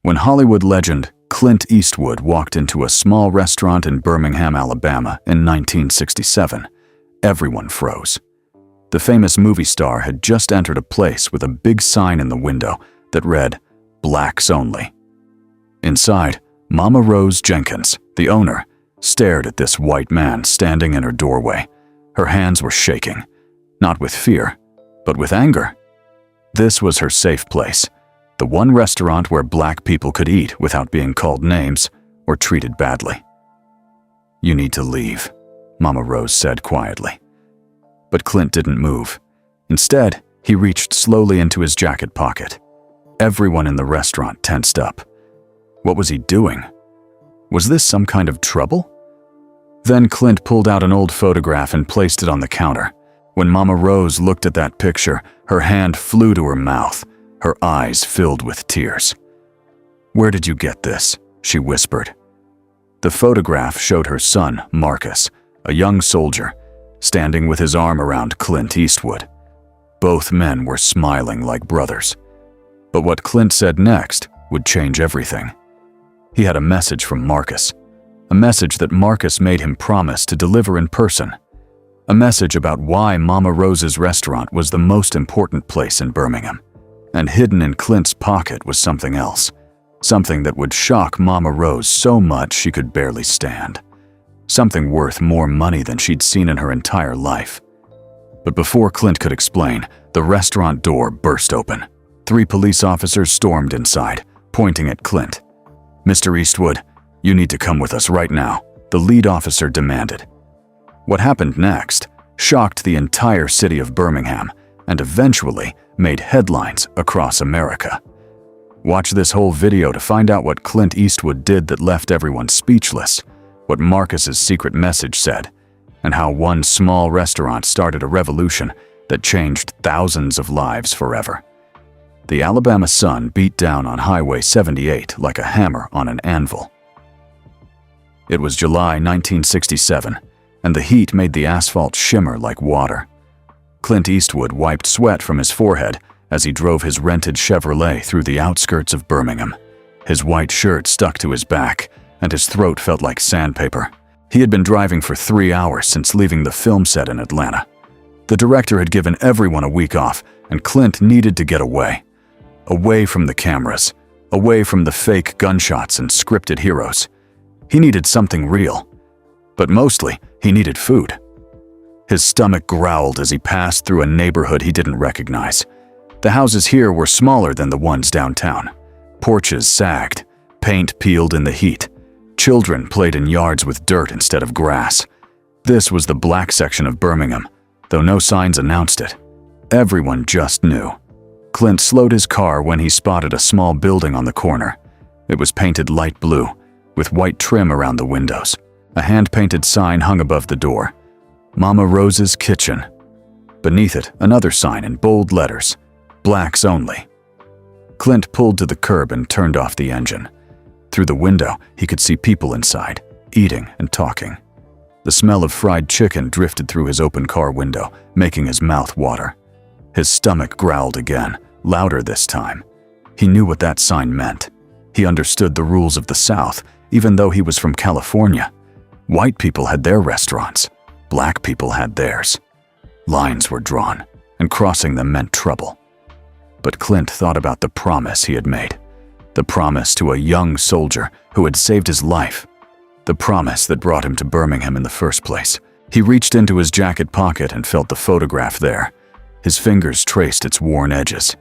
When Hollywood legend Clint Eastwood walked into a small restaurant in Birmingham, Alabama in 1967, everyone froze. The famous movie star had just entered a place with a big sign in the window that read, "Blacks Only." Inside, Mama Rose Jenkins, the owner, stared at this white man standing in her doorway. Her hands were shaking, not with fear, but with anger. This was her safe place, the one restaurant where black people could eat without being called names or treated badly. "You need to leave," Mama Rose said quietly. But Clint didn't move. Instead, he reached slowly into his jacket pocket. Everyone in the restaurant tensed up. What was he doing? Was this some kind of trouble? Then Clint pulled out an old photograph and placed it on the counter. When Mama Rose looked at that picture, her hand flew to her mouth, her eyes filled with tears. "Where did you get this?" she whispered. The photograph showed her son, Marcus, a young soldier, standing with his arm around Clint Eastwood. Both men were smiling like brothers. But what Clint said next would change everything. He had a message from Marcus, a message that Marcus made him promise to deliver in person, a message about why Mama Rose's restaurant was the most important place in Birmingham. And hidden in Clint's pocket was something else, something that would shock Mama Rose so much she could barely stand, something worth more money than she'd seen in her entire life. But before Clint could explain, the restaurant door burst open. 3 police officers stormed inside, pointing at Clint. "Mr. Eastwood, you need to come with us right now," the lead officer demanded. What happened next shocked the entire city of Birmingham and eventually made headlines across America. Watch this whole video to find out what Clint Eastwood did that left everyone speechless, what Marcus's secret message said, and how one small restaurant started a revolution that changed thousands of lives forever. The Alabama sun beat down on Highway 78 like a hammer on an anvil. It was July 1967, and the heat made the asphalt shimmer like water. Clint Eastwood wiped sweat from his forehead as he drove his rented Chevrolet through the outskirts of Birmingham. His white shirt stuck to his back, and his throat felt like sandpaper. He had been driving for 3 hours since leaving the film set in Atlanta. The director had given everyone a week off, and Clint needed to get away. Away from the cameras, away from the fake gunshots and scripted heroes. He needed something real. But mostly, he needed food. His stomach growled as he passed through a neighborhood he didn't recognize. The houses here were smaller than the ones downtown. Porches sagged, paint peeled in the heat. Children played in yards with dirt instead of grass. This was the black section of Birmingham, though no signs announced it. Everyone just knew. Clint slowed his car when he spotted a small building on the corner. It was painted light blue, with white trim around the windows. A hand-painted sign hung above the door. "Mama Rose's Kitchen." Beneath it, another sign in bold letters, "Blacks Only." Clint pulled to the curb and turned off the engine. Through the window, he could see people inside, eating and talking. The smell of fried chicken drifted through his open car window, making his mouth water. His stomach growled again, louder this time. He knew what that sign meant. He understood the rules of the South, even though he was from California. White people had their restaurants. Black people had theirs. Lines were drawn, and crossing them meant trouble. But Clint thought about the promise he had made. The promise to a young soldier who had saved his life. The promise that brought him to Birmingham in the first place. He reached into his jacket pocket and felt the photograph there. His fingers traced its worn edges.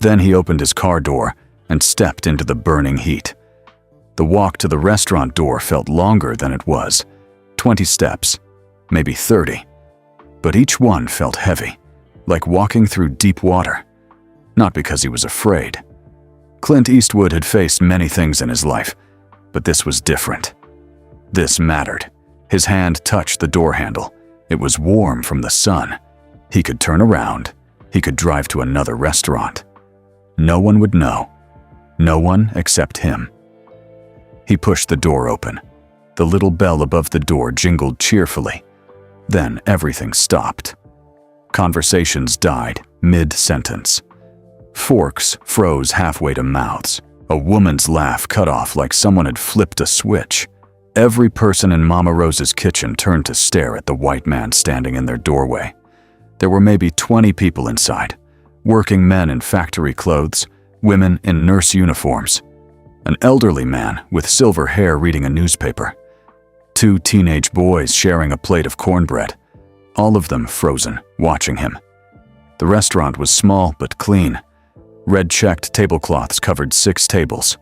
Then he opened his car door and stepped into the burning heat. The walk to the restaurant door felt longer than it was. 20 steps, maybe 30. But each one felt heavy, like walking through deep water. Not because he was afraid. Clint Eastwood had faced many things in his life, but this was different. This mattered. His hand touched the door handle. It was warm from the sun. He could turn around. He could drive to another restaurant. No one would know. No one except him. He pushed the door open. The little bell above the door jingled cheerfully. Then everything stopped. Conversations died mid-sentence. Forks froze halfway to mouths. A woman's laugh cut off like someone had flipped a switch. Every person in Mama Rose's kitchen turned to stare at the white man standing in their doorway. There were maybe 20 people inside, working men in factory clothes, women in nurse uniforms, an elderly man with silver hair reading a newspaper, 2 teenage boys sharing a plate of cornbread, all of them frozen, watching him. The restaurant was small but clean. Red-checked tablecloths covered 6 tables.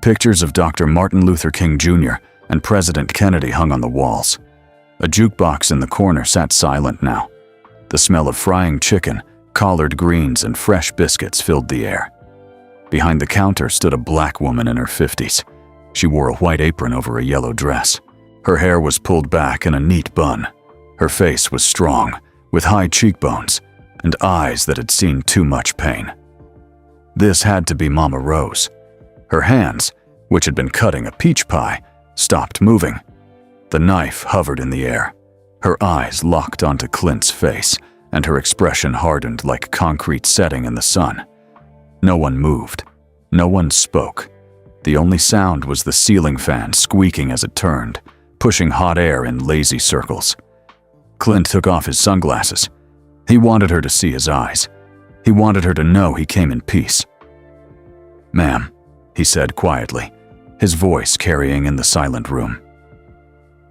Pictures of Dr. Martin Luther King Jr. and President Kennedy hung on the walls. A jukebox in the corner sat silent now. The smell of frying chicken, collard greens, and fresh biscuits filled the air. Behind the counter stood a black woman in her 50s. She wore a white apron over a yellow dress. Her hair was pulled back in a neat bun. Her face was strong, with high cheekbones, and eyes that had seen too much pain. This had to be Mama Rose. Her hands, which had been cutting a peach pie, stopped moving. The knife hovered in the air. Her eyes locked onto Clint's face, and her expression hardened like concrete setting in the sun. No one moved. No one spoke. The only sound was the ceiling fan squeaking as it turned, pushing hot air in lazy circles. Clint took off his sunglasses. He wanted her to see his eyes. He wanted her to know he came in peace. "Ma'am," he said quietly, his voice carrying in the silent room.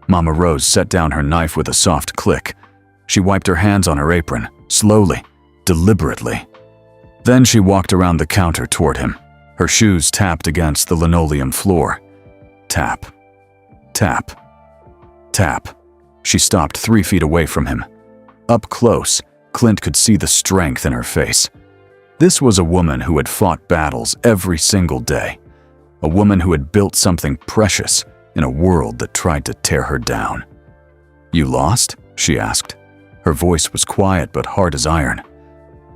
Mama Rose set down her knife with a soft click. She wiped her hands on her apron, slowly, deliberately. Then she walked around the counter toward him. Her shoes tapped against the linoleum floor. Tap, tap, tap. She stopped 3 feet away from him. Up close, Clint could see the strength in her face. This was a woman who had fought battles every single day. A woman who had built something precious in a world that tried to tear her down. "You lost?" she asked. Her voice was quiet but hard as iron.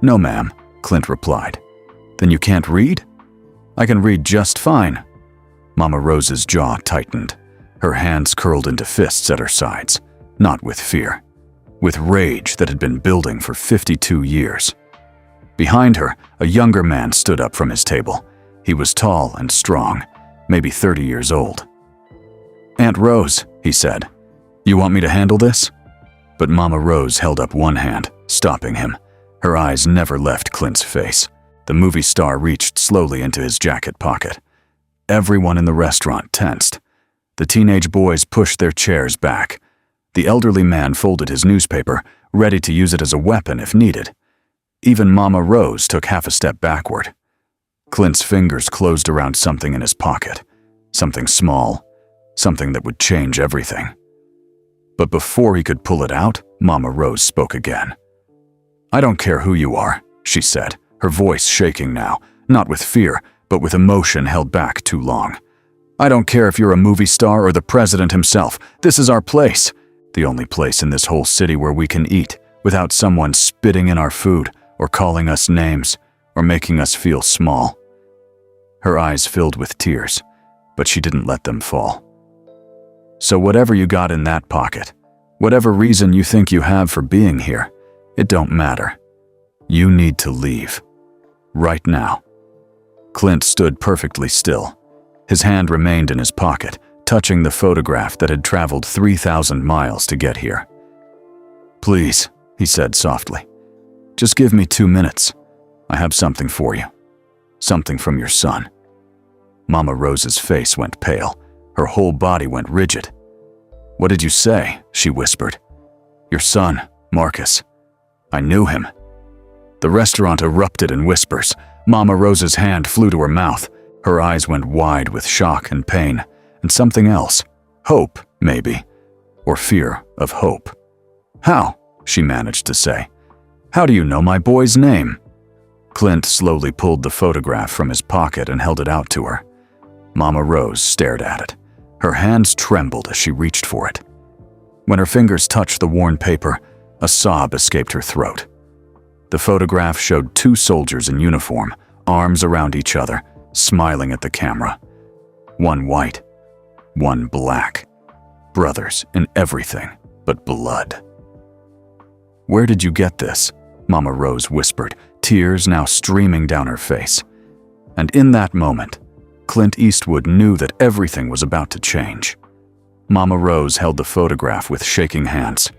"No, ma'am," Clint replied. "Then you can't read?" "I can read just fine." Mama Rose's jaw tightened. Her hands curled into fists at her sides, not with fear, with rage that had been building for 52 years. Behind her, a younger man stood up from his table. He was tall and strong, maybe 30 years old. "Aunt Rose," he said, "you want me to handle this?" But Mama Rose held up one hand, stopping him. Her eyes never left Clint's face. The movie star reached slowly into his jacket pocket. Everyone in the restaurant tensed. The teenage boys pushed their chairs back. The elderly man folded his newspaper, ready to use it as a weapon if needed. Even Mama Rose took half a step backward. Clint's fingers closed around something in his pocket. Something small. Something that would change everything. But before he could pull it out, Mama Rose spoke again. "I don't care who you are," she said, her voice shaking now, not with fear, but with emotion held back too long. "I don't care if you're a movie star or the president himself. This is our place. The only place in this whole city where we can eat without someone spitting in our food or calling us names or making us feel small." Her eyes filled with tears, but she didn't let them fall. "So whatever you got in that pocket, whatever reason you think you have for being here, it don't matter. You need to leave. Right now." Clint stood perfectly still. His hand remained in his pocket, touching the photograph that had traveled 3,000 miles to get here. "Please," he said softly, "just give me 2 minutes. I have something for you. Something from your son." Mama Rose's face went pale. Her whole body went rigid. "What did you say?" she whispered. "Your son, Marcus. I knew him." The restaurant erupted in whispers. Mama Rose's hand flew to her mouth. Her eyes went wide with shock and pain, and something else. Hope, maybe. Or fear of hope. "How?" she managed to say. "How do you know my boy's name?" Clint slowly pulled the photograph from his pocket and held it out to her. Mama Rose stared at it. Her hands trembled as she reached for it. When her fingers touched the worn paper, a sob escaped her throat. The photograph showed 2 soldiers in uniform, arms around each other, smiling at the camera. One white, one black. Brothers in everything but blood. "Where did you get this?" Mama Rose whispered, tears now streaming down her face. And in that moment, Clint Eastwood knew that everything was about to change. Mama Rose held the photograph with shaking hands.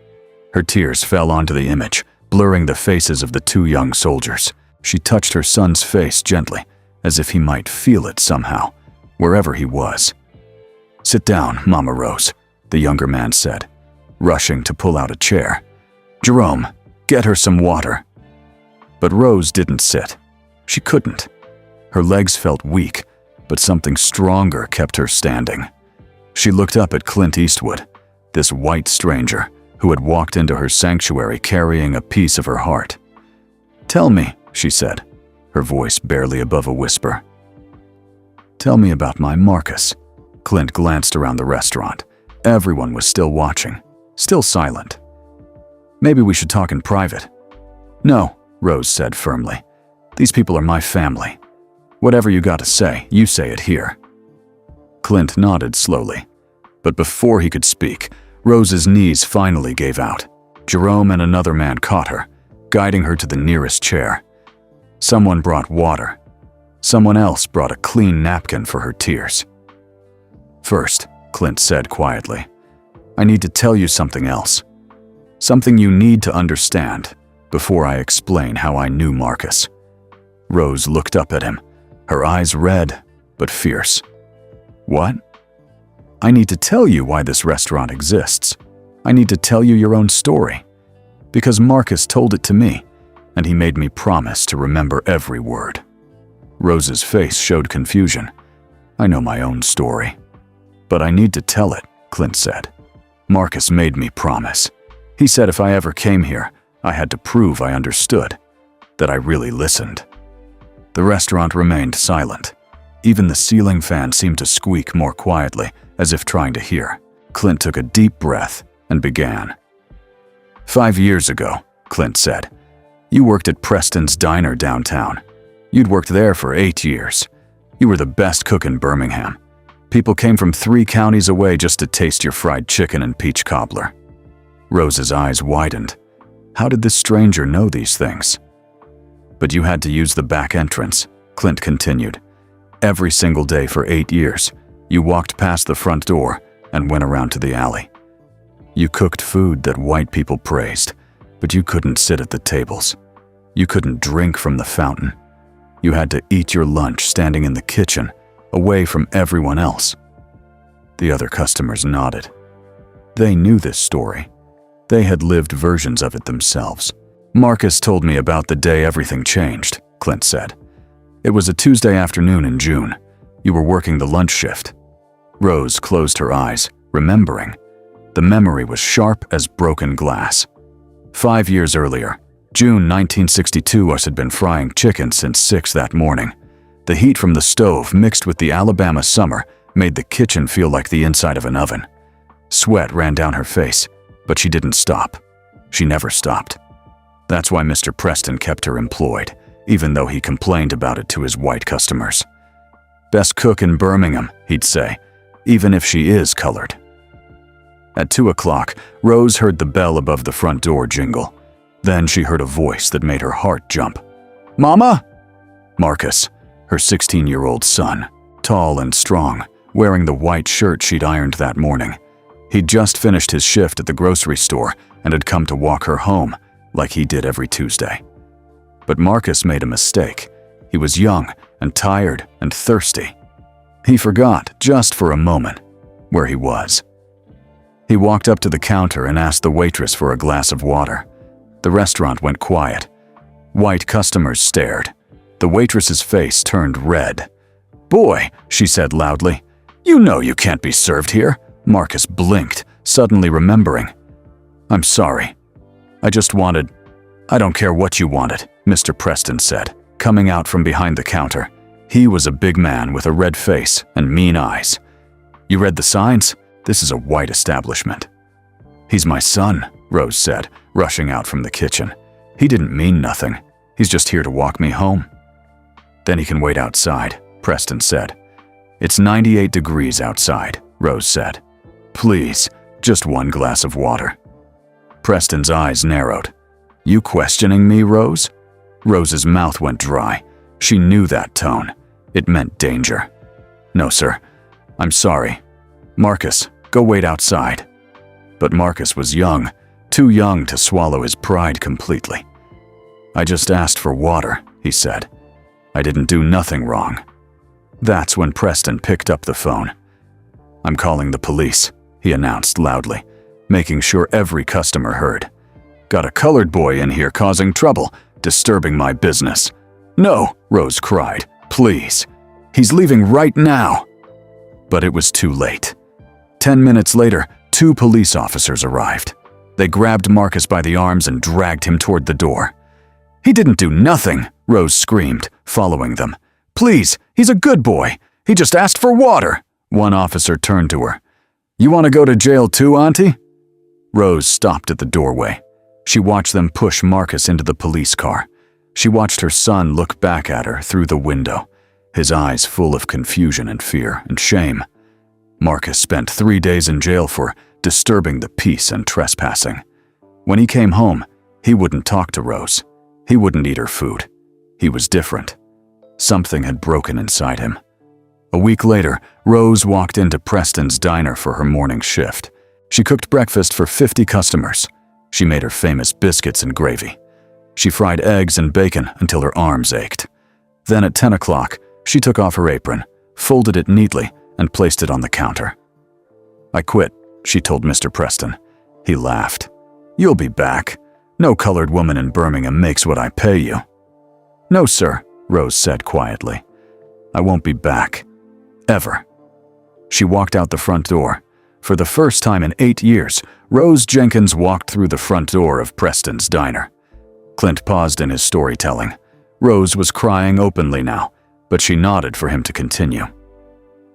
Her tears fell onto the image, blurring the faces of the two young soldiers. She touched her son's face gently, as if he might feel it somehow, wherever he was. "Sit down, Mama Rose," the younger man said, rushing to pull out a chair. "Jerome, get her some water." But Rose didn't sit. She couldn't. Her legs felt weak, but something stronger kept her standing. She looked up at Clint Eastwood, this white stranger who had walked into her sanctuary carrying a piece of her heart. "Tell me," she said, her voice barely above a whisper. "Tell me about my Marcus." Clint glanced around the restaurant. Everyone was still watching, still silent. "Maybe we should talk in private." "No," Rose said firmly. "These people are my family. Whatever you got to say, you say it here." Clint nodded slowly. But before he could speak, Rose's knees finally gave out. Jerome and another man caught her, guiding her to the nearest chair. Someone brought water. Someone else brought a clean napkin for her tears. "First," Clint said quietly, "I need to tell you something else. Something you need to understand before I explain how I knew Marcus." Rose looked up at him, her eyes red but fierce. "What?" "I need to tell you why this restaurant exists. I need to tell you your own story. Because Marcus told it to me, and he made me promise to remember every word." Rose's face showed confusion. "I know my own story. But I need to tell it," Clint said. "Marcus made me promise. He said if I ever came here, I had to prove I understood, that I really listened." The restaurant remained silent. Even the ceiling fan seemed to squeak more quietly, as if trying to hear. Clint took a deep breath and began. "5 years ago," Clint said, "you worked at Preston's Diner downtown. You'd worked there for 8 years. You were the best cook in Birmingham. People came from 3 counties away just to taste your fried chicken and peach cobbler." Rose's eyes widened. How did this stranger know these things? "But you had to use the back entrance," Clint continued. "Every single day for 8 years, you walked past the front door and went around to the alley. You cooked food that white people praised, but you couldn't sit at the tables. You couldn't drink from the fountain. You had to eat your lunch standing in the kitchen, away from everyone else." The other customers nodded. They knew this story. They had lived versions of it themselves. "Marcus told me about the day everything changed," Clint said. "It was a Tuesday afternoon in June. You were working the lunch shift." Rose closed her eyes, remembering. The memory was sharp as broken glass. 5 years earlier, June 1962, us had been frying chicken since 6 that morning. The heat from the stove mixed with the Alabama summer made the kitchen feel like the inside of an oven. Sweat ran down her face, but she didn't stop. She never stopped. That's why Mr. Preston kept her employed, even though he complained about it to his white customers. "Best cook in Birmingham," he'd say, even if she is colored. At 2 o'clock, Rose heard the bell above the front door jingle. Then she heard a voice that made her heart jump. "Mama?" Marcus, her 16-year-old son, tall and strong, wearing the white shirt she'd ironed that morning. He'd just finished his shift at the grocery store and had come to walk her home, like he did every Tuesday. But Marcus made a mistake. He was young and tired and thirsty. He forgot, just for a moment, where he was. He walked up to the counter and asked the waitress for a glass of water. The restaurant went quiet. White customers stared. The waitress's face turned red. "Boy," she said loudly, "you know you can't be served here." Marcus blinked, suddenly remembering. "I'm sorry. I just wanted—" "I don't care what you wanted," Mr. Preston said, coming out from behind the counter. He was a big man with a red face and mean eyes. "You read the signs? This is a white establishment." "He's my son," Rose said, rushing out from the kitchen. "He didn't mean nothing. He's just here to walk me home." "Then he can wait outside," Preston said. "It's 98 degrees outside," Rose said. "Please, just one glass of water." Preston's eyes narrowed. "You questioning me, Rose?" Rose's mouth went dry. She knew that tone. It meant danger. "No, sir. I'm sorry. Marcus, go wait outside." But Marcus was young, too young to swallow his pride completely. "I just asked for water," he said. "I didn't do nothing wrong." That's when Preston picked up the phone. "I'm calling the police," he announced loudly, making sure every customer heard. "Got a colored boy in here causing trouble, disturbing my business." "No," Rose cried. "Please. He's leaving right now." But it was too late. 10 minutes later, 2 police officers arrived. They grabbed Marcus by the arms and dragged him toward the door. "He didn't do nothing," Rose screamed, following them. "Please, he's a good boy. He just asked for water." One officer turned to her. "You want to go to jail too, Auntie?" Rose stopped at the doorway. She watched them push Marcus into the police car. She watched her son look back at her through the window, his eyes full of confusion and fear and shame. Marcus spent 3 days in jail for disturbing the peace and trespassing. When he came home, he wouldn't talk to Rose. He wouldn't eat her food. He was different. Something had broken inside him. A week later, Rose walked into Preston's diner for her morning shift. She cooked breakfast for 50 customers. She made her famous biscuits and gravy. She fried eggs and bacon until her arms ached. Then at 10 o'clock, she took off her apron, folded it neatly, and placed it on the counter. "I quit," she told Mr. Preston. He laughed. "You'll be back. No colored woman in Birmingham makes what I pay you." "No, sir," Rose said quietly. "I won't be back. Ever." She walked out the front door. For the first time in 8 years, Rose Jenkins walked through the front door of Preston's diner. Clint paused in his storytelling. Rose was crying openly now, but she nodded for him to continue.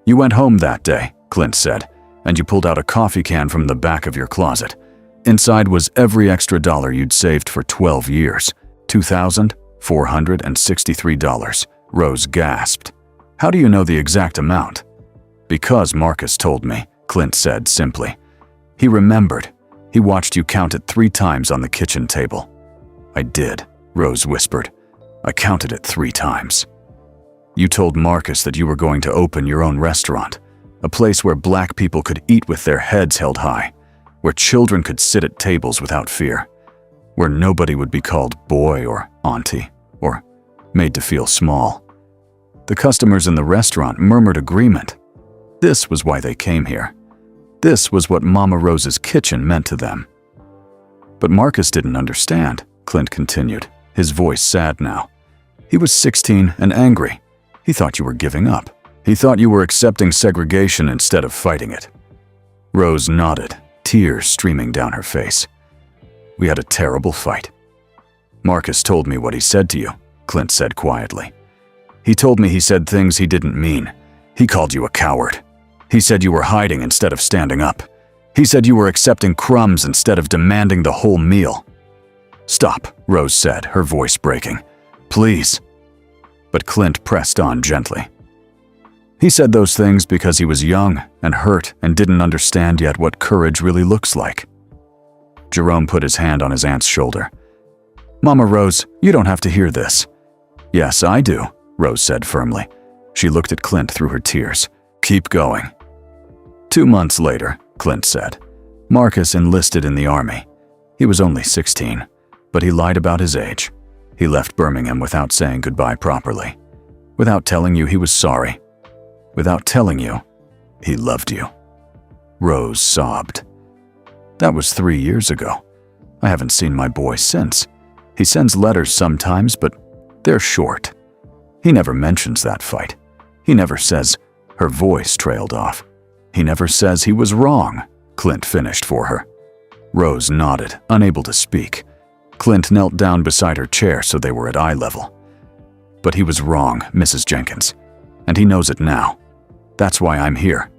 "You went home that day," Clint said, "and you pulled out a coffee can from the back of your closet. Inside was every extra dollar you'd saved for 12 years. $2,463. Rose gasped. "How do you know the exact amount?" "Because Marcus told me," Clint said simply. "He remembered. He watched you count it 3 times on the kitchen table." "I did," Rose whispered. "I counted it 3 times. You told Marcus that you were going to open your own restaurant, a place where black people could eat with their heads held high, where children could sit at tables without fear, where nobody would be called boy or auntie, or made to feel small." The customers in the restaurant murmured agreement. This was why they came here. This was what Mama Rose's kitchen meant to them. "But Marcus didn't understand," Clint continued, his voice sad now. "He was 16 and angry. He thought you were giving up. He thought you were accepting segregation instead of fighting it." Rose nodded, tears streaming down her face. "We had a terrible fight." "Marcus told me what he said to you," Clint said quietly. "He told me he said things he didn't mean. He called you a coward. He said you were hiding instead of standing up. He said you were accepting crumbs instead of demanding the whole meal." "Stop," Rose said, her voice breaking. "Please." But Clint pressed on gently. "He said those things because he was young and hurt and didn't understand yet what courage really looks like." Jerome put his hand on his aunt's shoulder. "Mama Rose, you don't have to hear this." "Yes, I do," Rose said firmly. She looked at Clint through her tears. "Keep going." 2 months later, Clint said, Marcus enlisted in the army. He was only 16, but he lied about his age. He left Birmingham without saying goodbye properly, without telling you he was sorry, without telling you he loved you. Rose sobbed. "That was 3 years ago. I haven't seen my boy since. He sends letters sometimes, but they're short. He never mentions that fight. He never says," her voice trailed off. "He never says he was wrong," Clint finished for her. Rose nodded, unable to speak. Clint knelt down beside her chair so they were at eye level. "But he was wrong, Mrs. Jenkins, and he knows it now. That's why I'm here."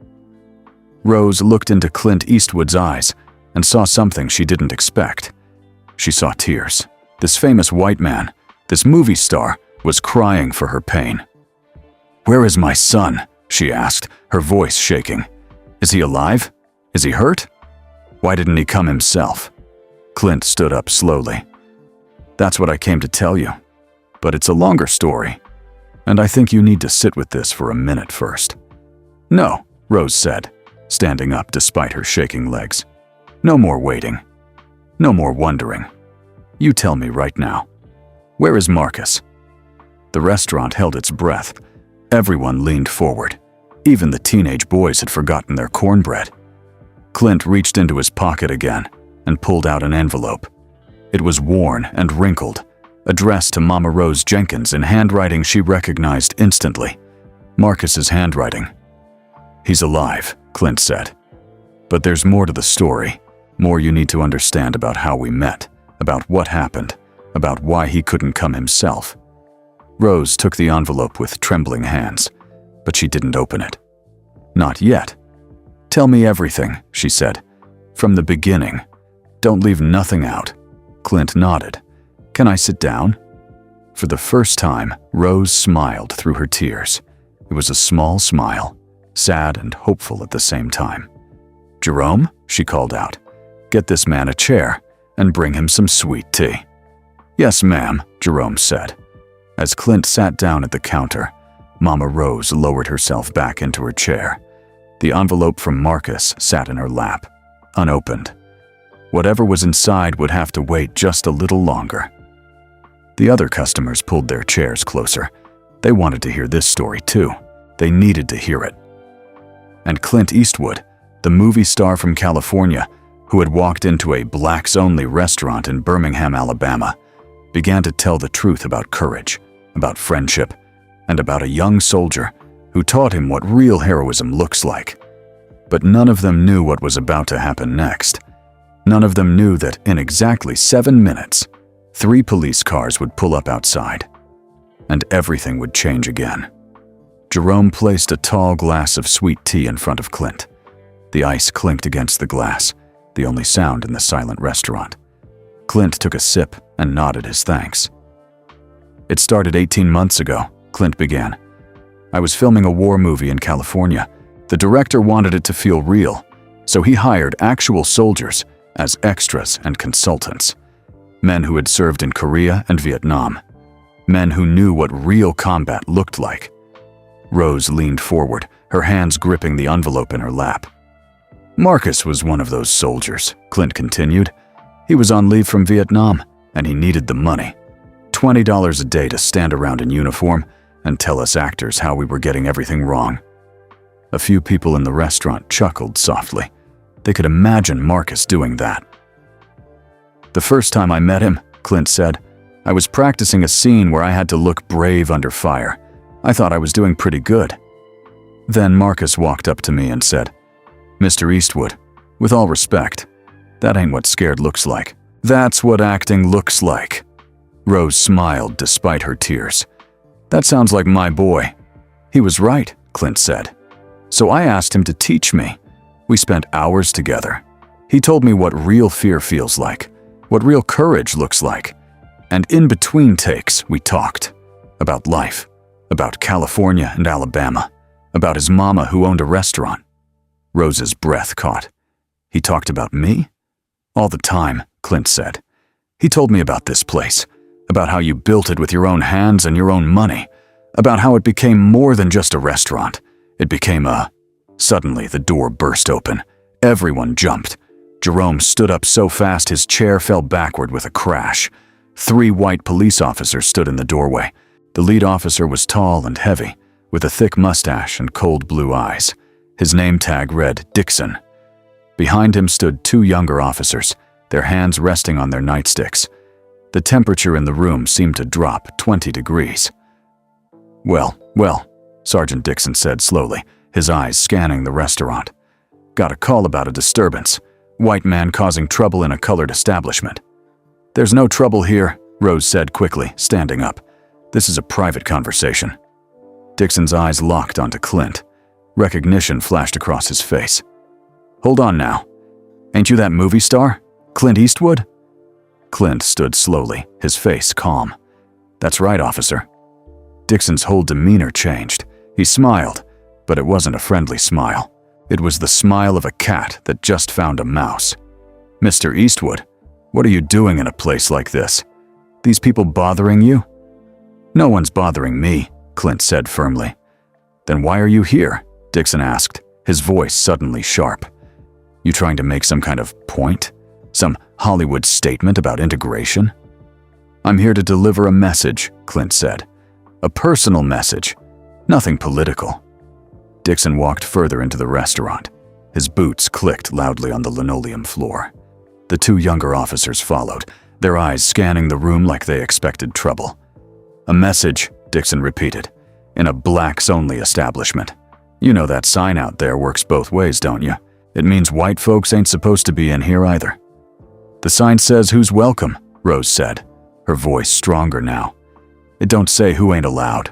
Rose looked into Clint Eastwood's eyes and saw something she didn't expect. She saw tears. This famous white man, this movie star, was crying for her pain. "Where is my son?" she asked, her voice shaking. "Is he alive? Is he hurt? Why didn't he come himself?" Clint stood up slowly. "That's what I came to tell you. But it's a longer story, and I think you need to sit with this for a minute first." No, Rose said, standing up despite her shaking legs. No more waiting. No more wondering. You tell me right now. Where is Marcus? The restaurant held its breath. Everyone leaned forward. Even the teenage boys had forgotten their cornbread. Clint reached into his pocket again and pulled out an envelope. It was worn and wrinkled, addressed to Mama Rose Jenkins in handwriting she recognized instantly. Marcus's handwriting. He's alive, Clint said. But there's more to the story, more you need to understand about how we met, about what happened, about why he couldn't come himself. Rose took the envelope with trembling hands, but she didn't open it. Not yet. Tell me everything, she said. From the beginning. Don't leave nothing out. Clint nodded. Can I sit down? For the first time, Rose smiled through her tears. It was a small smile, sad and hopeful at the same time. Jerome, she called out, get this man a chair and bring him some sweet tea. Yes, ma'am, Jerome said. As Clint sat down at the counter, Mama Rose lowered herself back into her chair. The envelope from Marcus sat in her lap, unopened. Whatever was inside would have to wait just a little longer. The other customers pulled their chairs closer. They wanted to hear this story too. They needed to hear it. And Clint Eastwood, the movie star from California, who had walked into a blacks-only restaurant in Birmingham, Alabama, began to tell the truth about courage, about friendship, and about a young soldier who taught him what real heroism looks like. But none of them knew what was about to happen next. None of them knew that in exactly 7 minutes, 3 police cars would pull up outside, and everything would change again. Jerome placed a tall glass of sweet tea in front of Clint. The ice clinked against the glass, the only sound in the silent restaurant. Clint took a sip and nodded his thanks. It started 18 months ago, Clint began. I was filming a war movie in California. The director wanted it to feel real, so he hired actual soldiers as extras and consultants. Men who had served in Korea and Vietnam. Men who knew what real combat looked like. Rose leaned forward, her hands gripping the envelope in her lap. Marcus was one of those soldiers, Clint continued. He was on leave from Vietnam, and he needed the money. $20 a day to stand around in uniform and tell us actors how we were getting everything wrong. A few people in the restaurant chuckled softly. They could imagine Marcus doing that. The first time I met him, Clint said, I was practicing a scene where I had to look brave under fire. I thought I was doing pretty good. Then Marcus walked up to me and said, Mr. Eastwood, with all respect, that ain't what scared looks like. That's what acting looks like. Rose smiled despite her tears. That sounds like my boy. He was right, Clint said. So I asked him to teach me. We spent hours together. He told me what real fear feels like, what real courage looks like. And in between takes, we talked. About life, about California and Alabama, about his mama who owned a restaurant. Rose's breath caught. He talked about me? All the time, Clint said. He told me about this place, about how you built it with your own hands and your own money, about how it became more than just a restaurant. It became a... Suddenly, the door burst open. Everyone jumped. Jerome stood up so fast his chair fell backward with a crash. 3 white police officers stood in the doorway. The lead officer was tall and heavy, with a thick mustache and cold blue eyes. His name tag read Dixon. Behind him stood 2 younger officers, their hands resting on their nightsticks. The temperature in the room seemed to drop 20 degrees. Well, Sergeant Dixon said slowly, his eyes scanning the restaurant. Got a call about a disturbance. White man causing trouble in a colored establishment. There's no trouble here, Rose said quickly, standing up. This is a private conversation. Dixon's eyes locked onto Clint. Recognition flashed across his face. Hold on now. Ain't you that movie star? Clint Eastwood? Clint stood slowly, his face calm. That's right, officer. Dixon's whole demeanor changed. He smiled, but it wasn't a friendly smile. It was the smile of a cat that just found a mouse. Mr. Eastwood, what are you doing in a place like this? These people bothering you? No one's bothering me, Clint said firmly. Then why are you here? Dixon asked, his voice suddenly sharp. You trying to make some kind of point? Some Hollywood statement about integration? I'm here to deliver a message, Clint said. A personal message. Nothing political. Dixon walked further into the restaurant. His boots clicked loudly on the linoleum floor. The two younger officers followed, their eyes scanning the room like they expected trouble. A message, Dixon repeated, in a blacks-only establishment. You know that sign out there works both ways, don't you? It means white folks ain't supposed to be in here either. The sign says who's welcome, Rose said, her voice stronger now. It don't say who ain't allowed.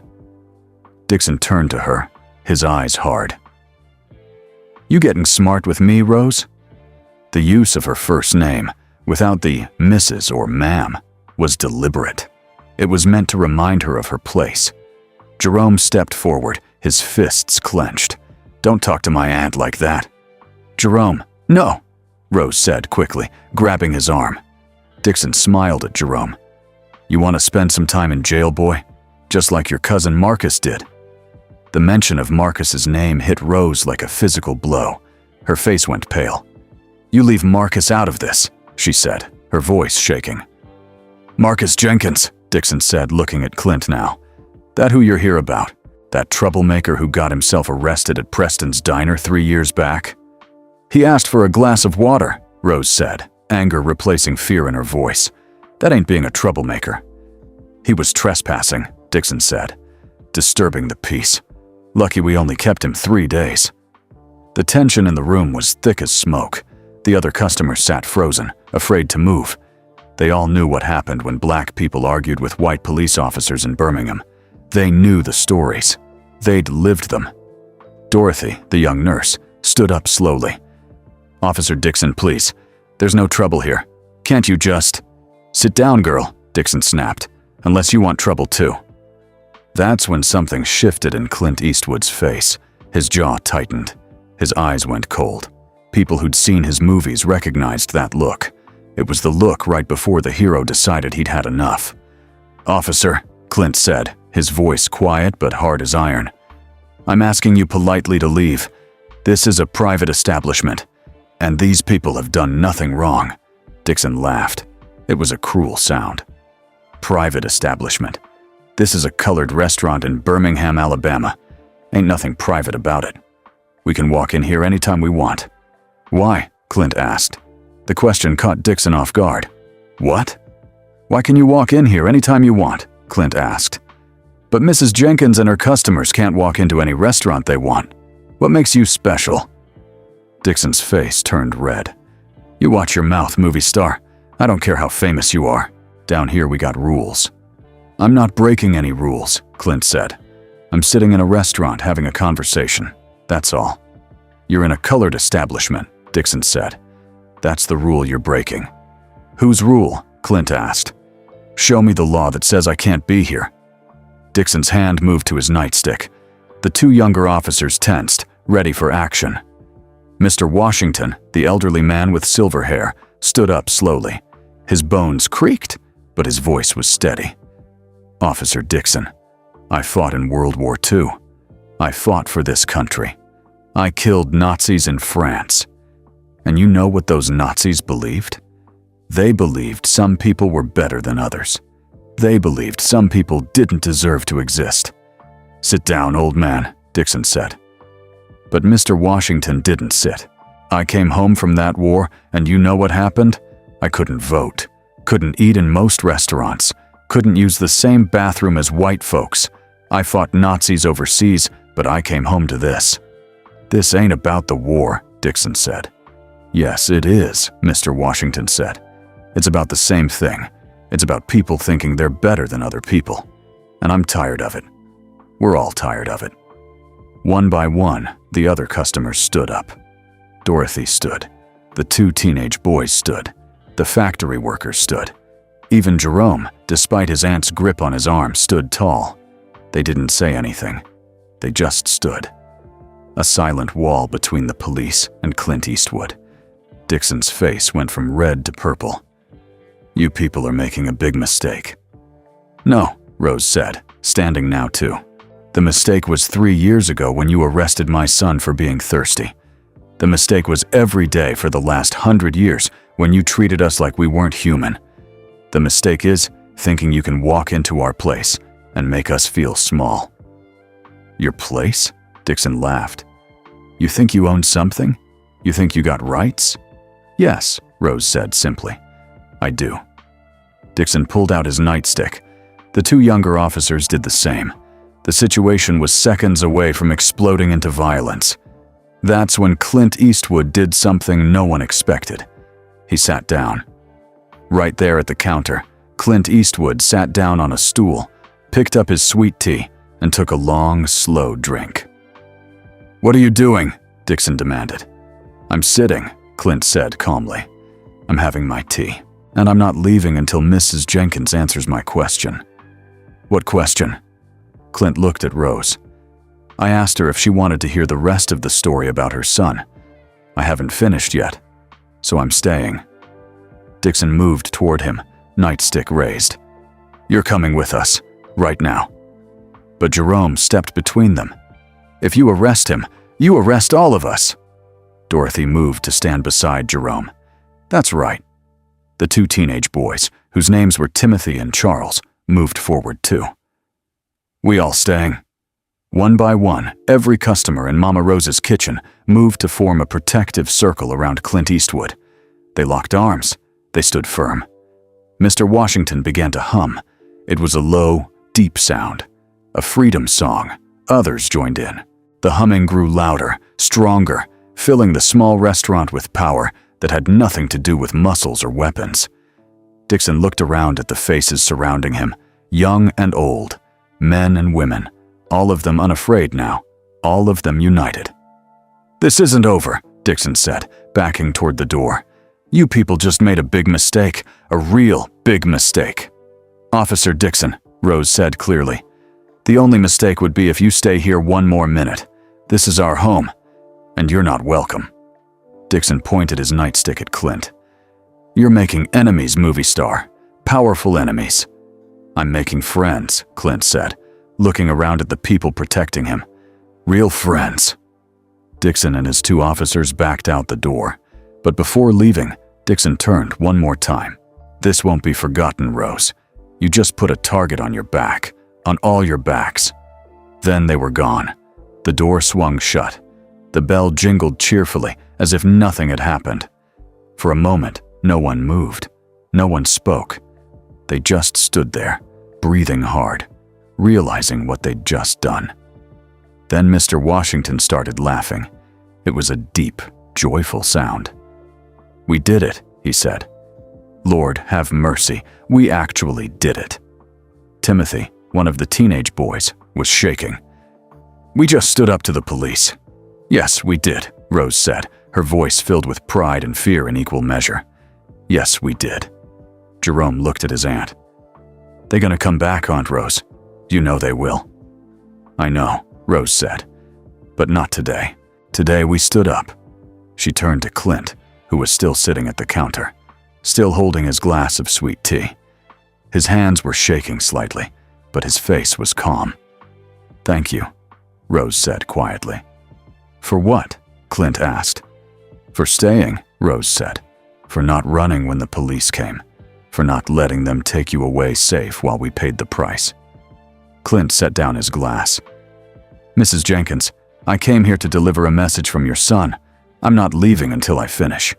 Dixon turned to her, his eyes hard. You getting smart with me, Rose? The use of her first name, without the Mrs. or ma'am, was deliberate. It was meant to remind her of her place. Jerome stepped forward, his fists clenched. Don't talk to my aunt like that. Jerome, no, Rose said quickly, grabbing his arm. Dixon smiled at Jerome. You want to spend some time in jail, boy? Just like your cousin Marcus did. The mention of Marcus's name hit Rose like a physical blow. Her face went pale. You leave Marcus out of this, she said, her voice shaking. Marcus Jenkins, Dixon said, looking at Clint now. That who you're here about? That troublemaker who got himself arrested at Preston's diner 3 years back? He asked for a glass of water, Rose said, anger replacing fear in her voice. That ain't being a troublemaker. He was trespassing, Dixon said, disturbing the peace. Lucky we only kept him 3 days. The tension in the room was thick as smoke. The other customers sat frozen, afraid to move. They all knew what happened when black people argued with white police officers in Birmingham. They knew the stories. They'd lived them. Dorothy, the young nurse, stood up slowly. Officer Dixon, please. There's no trouble here. Can't you just… Sit down, girl, Dixon snapped, unless you want trouble too. That's when something shifted in Clint Eastwood's face. His jaw tightened. His eyes went cold. People who'd seen his movies recognized that look. It was the look right before the hero decided he'd had enough. Officer, Clint said, his voice quiet but hard as iron. I'm asking you politely to leave. This is a private establishment, and these people have done nothing wrong. Dixon laughed. It was a cruel sound. Private establishment. This is a colored restaurant in Birmingham, Alabama. Ain't nothing private about it. We can walk in here anytime we want. Why? Clint asked. The question caught Dixon off guard. What? Why can you walk in here anytime you want? Clint asked. But Mrs. Jenkins and her customers can't walk into any restaurant they want. What makes you special? Dixon's face turned red. You watch your mouth, movie star. I don't care how famous you are. Down here we got rules. I'm not breaking any rules, Clint said. I'm sitting in a restaurant having a conversation. That's all. You're in a colored establishment, Dixon said. That's the rule you're breaking. Whose rule? Clint asked. Show me the law that says I can't be here. Dixon's hand moved to his nightstick. The two younger officers tensed, ready for action. Mr. Washington, the elderly man with silver hair, stood up slowly. His bones creaked, but his voice was steady. Officer Dixon, I fought in World War II. I fought for this country. I killed Nazis in France. And you know what those Nazis believed? They believed some people were better than others. They believed some people didn't deserve to exist. Sit down, old man, Dixon said. But Mr. Washington didn't sit. I came home from that war, and you know what happened? I couldn't vote, couldn't eat in most restaurants, couldn't use the same bathroom as white folks. I fought Nazis overseas, but I came home to this. This ain't about the war, Dixon said. Yes, it is, Mr. Washington said. It's about the same thing. It's about people thinking they're better than other people. And I'm tired of it. We're all tired of it. One by one, the other customers stood up. Dorothy stood. The two teenage boys stood. The factory workers stood. Even Jerome, despite his aunt's grip on his arm, stood tall. They didn't say anything. They just stood. A silent wall between the police and Clint Eastwood. Dixon's face went from red to purple. You people are making a big mistake. No, Rose said, standing now too. The mistake was 3 years ago when you arrested my son for being thirsty. The mistake was every day for the last 100 years when you treated us like we weren't human. The mistake is thinking you can walk into our place and make us feel small." "Your place?" Dixon laughed. "You think you own something? You think you got rights?" "Yes," Rose said simply. "I do." Dixon pulled out his nightstick. The two younger officers did the same. The situation was seconds away from exploding into violence. That's when Clint Eastwood did something no one expected. He sat down. Right there at the counter, Clint Eastwood sat down on a stool, picked up his sweet tea, and took a long, slow drink. "What are you doing?" Dixon demanded. "I'm sitting," Clint said calmly. "I'm having my tea, and I'm not leaving until Mrs. Jenkins answers my question." "What question?" Clint looked at Rose. "I asked her if she wanted to hear the rest of the story about her son. I haven't finished yet, so I'm staying." Dixon moved toward him, nightstick raised. "You're coming with us, right now." But Jerome stepped between them. "If you arrest him, you arrest all of us." Dorothy moved to stand beside Jerome. "That's right." The two teenage boys, whose names were Timothy and Charles, moved forward too. "We all staying?" One by one, every customer in Mama Rose's kitchen moved to form a protective circle around Clint Eastwood. They locked arms. They stood firm. Mr. Washington began to hum. It was a low, deep sound, a freedom song. Others joined in. The humming grew louder, stronger, filling the small restaurant with power that had nothing to do with muscles or weapons. Dixon looked around at the faces surrounding him, young and old, men and women, all of them unafraid now, all of them united. "This isn't over," Dixon said, backing toward the door. "You people just made a big mistake, a real big mistake." "Officer Dixon," Rose said clearly, "the only mistake would be if you stay here one more minute. This is our home, and you're not welcome." Dixon pointed his nightstick at Clint. "You're making enemies, movie star. Powerful enemies." "I'm making friends," Clint said, looking around at the people protecting him. "Real friends." Dixon and his two officers backed out the door. But before leaving, Dixon turned one more time. "This won't be forgotten, Rose. You just put a target on your back, on all your backs." Then they were gone. The door swung shut. The bell jingled cheerfully, as if nothing had happened. For a moment, no one moved. No one spoke. They just stood there, breathing hard, realizing what they'd just done. Then Mr. Washington started laughing. It was a deep, joyful sound. "We did it," he said. "Lord, have mercy, we actually did it." Timothy, one of the teenage boys, was shaking. "We just stood up to the police." "Yes, we did," Rose said, her voice filled with pride and fear in equal measure. "Yes, we did." Jerome looked at his aunt. "They gonna come back, Aunt Rose? You know they will." "I know," Rose said, "but not today. Today we stood up." She turned to Clint, who was still sitting at the counter, still holding his glass of sweet tea. His hands were shaking slightly, but his face was calm. "Thank you," Rose said quietly. "For what?" Clint asked. "For staying," Rose said. "For not running when the police came. For not letting them take you away safe while we paid the price." Clint set down his glass. "Mrs. Jenkins, I came here to deliver a message from your son. I'm not leaving until I finish."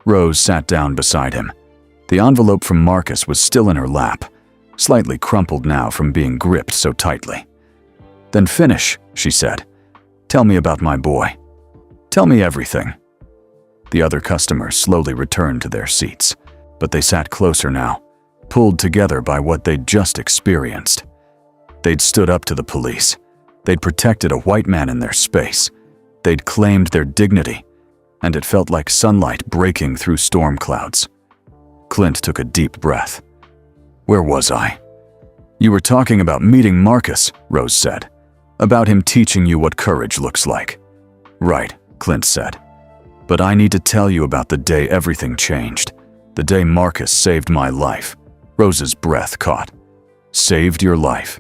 Rose sat down beside him. The envelope from Marcus was still in her lap, slightly crumpled now from being gripped so tightly. "Then finish," she said. "Tell me about my boy. Tell me everything." The other customers slowly returned to their seats, but they sat closer now, pulled together by what they'd just experienced. They'd stood up to the police. They'd protected a white man in their space. They'd claimed their dignity, and it felt like sunlight breaking through storm clouds. Clint took a deep breath. "Where was I?" "You were talking about meeting Marcus," Rose said. "About him teaching you what courage looks like." "Right," Clint said. "But I need to tell you about the day everything changed. The day Marcus saved my life." Rose's breath caught. "Saved your life?"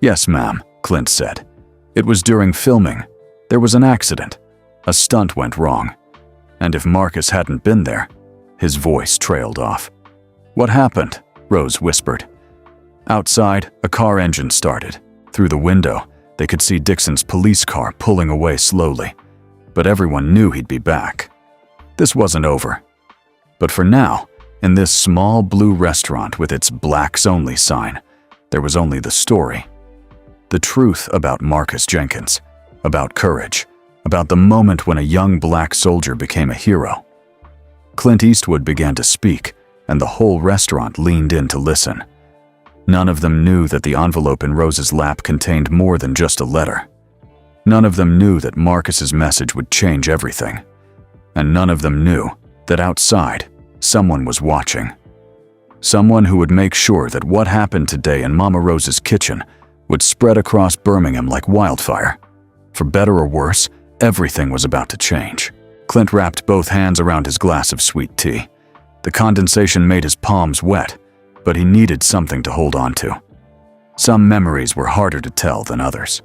"Yes, ma'am," Clint said. "It was during filming. There was an accident. A stunt went wrong. And if Marcus hadn't been there..." His voice trailed off. "What happened?" Rose whispered. Outside, a car engine started. Through the window, they could see Dixon's police car pulling away slowly. But everyone knew he'd be back. This wasn't over. But for now, in this small blue restaurant with its blacks only sign, there was only the story. The truth about Marcus Jenkins, about courage, about the moment when a young black soldier became a hero. Clint Eastwood began to speak, and the whole restaurant leaned in to listen. None of them knew that the envelope in Rose's lap contained more than just a letter. None of them knew that Marcus's message would change everything. And none of them knew that outside, someone was watching. Someone who would make sure that what happened today in Mama Rose's kitchen would spread across Birmingham like wildfire. For better or worse, everything was about to change. Clint wrapped both hands around his glass of sweet tea. The condensation made his palms wet, but he needed something to hold on to. Some memories were harder to tell than others.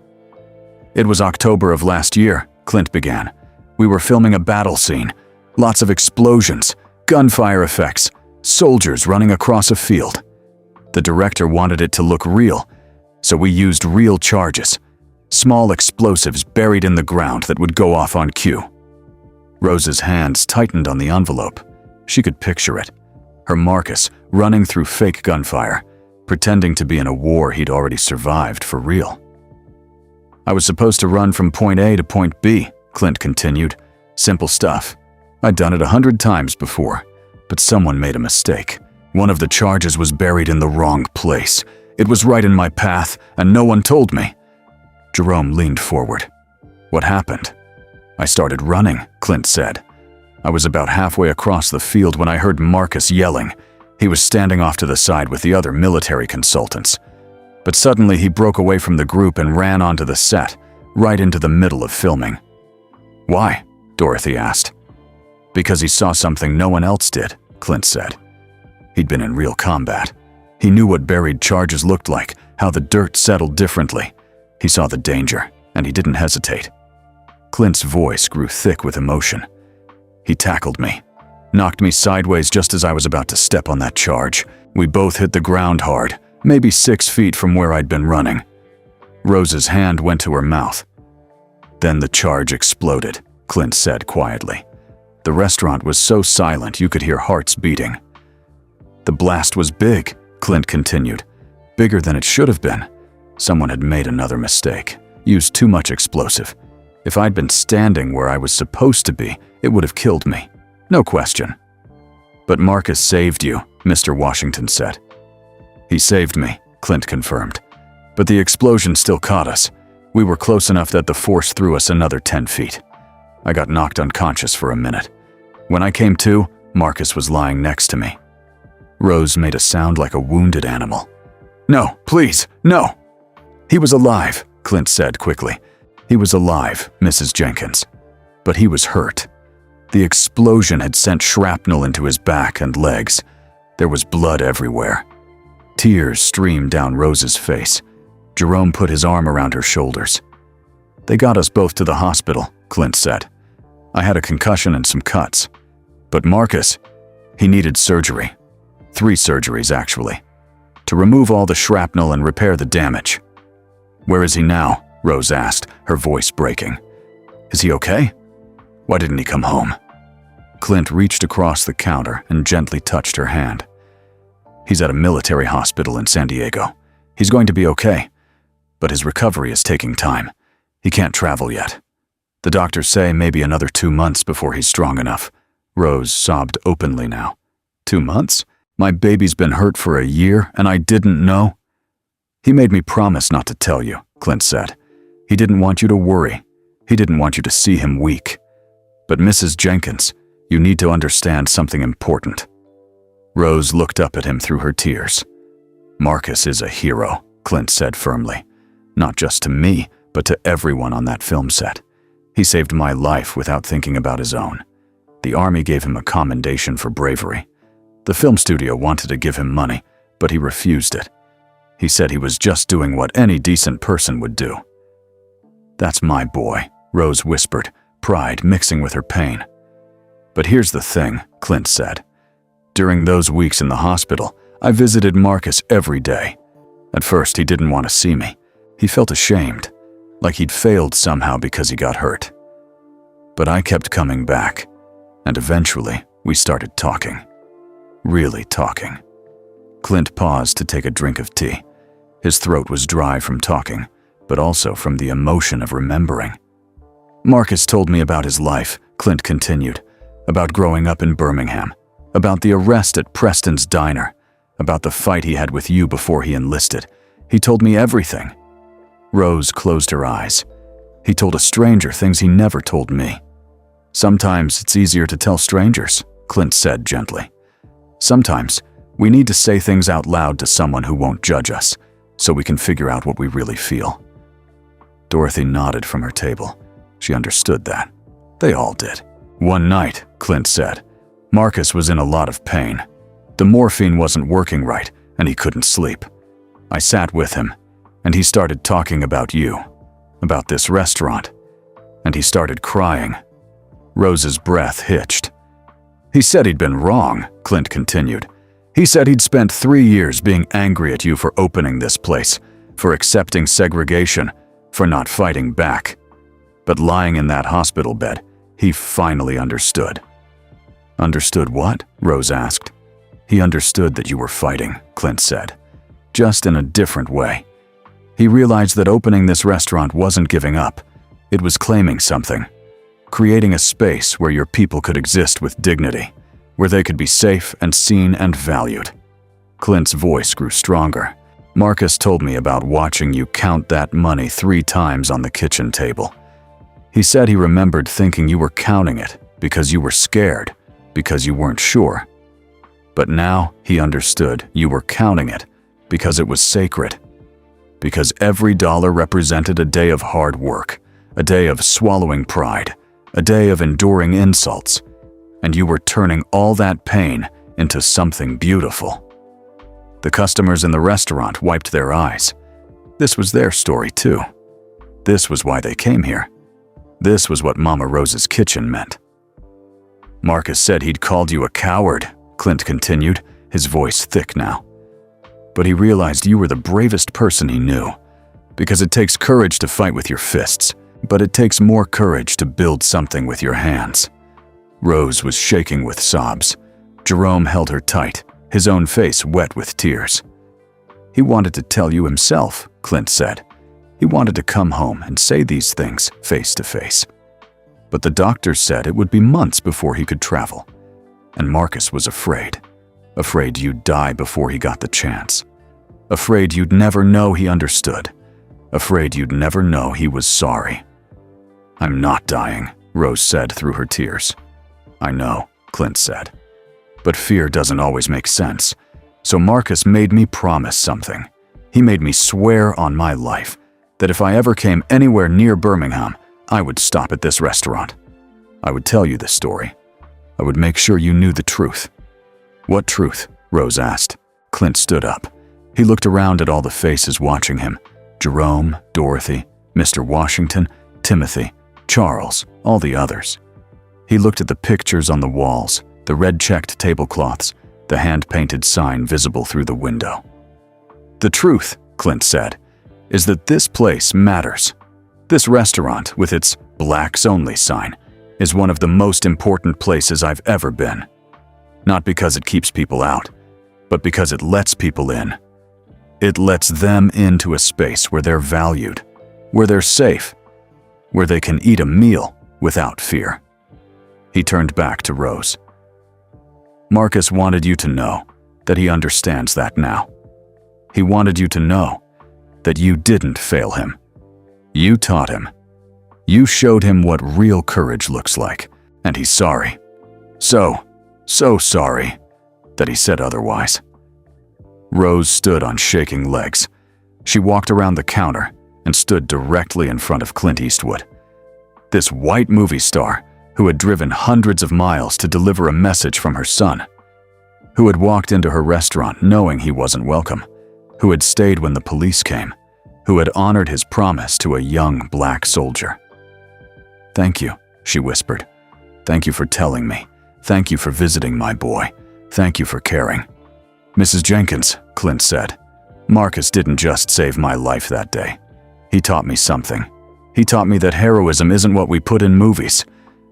"It was October of last year," Clint began. "We were filming a battle scene. Lots of explosions, gunfire effects, soldiers running across a field. The director wanted it to look real, so we used real charges. Small explosives buried in the ground that would go off on cue." Rose's hands tightened on the envelope. She could picture it. Her Marcus running through fake gunfire, pretending to be in a war he'd already survived for real. "I was supposed to run from point A to point B," Clint continued. "Simple stuff. I'd done it 100 times before, but someone made a mistake. One of the charges was buried in the wrong place. It was right in my path, and no one told me." Jerome leaned forward. "What happened?" "I started running," Clint said. "I was about halfway across the field when I heard Marcus yelling. He was standing off to the side with the other military consultants. But suddenly he broke away from the group and ran onto the set, right into the middle of filming." "Why?" Dorothy asked. "Because he saw something no one else did," Clint said. He'd been in real combat. He knew what buried charges looked like, how the dirt settled differently. He saw the danger, and he didn't hesitate. Clint's voice grew thick with emotion. "He tackled me, knocked me sideways just as I was about to step on that charge. We both hit the ground hard, maybe 6 feet from where I'd been running." Rose's hand went to her mouth. "Then the charge exploded," Clint said quietly. The restaurant was so silent you could hear hearts beating. "The blast was big," Clint continued. "Bigger than it should have been. Someone had made another mistake, used too much explosive. If I'd been standing where I was supposed to be, it would have killed me. No question." "But Marcus saved you," Mr. Washington said. "He saved me," Clint confirmed. "But the explosion still caught us. We were close enough that the force threw us another 10 feet. I got knocked unconscious for a minute. When I came to, Marcus was lying next to me." Rose made a sound like a wounded animal. "No, please, no!" "He was alive," Clint said quickly. "He was alive, Mrs. Jenkins. But he was hurt. The explosion had sent shrapnel into his back and legs. There was blood everywhere." Tears streamed down Rose's face. Jerome put his arm around her shoulders. "They got us both to the hospital," Clint said. "I had a concussion and some cuts. But Marcus, he needed surgery. 3 surgeries, actually. To remove all the shrapnel and repair the damage." "Where is he now?" Rose asked, her voice breaking. "Is he okay? Why didn't he come home?" Clint reached across the counter and gently touched her hand. "He's at a military hospital in San Diego. He's going to be okay. But his recovery is taking time. He can't travel yet. The doctors say maybe another 2 months before he's strong enough." Rose sobbed openly now. 2 months? My baby's been hurt for a year and I didn't know? "He made me promise not to tell you," Clint said. "He didn't want you to worry. He didn't want you to see him weak. But Mrs. Jenkins, you need to understand something important." Rose looked up at him through her tears. "Marcus is a hero," Clint said firmly. "Not just to me, but to everyone on that film set. He saved my life without thinking about his own. The Army gave him a commendation for bravery. The film studio wanted to give him money, but he refused it. He said he was just doing what any decent person would do. "That's my boy," Rose whispered, pride mixing with her pain. "But here's the thing," Clint said. "During those weeks in the hospital, I visited Marcus every day. At first, he didn't want to see me. He felt ashamed, like he'd failed somehow because he got hurt. But I kept coming back, and eventually, we started talking. Really talking." Clint paused to take a drink of tea. His throat was dry from talking, but also from the emotion of remembering. "Marcus told me about his life," Clint continued, "about growing up in Birmingham, about the arrest at Preston's diner, about the fight he had with you before he enlisted. He told me everything." Rose closed her eyes. "He told a stranger things he never told me." "Sometimes it's easier to tell strangers," Clint said gently. "Sometimes we need to say things out loud to someone who won't judge us, so we can figure out what we really feel." Dorothy nodded from her table. She understood that. They all did. "One night," Clint said, "Marcus was in a lot of pain. The morphine wasn't working right, and he couldn't sleep. I sat with him, and he started talking about you, about this restaurant, and he started crying." Rose's breath hitched. "He said he'd been wrong," Clint continued. "He said he'd spent 3 years being angry at you for opening this place, for accepting segregation, for not fighting back. But lying in that hospital bed, he finally understood." "Understood what?" Rose asked. "He understood that you were fighting," Clint said, "just in a different way. He realized that opening this restaurant wasn't giving up. It was claiming something, creating a space where your people could exist with dignity, where they could be safe and seen and valued." Clint's voice grew stronger. "Marcus told me about watching you count that money 3 times on the kitchen table. He said he remembered thinking you were counting it because you were scared, because you weren't sure. But now he understood you were counting it because it was sacred, because every dollar represented a day of hard work, a day of swallowing pride, a day of enduring insults, and you were turning all that pain into something beautiful." The customers in the restaurant wiped their eyes. This was their story too. This was why they came here. This was what Mama Rose's kitchen meant. "Marcus said he'd called you a coward," Clint continued, his voice thick now. "But he realized you were the bravest person he knew, because it takes courage to fight with your fists, but it takes more courage to build something with your hands." Rose was shaking with sobs. Jerome held her tight, his own face wet with tears. "He wanted to tell you himself," Clint said. "He wanted to come home and say these things face to face. But the doctors said it would be months before he could travel. And Marcus was afraid. Afraid you'd die before he got the chance. Afraid you'd never know he understood. Afraid you'd never know he was sorry." "I'm not dying," Rose said through her tears. "I know," Clint said. "But fear doesn't always make sense. So Marcus made me promise something. He made me swear on my life that if I ever came anywhere near Birmingham, I would stop at this restaurant. I would tell you the story. I would make sure you knew the truth." "What truth?" Rose asked. Clint stood up. He looked around at all the faces watching him. Jerome, Dorothy, Mr. Washington, Timothy, Charles, all the others. He looked at the pictures on the walls, the red-checked tablecloths, the hand-painted sign visible through the window. "The truth," Clint said, "is that this place matters. This restaurant, with its Blacks Only sign, is one of the most important places I've ever been. Not because it keeps people out, but because it lets people in. It lets them into a space where they're valued, where they're safe, where they can eat a meal without fear." He turned back to Rose. "Marcus wanted you to know that he understands that now. He wanted you to know that you didn't fail him. You taught him. You showed him what real courage looks like, and he's sorry. So sorry that he said otherwise." Rose stood on shaking legs. She walked around the counter and stood directly in front of Clint Eastwood. This white movie star who had driven hundreds of miles to deliver a message from her son, who had walked into her restaurant knowing he wasn't welcome, who had stayed when the police came, who had honored his promise to a young black soldier. "Thank you," she whispered. "Thank you for telling me. Thank you for visiting my boy. Thank you for caring." "Mrs. Jenkins," Clint said, "Marcus didn't just save my life that day. He taught me something. He taught me that heroism isn't what we put in movies.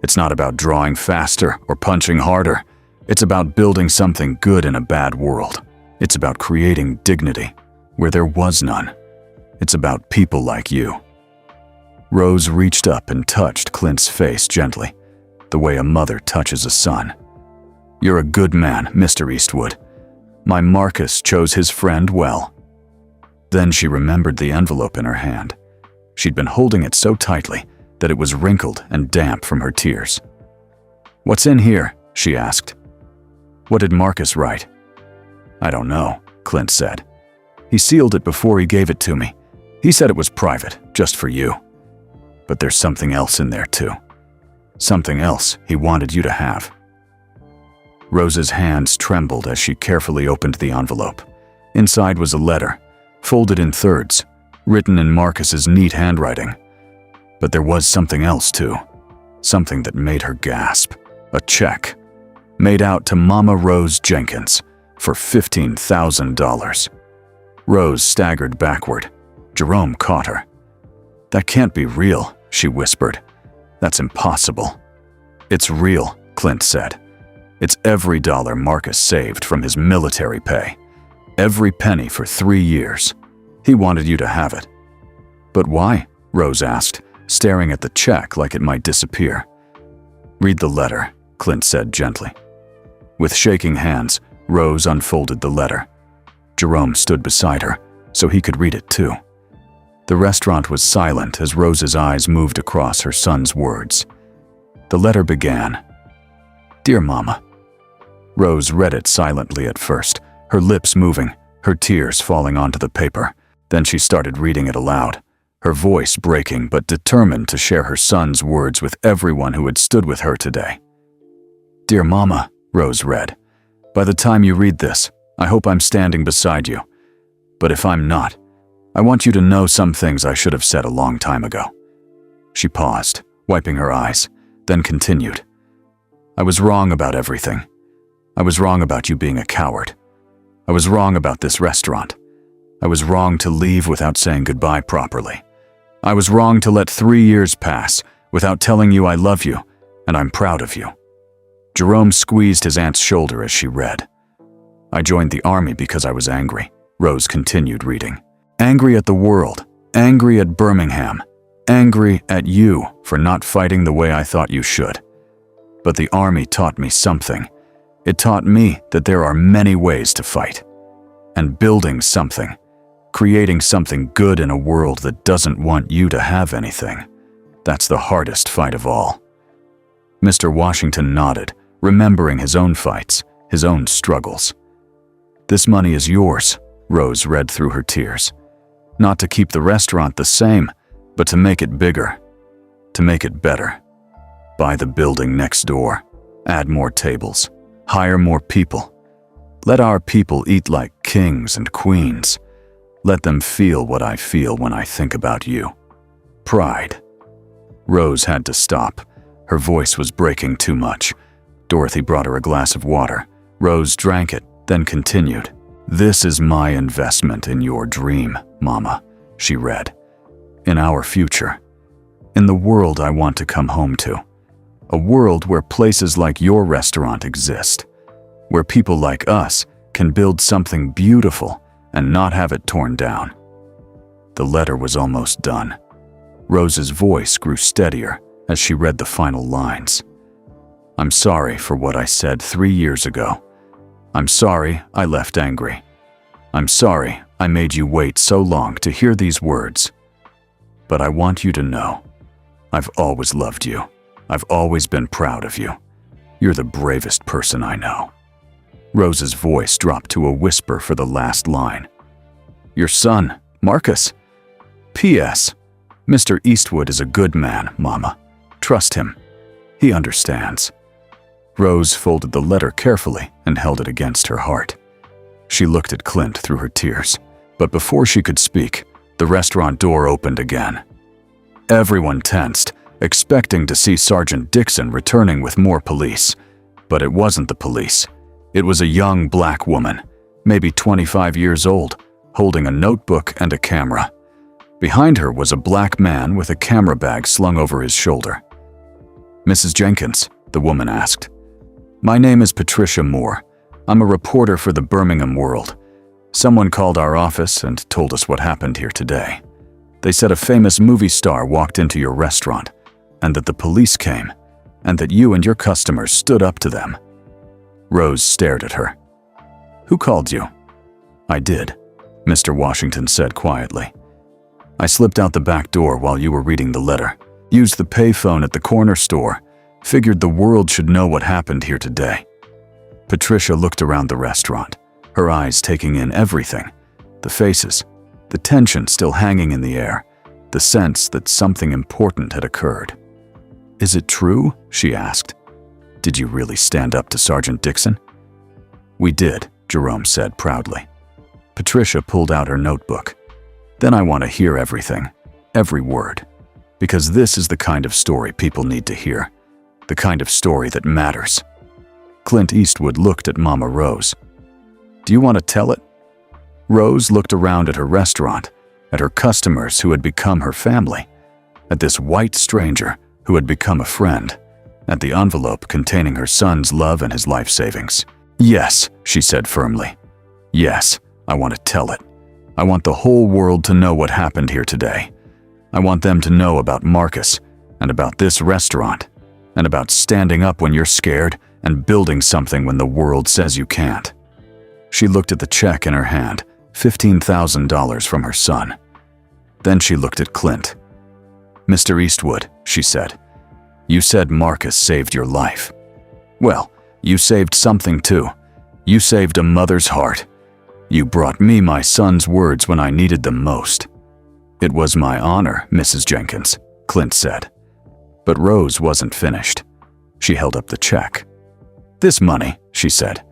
It's not about drawing faster or punching harder. It's about building something good in a bad world. It's about creating dignity where there was none. It's about people like you." Rose reached up and touched Clint's face gently, the way a mother touches a son. "You're a good man, Mr. Eastwood. My Marcus chose his friend well." Then she remembered the envelope in her hand. She'd been holding it so tightly that it was wrinkled and damp from her tears. "What's in here?" she asked. "What did Marcus write?" "I don't know," Clint said. "He sealed it before he gave it to me. He said it was private, just for you. But there's something else in there too. Something else he wanted you to have." Rose's hands trembled as she carefully opened the envelope. Inside was a letter, folded in thirds, written in Marcus's neat handwriting. But there was something else too, something that made her gasp. A check, made out to Mama Rose Jenkins for $15,000. Rose staggered backward. Jerome caught her. "That can't be real," she whispered. "That's impossible." "It's real," Clint said. "It's every dollar Marcus saved from his military pay. Every penny for 3 years. He wanted you to have it." "But why?" Rose asked, staring at the check like it might disappear. "Read the letter," Clint said gently. With shaking hands, Rose unfolded the letter. Jerome stood beside her, so he could read it too. The restaurant was silent as Rose's eyes moved across her son's words. The letter began, "Dear Mama." Rose read it silently at first, her lips moving, her tears falling onto the paper. Then she started reading it aloud, her voice breaking but determined to share her son's words with everyone who had stood with her today. "Dear Mama," Rose read, "by the time you read this, I hope I'm standing beside you. But if I'm not, I want you to know some things I should have said a long time ago." She paused, wiping her eyes, then continued. "I was wrong about everything. I was wrong about you being a coward. I was wrong about this restaurant. I was wrong to leave without saying goodbye properly. I was wrong to let 3 years pass without telling you I love you, and I'm proud of you." Jerome squeezed his aunt's shoulder as she read. "I joined the army because I was angry," Rose continued reading. "Angry at the world, angry at Birmingham, angry at you for not fighting the way I thought you should. But the army taught me something. It taught me that there are many ways to fight. And building something, creating something good in a world that doesn't want you to have anything, that's the hardest fight of all." Mr. Washington nodded, remembering his own fights, his own struggles. "This money is yours," Rose read through her tears. "Not to keep the restaurant the same, but to make it bigger, to make it better. Buy the building next door, add more tables, hire more people. Let our people eat like kings and queens. Let them feel what I feel when I think about you. Pride." Rose had to stop. Her voice was breaking too much. Dorothy brought her a glass of water. Rose drank it, then continued. "This is my investment in your dream, Mama," she read. "In our future. In the world I want to come home to. A world where places like your restaurant exist. Where people like us can build something beautiful and not have it torn down." The letter was almost done. Rose's voice grew steadier as she read the final lines. "I'm sorry for what I said 3 years ago. I'm sorry I left angry. I'm sorry I made you wait so long to hear these words. But I want you to know, I've always loved you. I've always been proud of you. You're the bravest person I know." Rose's voice dropped to a whisper for the last line. "Your son, Marcus. P.S. Mr. Eastwood is a good man, Mama. Trust him. He understands." Rose folded the letter carefully and held it against her heart. She looked at Clint through her tears. But before she could speak, the restaurant door opened again. Everyone tensed, expecting to see Sergeant Dixon returning with more police. But it wasn't the police. It was a young black woman, maybe 25 years old, holding a notebook and a camera. Behind her was a black man with a camera bag slung over his shoulder. "Mrs. Jenkins," the woman asked. "My name is Patricia Moore. I'm a reporter for the Birmingham World. Someone called our office and told us what happened here today. They said a famous movie star walked into your restaurant, and that the police came, and that you and your customers stood up to them." Rose stared at her. "Who called you?" "I did," Mr. Washington said quietly. "I slipped out the back door while you were reading the letter, used the payphone at the corner store, figured the world should know what happened here today." Patricia looked around the restaurant, her eyes taking in everything, the faces, the tension still hanging in the air, the sense that something important had occurred. "Is it true?" she asked. "Did you really stand up to Sergeant Dixon?" "We did," Jerome said proudly. Patricia pulled out her notebook. "Then I want to hear everything, every word, because this is the kind of story people need to hear, the kind of story that matters." Clint Eastwood looked at Mama Rose. "Do you want to tell it?" Rose looked around at her restaurant, at her customers who had become her family, at this white stranger who had become a friend, at the envelope containing her son's love and his life savings. "Yes," she said firmly. "Yes, I want to tell it. I want the whole world to know what happened here today. I want them to know about Marcus, and about this restaurant, and about standing up when you're scared and building something when the world says you can't." She looked at the check in her hand, $15,000 from her son. Then she looked at Clint. "Mr. Eastwood," she said, "you said Marcus saved your life. Well, you saved something too. You saved a mother's heart. You brought me my son's words when I needed them most." "It was my honor, Mrs. Jenkins," Clint said. But Rose wasn't finished. She held up the check. "This money," she said,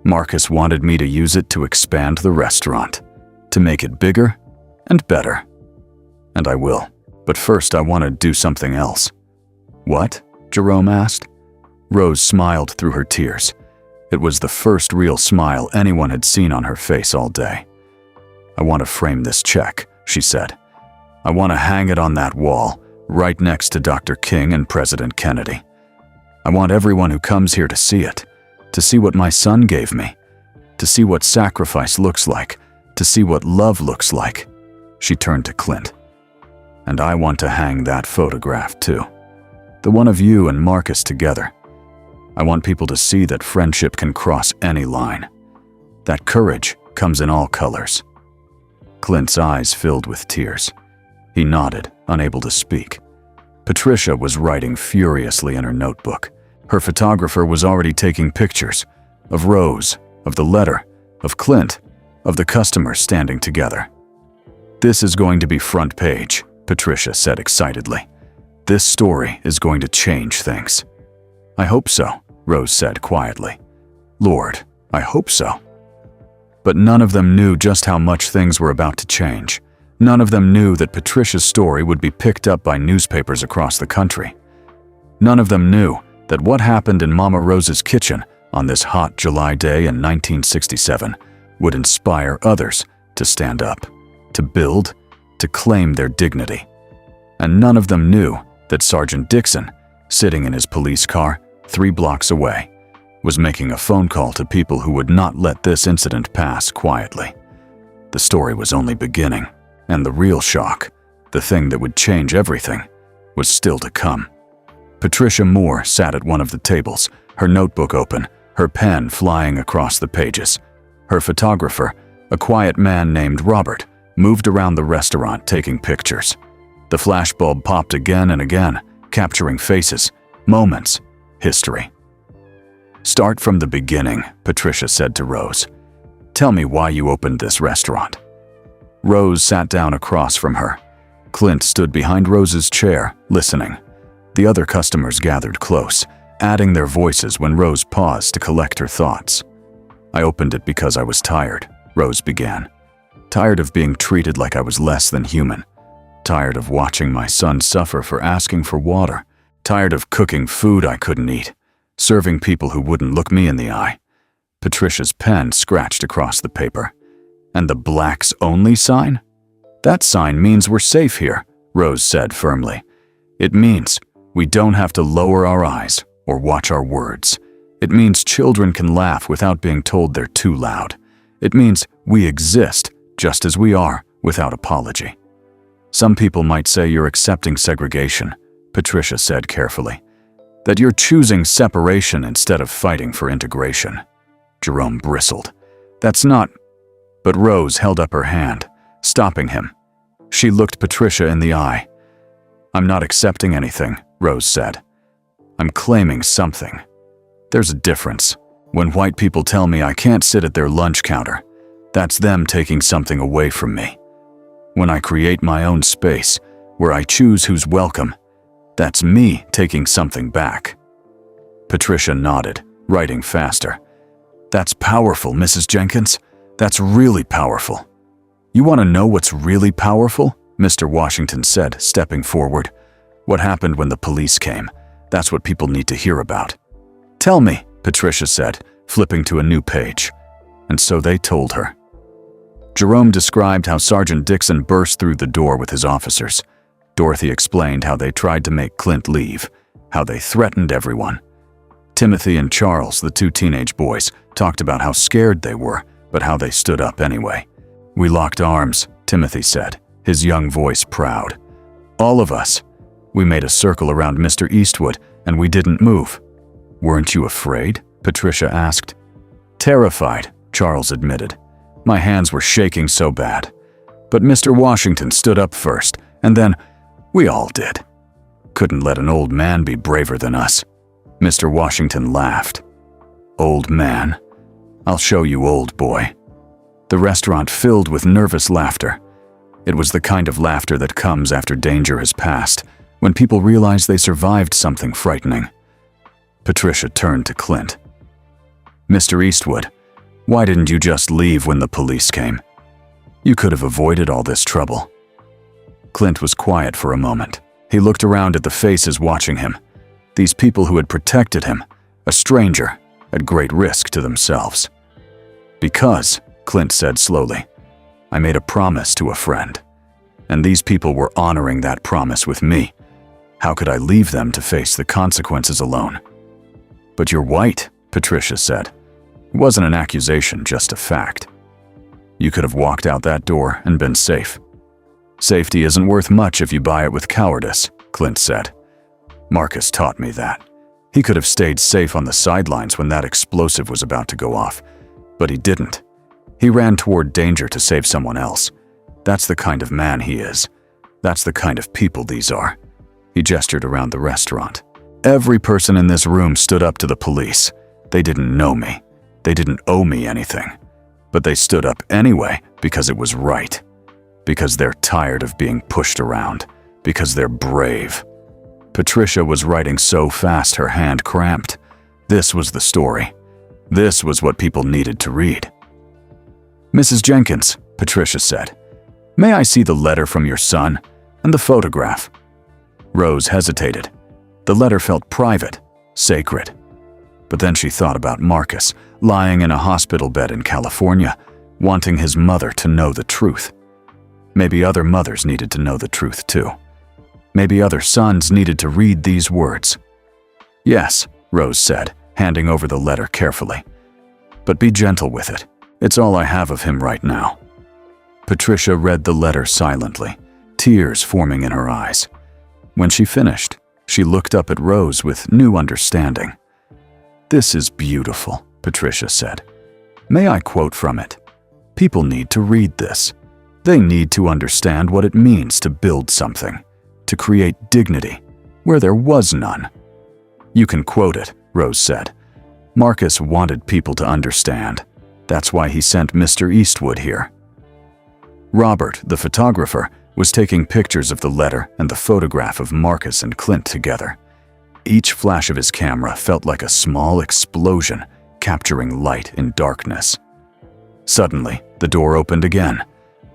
"Marcus wanted me to use it to expand the restaurant, to make it bigger and better. And I will. But first I want to do something else." "What?" Jerome asked. Rose smiled through her tears. It was the first real smile anyone had seen on her face all day. "I want to frame this check," she said. "I want to hang it on that wall, right next to Dr. King and President Kennedy. I want everyone who comes here to see it, to see what my son gave me, to see what sacrifice looks like, to see what love looks like." She turned to Clint. "And I want to hang that photograph too. The one of you and Marcus together. I want people to see that friendship can cross any line, that courage comes in all colors." Clint's eyes filled with tears. He nodded, unable to speak. Patricia was writing furiously in her notebook. Her photographer was already taking pictures of Rose, of the letter, of Clint, of the customers standing together. "This is going to be front page," Patricia said excitedly. "This story is going to change things." "I hope so," Rose said quietly. "Lord, I hope so." But none of them knew just how much things were about to change. None of them knew that Patricia's story would be picked up by newspapers across the country. None of them knew that what happened in Mama Rose's kitchen on this hot July day in 1967 would inspire others to stand up, to build, to claim their dignity. And none of them knew that Sergeant Dixon, sitting in his police car 3 blocks away, was making a phone call to people who would not let this incident pass quietly. The story was only beginning, and the real shock, the thing that would change everything, was still to come. Patricia Moore sat at one of the tables, her notebook open, her pen flying across the pages. Her photographer, a quiet man named Robert, moved around the restaurant taking pictures. The flashbulb popped again and again, capturing faces, moments, history. "Start from the beginning," Patricia said to Rose. "Tell me why you opened this restaurant." Rose sat down across from her. Clint stood behind Rose's chair, listening. The other customers gathered close, adding their voices when Rose paused to collect her thoughts. "I opened it because I was tired," Rose began. Tired of being treated like I was less than human. Tired of watching my son suffer for asking for water. Tired of cooking food I couldn't eat, serving people who wouldn't look me in the eye. Patricia's pen scratched across the paper. And the blacks only sign? That sign means we're safe here, Rose said firmly. It means we don't have to lower our eyes or watch our words. It means children can laugh without being told they're too loud. It means we exist just as we are without apology. Some people might say you're accepting segregation, Patricia said carefully. That you're choosing separation instead of fighting for integration. Jerome bristled. That's not... But Rose held up her hand, stopping him. She looked Patricia in the eye. I'm not accepting anything, Rose said. I'm claiming something. There's a difference. When white people tell me I can't sit at their lunch counter, that's them taking something away from me. When I create my own space, where I choose who's welcome, that's me taking something back. Patricia nodded, writing faster. That's powerful, Mrs. Jenkins. That's really powerful. You want to know what's really powerful? Mr. Washington said, stepping forward. What happened when the police came? That's what people need to hear about. Tell me, Patricia said, flipping to a new page. And so they told her. Jerome described how Sergeant Dixon burst through the door with his officers. Dorothy explained how they tried to make Clint leave, how they threatened everyone. Timothy and Charles, the two teenage boys, talked about how scared they were, but how they stood up anyway. We locked arms, Timothy said, his young voice proud. All of us. We made a circle around Mr. Eastwood, and we didn't move. Weren't you afraid? Patricia asked. Terrified, Charles admitted. My hands were shaking so bad. But Mr. Washington stood up first, and then we all did. Couldn't let an old man be braver than us. Mr. Washington laughed. Old man? I'll show you, old boy. The restaurant filled with nervous laughter. It was the kind of laughter that comes after danger has passed, when people realize they survived something frightening. Patricia turned to Clint. Mr. Eastwood, why didn't you just leave when the police came? You could have avoided all this trouble. Clint was quiet for a moment. He looked around at the faces watching him. These people who had protected him, a stranger, at great risk to themselves. Because, Clint said slowly, I made a promise to a friend. And these people were honoring that promise with me. How could I leave them to face the consequences alone? But you're white, Patricia said. It wasn't an accusation, just a fact. You could have walked out that door and been safe. Safety isn't worth much if you buy it with cowardice, Clint said. Marcus taught me that. He could have stayed safe on the sidelines when that explosive was about to go off, but he didn't. He ran toward danger to save someone else. That's the kind of man he is. That's the kind of people these are. He gestured around the restaurant. Every person in this room stood up to the police. They didn't know me. They didn't owe me anything. But they stood up anyway because it was right. Because they're tired of being pushed around. Because they're brave. Patricia was writing so fast her hand cramped. This was the story. This was what people needed to read. Mrs. Jenkins, Patricia said, may I see the letter from your son and the photograph? Rose hesitated. The letter felt private, sacred. But then she thought about Marcus, lying in a hospital bed in California, wanting his mother to know the truth. Maybe other mothers needed to know the truth too. Maybe other sons needed to read these words. Yes, Rose said, handing over the letter carefully. But be gentle with it. It's all I have of him right now. Patricia read the letter silently, tears forming in her eyes. When she finished, she looked up at Rose with new understanding. This is beautiful, Patricia said. May I quote from it? People need to read this. They need to understand what it means to build something, to create dignity where there was none. You can quote it, Rose said. Marcus wanted people to understand. That's why he sent Mr. Eastwood here. Robert, the photographer, was taking pictures of the letter and the photograph of Marcus and Clint together. Each flash of his camera felt like a small explosion, capturing light in darkness. Suddenly, the door opened again.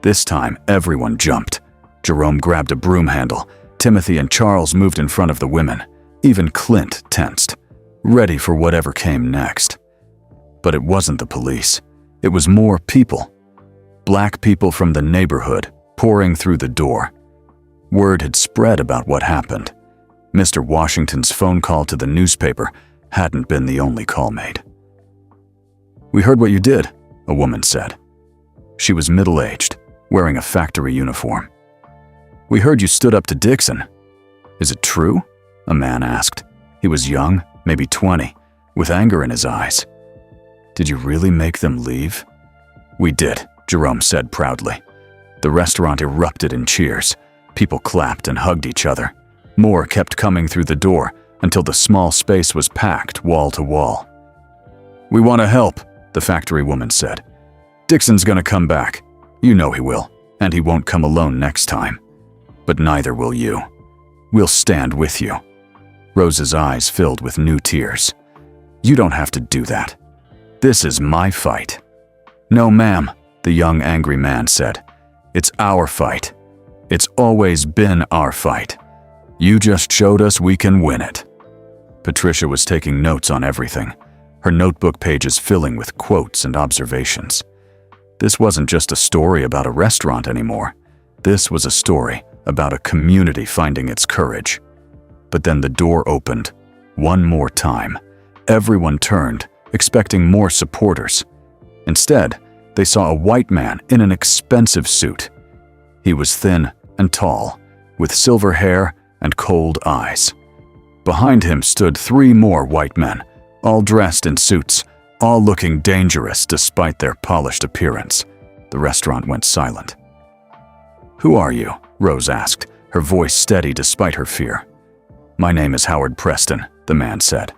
This time, everyone jumped. Jerome grabbed a broom handle. Timothy and Charles moved in front of the women. Even Clint tensed, ready for whatever came next. But it wasn't the police. It was more people. Black people from the neighborhood pouring through the door. Word had spread about what happened. Mr. Washington's phone call to the newspaper hadn't been the only call made. "We heard what you did," a woman said. She was middle-aged, wearing a factory uniform. "We heard you stood up to Dixon." "Is it true?" a man asked. He was young, maybe 20, with anger in his eyes. "Did you really make them leave?" "We did," Jerome said proudly. The restaurant erupted in cheers. People clapped and hugged each other. More kept coming through the door until the small space was packed wall to wall. "We want to help," the factory woman said. "Dixon's gonna come back. You know he will, and he won't come alone next time. But neither will you. We'll stand with you." Rose's eyes filled with new tears. "You don't have to do that. This is my fight." "No, ma'am," the young angry man said. "It's our fight. It's always been our fight. You just showed us we can win it." Patricia was taking notes on everything, her notebook pages filling with quotes and observations. This wasn't just a story about a restaurant anymore. This was a story about a community finding its courage. But then the door opened. One more time. Everyone turned, expecting more supporters. Instead, they saw a white man in an expensive suit. He was thin and tall, with silver hair and cold eyes. Behind him stood 3 more white men, all dressed in suits, all looking dangerous despite their polished appearance. The restaurant went silent. "Who are you?" Rose asked, her voice steady despite her fear. "My name is Howard Preston," the man said.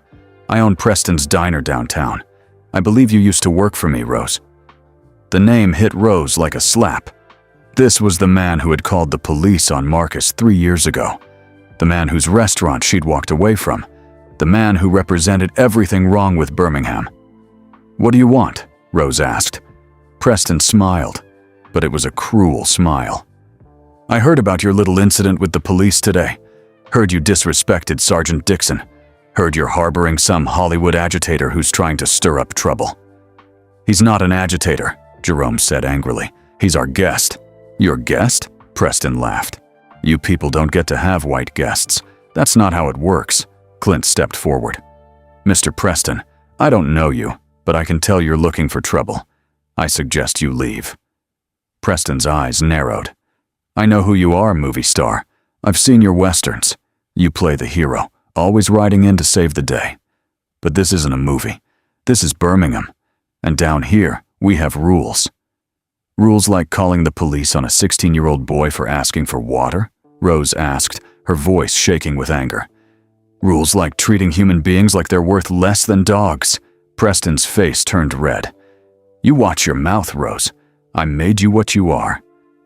"I own Preston's Diner downtown. I believe you used to work for me, Rose." The name hit Rose like a slap. This was the man who had called the police on Marcus 3 years ago. The man whose restaurant she'd walked away from. The man who represented everything wrong with Birmingham. "What do you want?" Rose asked. Preston smiled, but it was a cruel smile. "I heard about your little incident with the police today. Heard you disrespected Sergeant Dixon. Heard you're harboring some Hollywood agitator who's trying to stir up trouble." "He's not an agitator," Jerome said angrily. "He's our guest." "Your guest?" Preston laughed. "You people don't get to have white guests. That's not how it works." Clint stepped forward. "Mr. Preston, I don't know you, but I can tell you're looking for trouble. I suggest you leave." Preston's eyes narrowed. "I know who you are, movie star. I've seen your westerns. You play the hero, always riding in to save the day. But this isn't a movie. This is Birmingham. And down here, we have rules." "Rules like calling the police on a 16-year-old boy for asking for water?" Rose asked, her voice shaking with anger. "Rules like treating human beings like they're worth less than dogs?" Preston's face turned red. "You watch your mouth, Rose. I made you what you are.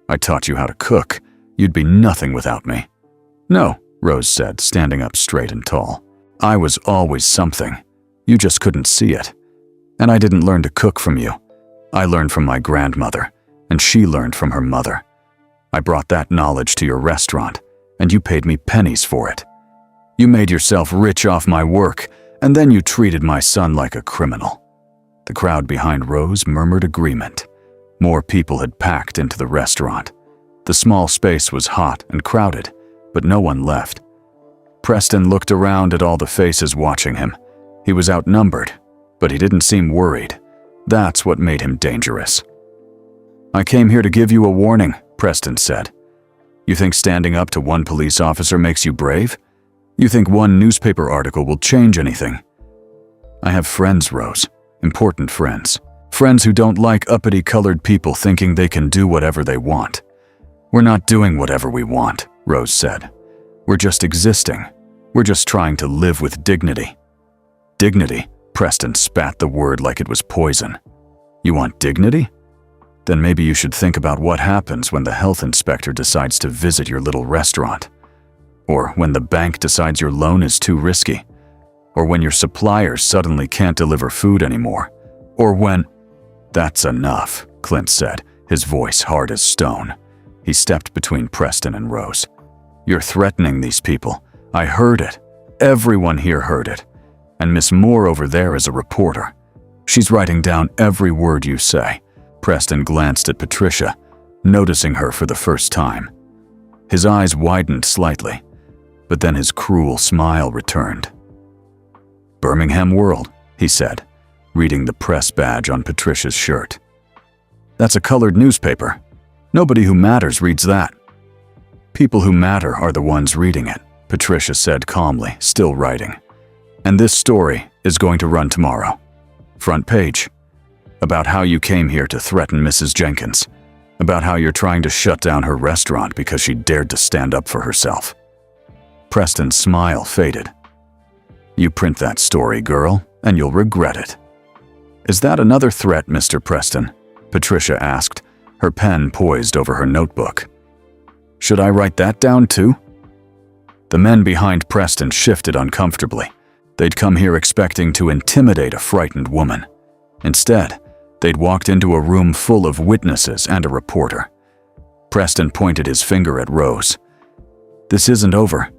I taught you how to cook. You'd be nothing without me." "No," Rose said, standing up straight and tall. "I was always something. You just couldn't see it. And I didn't learn to cook from you. I learned from my grandmother, and she learned from her mother. I brought that knowledge to your restaurant, and you paid me pennies for it. You made yourself rich off my work, and then you treated my son like a criminal." The crowd behind Rose murmured agreement. More people had packed into the restaurant. The small space was hot and crowded, but no one left. Preston looked around at all the faces watching him. He was outnumbered, but he didn't seem worried. That's what made him dangerous. "I came here to give you a warning," Preston said. "You think standing up to one police officer makes you brave? You think one newspaper article will change anything?" "I have friends, Rose. Important friends. Friends who don't like uppity-colored people thinking they can do whatever they want." "We're not doing whatever we want," Rose said. "We're just existing. We're just trying to live with dignity." "Dignity?" Preston spat the word like it was poison. "You want dignity? Then maybe you should think about what happens when the health inspector decides to visit your little restaurant. Or when the bank decides your loan is too risky. Or when your suppliers suddenly can't deliver food anymore. Or when—" "That's enough," Clint said, his voice hard as stone. He stepped between Preston and Rose. "You're threatening these people. I heard it. Everyone here heard it. And Miss Moore over there is a reporter. She's writing down every word you say." Preston glanced at Patricia, noticing her for the first time. His eyes widened slightly, but then his cruel smile returned. "Birmingham World," he said, reading the press badge on Patricia's shirt. "That's a colored newspaper. Nobody who matters reads that." "People who matter are the ones reading it," Patricia said calmly, still writing. "And this story is going to run tomorrow. Front page. About how you came here to threaten Mrs. Jenkins. About how you're trying to shut down her restaurant because she dared to stand up for herself." Preston's smile faded. "You print that story, girl, and you'll regret it." "Is that another threat, Mr. Preston?" Patricia asked, her pen poised over her notebook. "Should I write that down too?" The men behind Preston shifted uncomfortably. They'd come here expecting to intimidate a frightened woman. Instead, they'd walked into a room full of witnesses and a reporter. Preston pointed his finger at Rose. "This isn't over.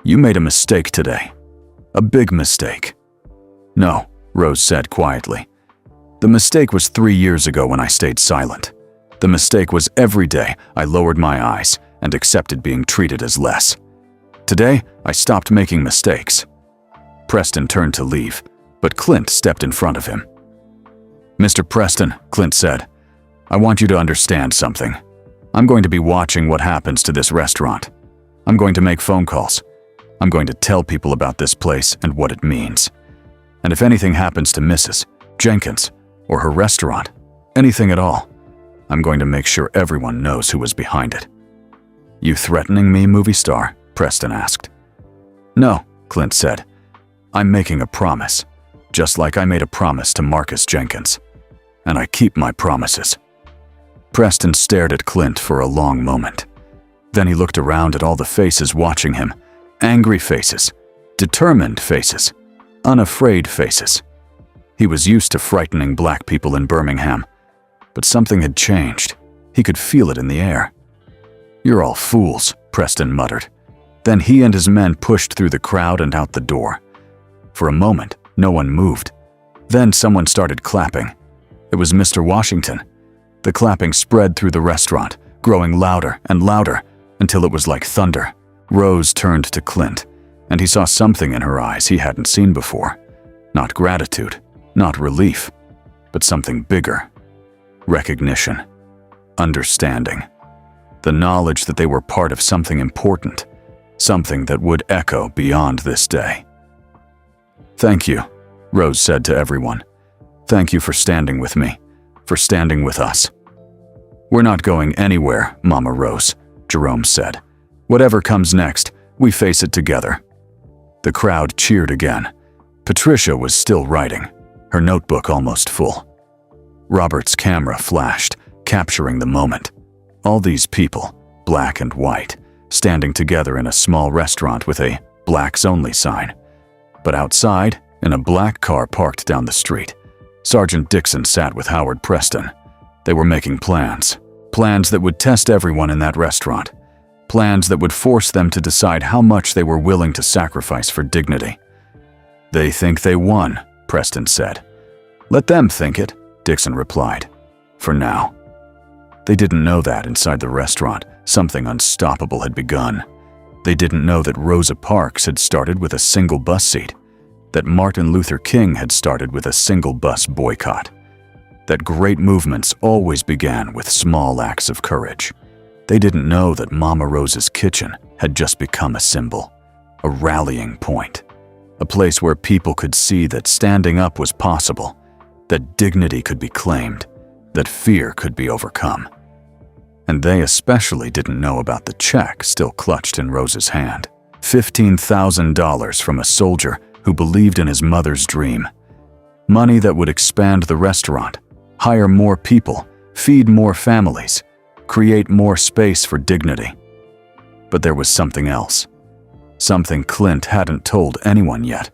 You made a mistake today. A big mistake." "No," Rose said quietly. "The mistake was 3 years ago when I stayed silent. The mistake was every day I lowered my eyes and accepted being treated as less. Today, I stopped making mistakes." Preston turned to leave, but Clint stepped in front of him. "Mr. Preston," Clint said, "I want you to understand something. I'm going to be watching what happens to this restaurant. I'm going to make phone calls. I'm going to tell people about this place and what it means. And if anything happens to Mrs. Jenkins or her restaurant, anything at all, I'm going to make sure everyone knows who was behind it." "You threatening me, movie star?" Preston asked. "No," Clint said. "I'm making a promise, just like I made a promise to Marcus Jenkins. And I keep my promises." Preston stared at Clint for a long moment. Then he looked around at all the faces watching him. Angry faces, determined faces, unafraid faces. He was used to frightening black people in Birmingham, but something had changed. He could feel it in the air. "You're all fools," Preston muttered. Then he and his men pushed through the crowd and out the door. For a moment, no one moved. Then someone started clapping. It was Mr. Washington. The clapping spread through the restaurant, growing louder and louder until it was like thunder. Rose turned to Clint, and he saw something in her eyes he hadn't seen before. Not gratitude, not relief, but something bigger. Recognition. Understanding. The knowledge that they were part of something important, something that would echo beyond this day. "Thank you," Rose said to everyone. "Thank you for standing with me, for standing with us." "We're not going anywhere, Mama Rose," Jerome said. "Whatever comes next, we face it together." The crowd cheered again. Patricia was still writing, her notebook almost full. Robert's camera flashed, capturing the moment. All these people, black and white, standing together in a small restaurant with a "Blacks Only" sign. But outside, in a black car parked down the street, Sergeant Dixon sat with Howard Preston. They were making plans. Plans that would test everyone in that restaurant. Plans that would force them to decide how much they were willing to sacrifice for dignity. "They think they won," Preston said. "Let them think it," Dixon replied. "For now." They didn't know that inside the restaurant, something unstoppable had begun. They didn't know that Rosa Parks had started with a single bus seat, that Martin Luther King had started with a single bus boycott, that great movements always began with small acts of courage. They didn't know that Mama Rose's kitchen had just become a symbol, a rallying point, a place where people could see that standing up was possible, that dignity could be claimed, that fear could be overcome. And they especially didn't know about the check still clutched in Rose's hand. $15,000 from a soldier who believed in his mother's dream. Money that would expand the restaurant, hire more people, feed more families, create more space for dignity. But there was something else. Something Clint hadn't told anyone yet.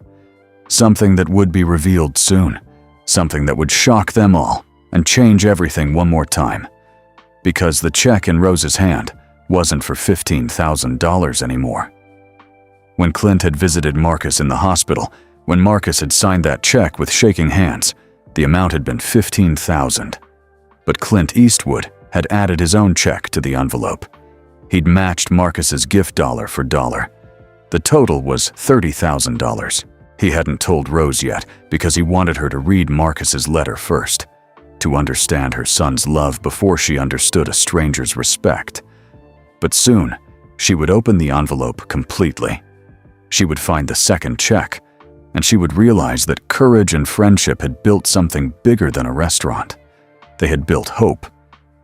Something that would be revealed soon. Something that would shock them all and change everything one more time. because the check in Rose's hand wasn't for $15,000 anymore. When Clint had visited Marcus in the hospital, when Marcus had signed that check with shaking hands, the amount had been $15,000. But Clint Eastwood had added his own check to the envelope. He'd matched Marcus's gift dollar for dollar. The total was $30,000. He hadn't told Rose yet because he wanted her to read Marcus's letter first, to understand her son's love before she understood a stranger's respect. But soon, she would open the envelope completely. She would find the second check, and she would realize that courage and friendship had built something bigger than a restaurant. They had built hope,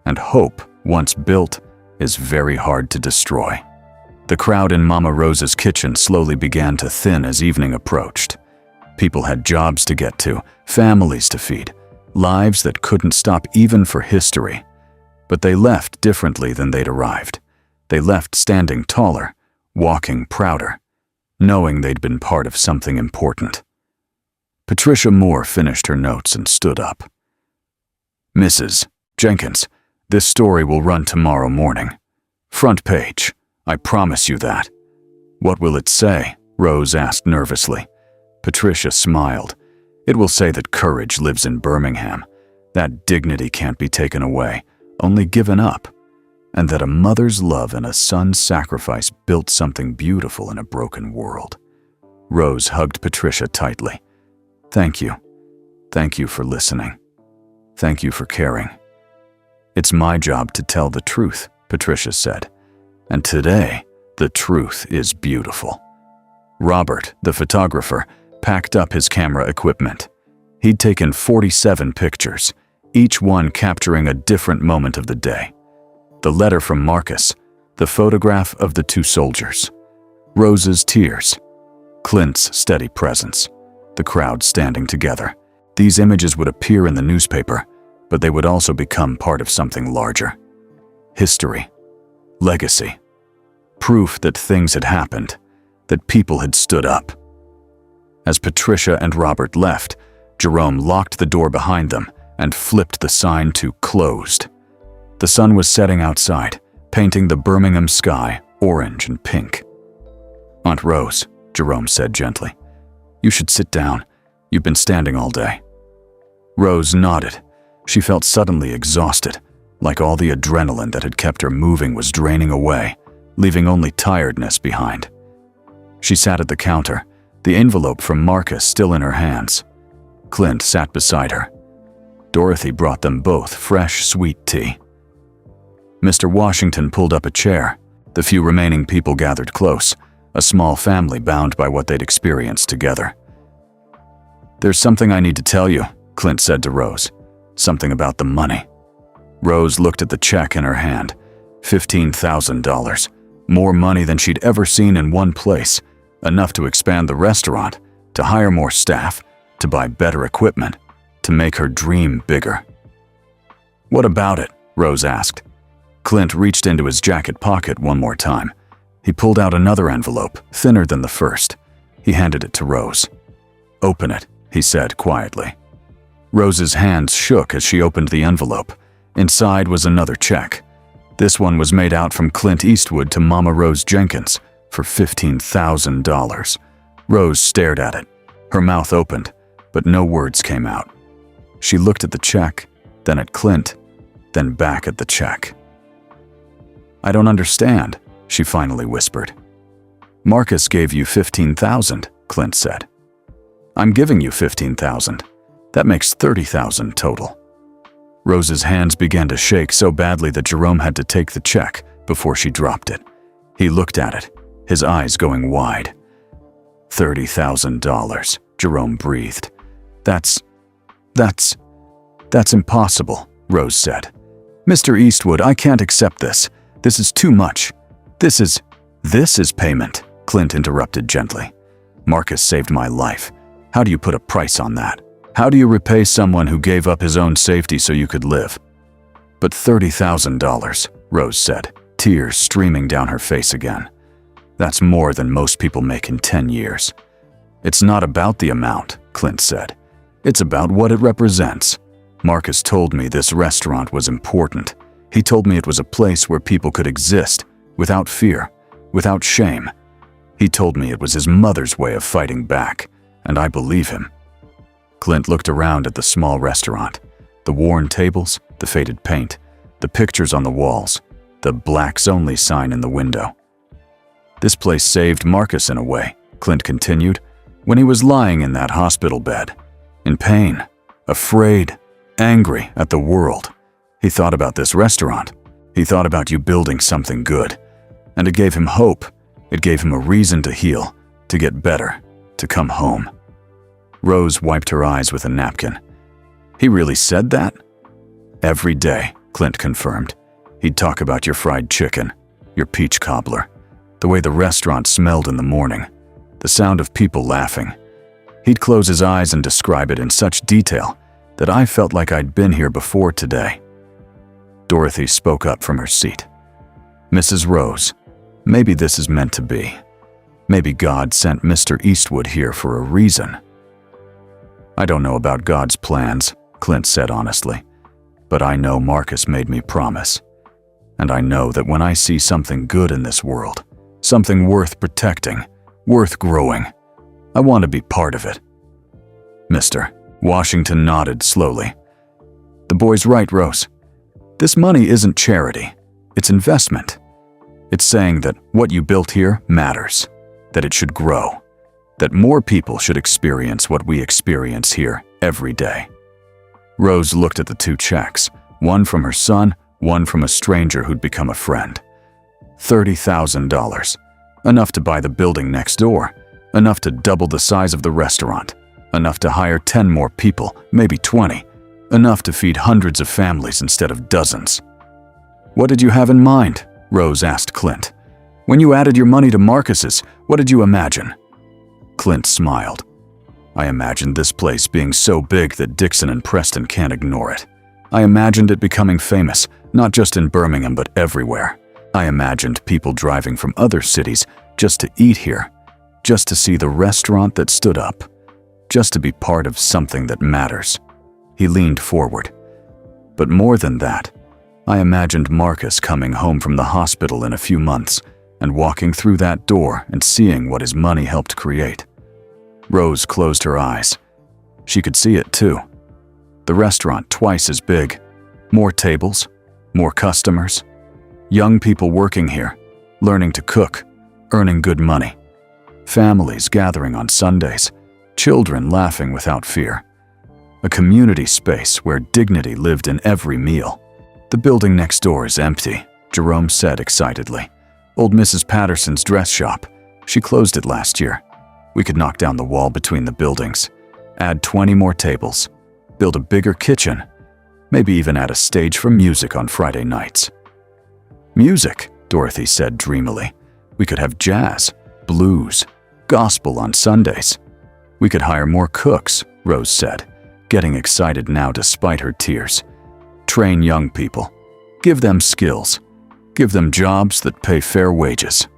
and hope, once built, is very hard to destroy. The crowd in Mama Rose's kitchen slowly began to thin as evening approached. People had jobs to get to, families to feed, lives that couldn't stop even for history. But they left differently than they'd arrived. They left standing taller, walking prouder, knowing they'd been part of something important. Patricia Moore finished her notes and stood up. "Mrs. Jenkins, this story will run tomorrow morning. Front page. I promise you that." "What will it say?" Rose asked nervously. Patricia smiled. "It will say that courage lives in Birmingham, that dignity can't be taken away, only given up, and that a mother's love and a son's sacrifice built something beautiful in a broken world." Rose hugged Patricia tightly. "Thank you. Thank you for listening. Thank you for caring." "It's my job to tell the truth," Patricia said. "And today, the truth is beautiful." Robert, the photographer, packed up his camera equipment. He'd taken 47 pictures, each one capturing a different moment of the day. The letter from Marcus, the photograph of the two soldiers, Rose's tears, Clint's steady presence, the crowd standing together. These images would appear in the newspaper, but they would also become part of something larger. History. Legacy. Proof that things had happened, that people had stood up. As Patricia and Robert left, Jerome locked the door behind them and flipped the sign to "Closed." The sun was setting outside, painting the Birmingham sky orange and pink. "Aunt Rose," Jerome said gently, "you should sit down. You've been standing all day." Rose nodded. She felt suddenly exhausted, like all the adrenaline that had kept her moving was draining away, leaving only tiredness behind. She sat at the counter, the envelope from Marcus still in her hands. Clint sat beside her. Dorothy brought them both fresh, sweet tea. Mr. Washington pulled up a chair. The few remaining people gathered close, a small family bound by what they'd experienced together. "There's something I need to tell you," Clint said to Rose. "Something about the money." Rose looked at the check in her hand. $15,000. More money than she'd ever seen in one place. Enough to expand the restaurant, to hire more staff, to buy better equipment, to make her dream bigger. "What about it?" Rose asked. Clint reached into his jacket pocket one more time. He pulled out another envelope, thinner than the first. He handed it to Rose. "Open it," he said quietly. Rose's hands shook as she opened the envelope. Inside was another check. This one was made out from Clint Eastwood to Mama Rose Jenkins for $15,000. Rose stared at it. Her mouth opened, but no words came out. She looked at the check, then at Clint, then back at the check. "I don't understand," she finally whispered. "Marcus gave you $15,000, Clint said. "I'm giving you $15,000. That makes $30,000 total." Rose's hands began to shake so badly that Jerome had to take the check before she dropped it. He looked at it, his eyes going wide. $30,000, Jerome breathed. That's impossible, Rose said. "Mr. Eastwood, I can't accept this. This is too much. This is payment," Clint interrupted gently. "Marcus saved my life. How do you put a price on that? How do you repay someone who gave up his own safety so you could live?" "But $30,000, Rose said, tears streaming down her face again. "That's more than most people make in 10 years. "It's not about the amount," Clint said. "It's about what it represents. Marcus told me this restaurant was important. He told me it was a place where people could exist, without fear, without shame. He told me it was his mother's way of fighting back, and I believe him. Clint looked around at the small restaurant, the worn tables, the faded paint, the pictures on the walls, the blacks only sign in the window. This place saved Marcus in a way, Clint continued, when he was lying in that hospital bed, in pain, afraid, angry at the world. He thought about this restaurant. He thought about you building something good, and it gave him hope. It gave him a reason to heal, to get better, to come home. Rose wiped her eyes with a napkin. He really said that? Every day, Clint confirmed. He'd talk about your fried chicken, your peach cobbler, the way the restaurant smelled in the morning, the sound of people laughing. He'd close his eyes and describe it in such detail that I felt like I'd been here before today. Dorothy spoke up from her seat. Mrs. Rose, maybe this is meant to be. Maybe God sent Mr. Eastwood here for a reason. I don't know about God's plans, Clint said honestly, but I know Marcus made me promise. And I know that when I see something good in this world, something worth protecting, worth growing, I want to be part of it. Mr. Washington nodded slowly. The boy's right, Rose. This money isn't charity, it's investment. It's saying that what you built here matters, that it should grow, that more people should experience what we experience here every day. Rose looked at the two checks, one from her son, one from a stranger who'd become a friend. $30,000, enough to buy the building next door, enough to double the size of the restaurant, enough to hire 10 more people, maybe 20, enough to feed hundreds of families instead of dozens. What did you have in mind? Rose asked Clint. When you added your money to Marcus's, what did you imagine? Clint smiled. I imagined this place being so big that Dixon and Preston can't ignore it. I imagined it becoming famous, not just in Birmingham but everywhere. I imagined people driving from other cities just to eat here, just to see the restaurant that stood up, just to be part of something that matters. He leaned forward. But more than that, I imagined Marcus coming home from the hospital in a few months and walking through that door and seeing what his money helped create. Rose closed her eyes. She could see it too. The restaurant twice as big, more tables, more customers, young people working here, learning to cook, earning good money, families gathering on Sundays, children laughing without fear. A community space where dignity lived in every meal. The building next door is empty, Jerome said excitedly. Old Mrs. Patterson's dress shop. She closed it last year. We could knock down the wall between the buildings, add 20 more tables, build a bigger kitchen, maybe even add a stage for music on Friday nights. Music, Dorothy said dreamily. We could have jazz, blues, gospel on Sundays. We could hire more cooks, Rose said, getting excited now despite her tears. Train young people. Give them skills. Give them jobs that pay fair wages.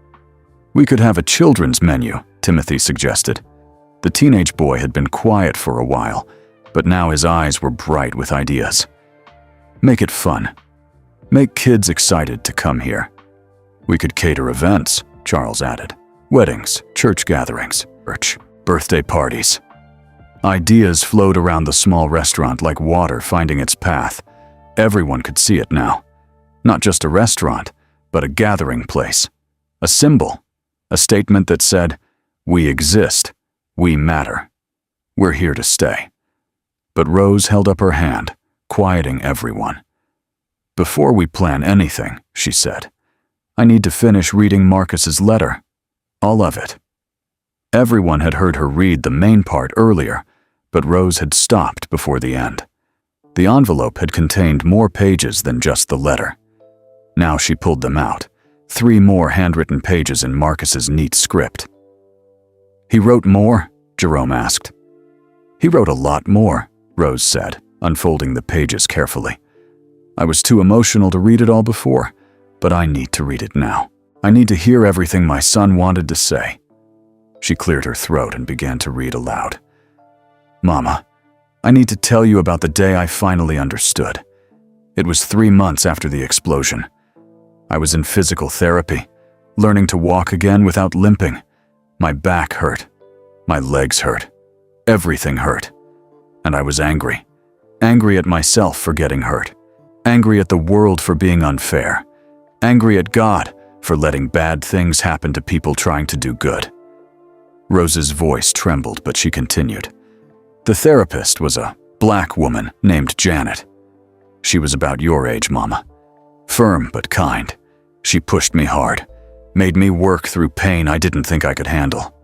We could have a children's menu, Timothy suggested. The teenage boy had been quiet for a while, but now his eyes were bright with ideas. Make it fun. Make kids excited to come here. We could cater events, Charles added. Weddings, church gatherings, birthday parties. Ideas flowed around the small restaurant like water finding its path. Everyone could see it now. Not just a restaurant, but a gathering place. A symbol. A statement that said, we exist. We matter. We're here to stay. But Rose held up her hand, quieting everyone. Before we plan anything, she said, I need to finish reading Marcus's letter. All of it. Everyone had heard her read the main part earlier, but Rose had stopped before the end. The envelope had contained more pages than just the letter. Now she pulled them out, 3 more handwritten pages in Marcus's neat script. He wrote more? Jerome asked. He wrote a lot more, Rose said, unfolding the pages carefully. I was too emotional to read it all before, but I need to read it now. I need to hear everything my son wanted to say. She cleared her throat and began to read aloud. Mama, I need to tell you about the day I finally understood. It was 3 months after the explosion. I was in physical therapy, learning to walk again without limping. My back hurt. My legs hurt. Everything hurt. And I was angry. Angry at myself for getting hurt. Angry at the world for being unfair. Angry at God for letting bad things happen to people trying to do good. Rose's voice trembled, but she continued. The therapist was a black woman named Janet. She was about your age, Mama. Firm but kind. She pushed me hard, made me work through pain I didn't think I could handle.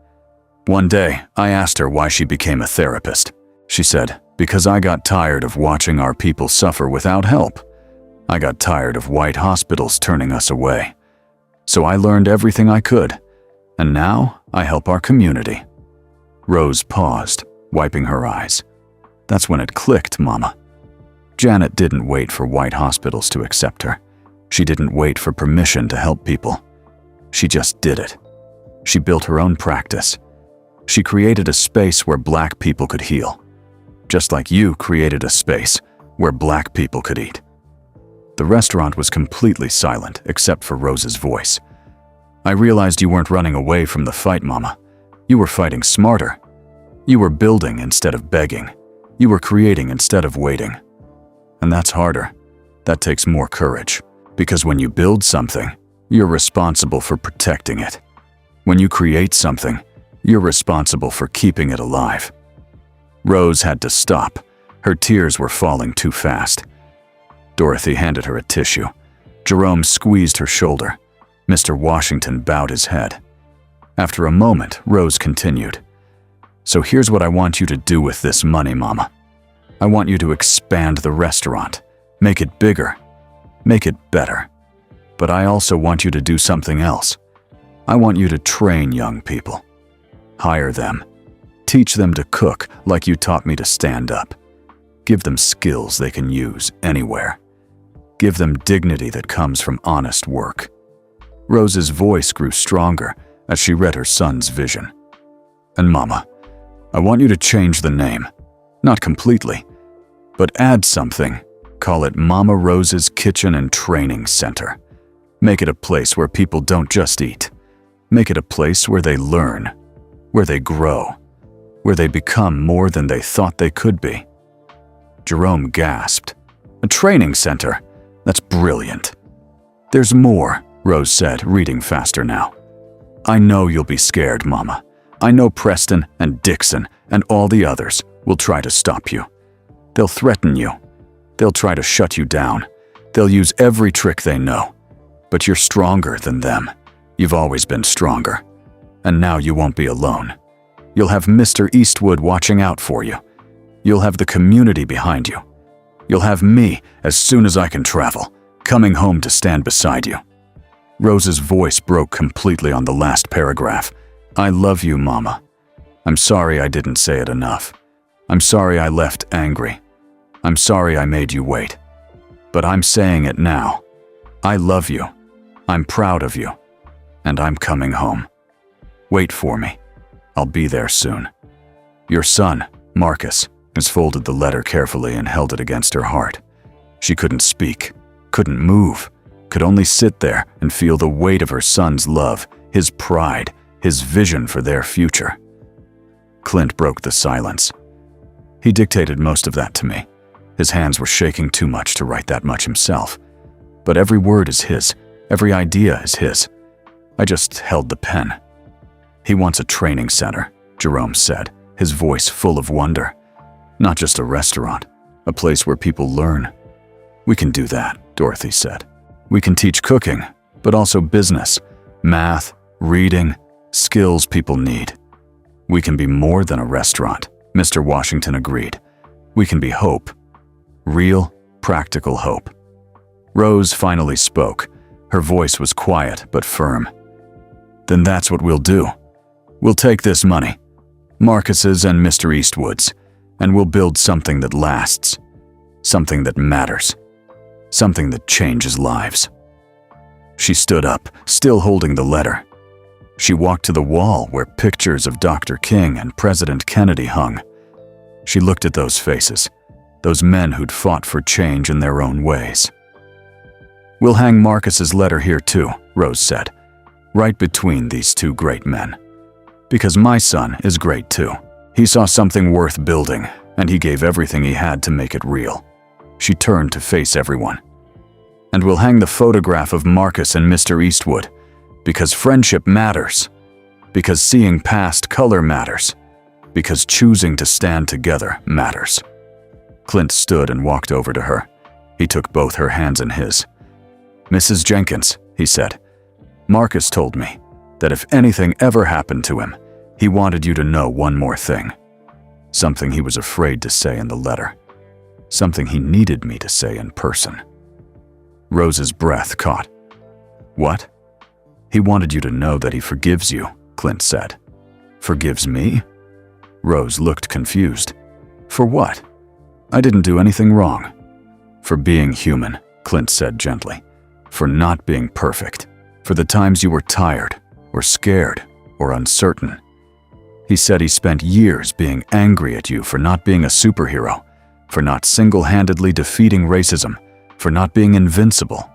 One day, I asked her why she became a therapist. She said, because I got tired of watching our people suffer without help. I got tired of white hospitals turning us away. So I learned everything I could, and now I help our community. Rose paused, wiping her eyes. That's when it clicked, Mama. Janet didn't wait for white hospitals to accept her. She didn't wait for permission to help people. She just did it. She built her own practice. She created a space where black people could heal, just like you created a space where black people could eat. The restaurant was completely silent except for Rose's voice. I realized you weren't running away from the fight, Mama. You were fighting smarter. You were building instead of begging. You were creating instead of waiting. And that's harder. That takes more courage. Because when you build something, you're responsible for protecting it. When you create something, you're responsible for keeping it alive. Rose had to stop. Her tears were falling too fast. Dorothy handed her a tissue. Jerome squeezed her shoulder. Mr. Washington bowed his head. After a moment, Rose continued. So here's what I want you to do with this money, Mama. I want you to expand the restaurant, make it bigger, make it better. But I also want you to do something else. I want you to train young people. Hire them. Teach them to cook like you taught me to stand up. Give them skills they can use anywhere. Give them dignity that comes from honest work. Rose's voice grew stronger as she read her son's vision. And Mama, I want you to change the name. Not completely, but add something. Call it Mama Rose's Kitchen and Training Center. Make it a place where people don't just eat. Make it a place where they learn, where they grow, where they become more than they thought they could be. Jerome gasped. A training center? That's brilliant. There's more, Rose said, reading faster now. I know you'll be scared, Mama. I know Preston and Dixon and all the others will try to stop you. They'll threaten you. They'll try to shut you down. They'll use every trick they know. But you're stronger than them. You've always been stronger. And now you won't be alone. You'll have Mr. Eastwood watching out for you. You'll have the community behind you. You'll have me as soon as I can travel, coming home to stand beside you. Rose's voice broke completely on the last paragraph. I love you, Mama. I'm sorry I didn't say it enough. I'm sorry I left angry. I'm sorry I made you wait. But I'm saying it now. I love you. I'm proud of you. And I'm coming home. Wait for me. I'll be there soon. Your son, Marcus, has folded the letter carefully and held it against her heart. She couldn't speak, couldn't move, could only sit there and feel the weight of her son's love, his pride, his vision for their future. Clint broke the silence. He dictated most of that to me. His hands were shaking too much to write that much himself. But every word is his, every idea is his. I just held the pen. He wants a training center, Jerome said, his voice full of wonder. Not just a restaurant, a place where people learn. We can do that, Dorothy said. We can teach cooking, but also business, math, reading, skills people need. We can be more than a restaurant, Mr. Washington agreed. We can be hope. Real, practical hope. Rose finally spoke. Her voice was quiet but firm. Then that's what we'll do. We'll take this money, Marcus's and Mr. Eastwood's, and we'll build something that lasts, something that matters, something that changes lives. She stood up, still holding the letter. She walked to the wall where pictures of Dr. King and President Kennedy hung. She looked at those faces, those men who'd fought for change in their own ways. "We'll hang Marcus's letter here too," Rose said, "right between these two great men. Because my son is great too. He saw something worth building, and he gave everything he had to make it real." She turned to face everyone. "And we'll hang the photograph of Marcus and Mr. Eastwood, because friendship matters, because seeing past color matters, because choosing to stand together matters." Clint stood and walked over to her. He took both her hands in his. "Mrs. Jenkins," he said, "Marcus told me that if anything ever happened to him, he wanted you to know one more thing. Something he was afraid to say in the letter. Something he needed me to say in person." Rose's breath caught. "What?" "He wanted you to know that he forgives you," Clint said. "Forgives me?" Rose looked confused. "For what? I didn't do anything wrong." "For being human," Clint said gently. "For not being perfect. For the times you were tired, or scared, or uncertain. He said he spent years being angry at you for not being a superhero, for not single-handedly defeating racism, for not being invincible.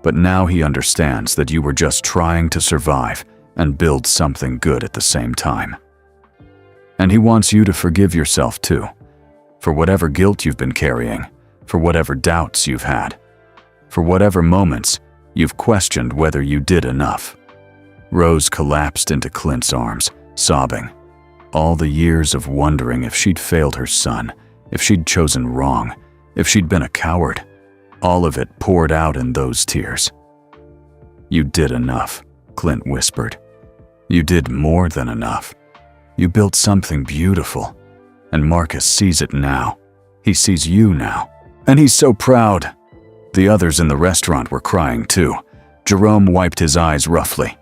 But now he understands that you were just trying to survive and build something good at the same time. And he wants you to forgive yourself too, for whatever guilt you've been carrying, for whatever doubts you've had, for whatever moments you've questioned whether you did enough." Rose collapsed into Clint's arms, sobbing. All the years of wondering if she'd failed her son, if she'd chosen wrong, if she'd been a coward, all of it poured out in those tears. "You did enough," Clint whispered. "You did more than enough. You built something beautiful, and Marcus sees it now. He sees you now, and he's so proud." The others in the restaurant were crying too. Jerome wiped his eyes roughly.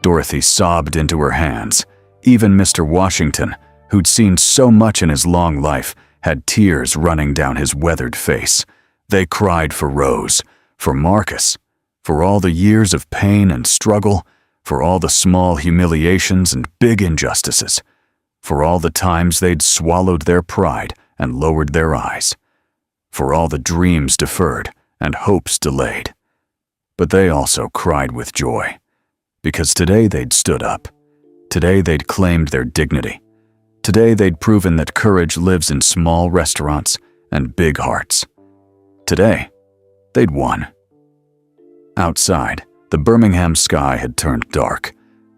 Dorothy sobbed into her hands. Even Mr. Washington, who'd seen so much in his long life, had tears running down his weathered face. They cried for Rose, for Marcus, for all the years of pain and struggle, for all the small humiliations and big injustices, for all the times they'd swallowed their pride and lowered their eyes, for all the dreams deferred and hopes delayed. But they also cried with joy, because today they'd stood up. Today they'd claimed their dignity. Today they'd proven that courage lives in small restaurants and big hearts. Today, they'd won. Outside, the Birmingham sky had turned dark.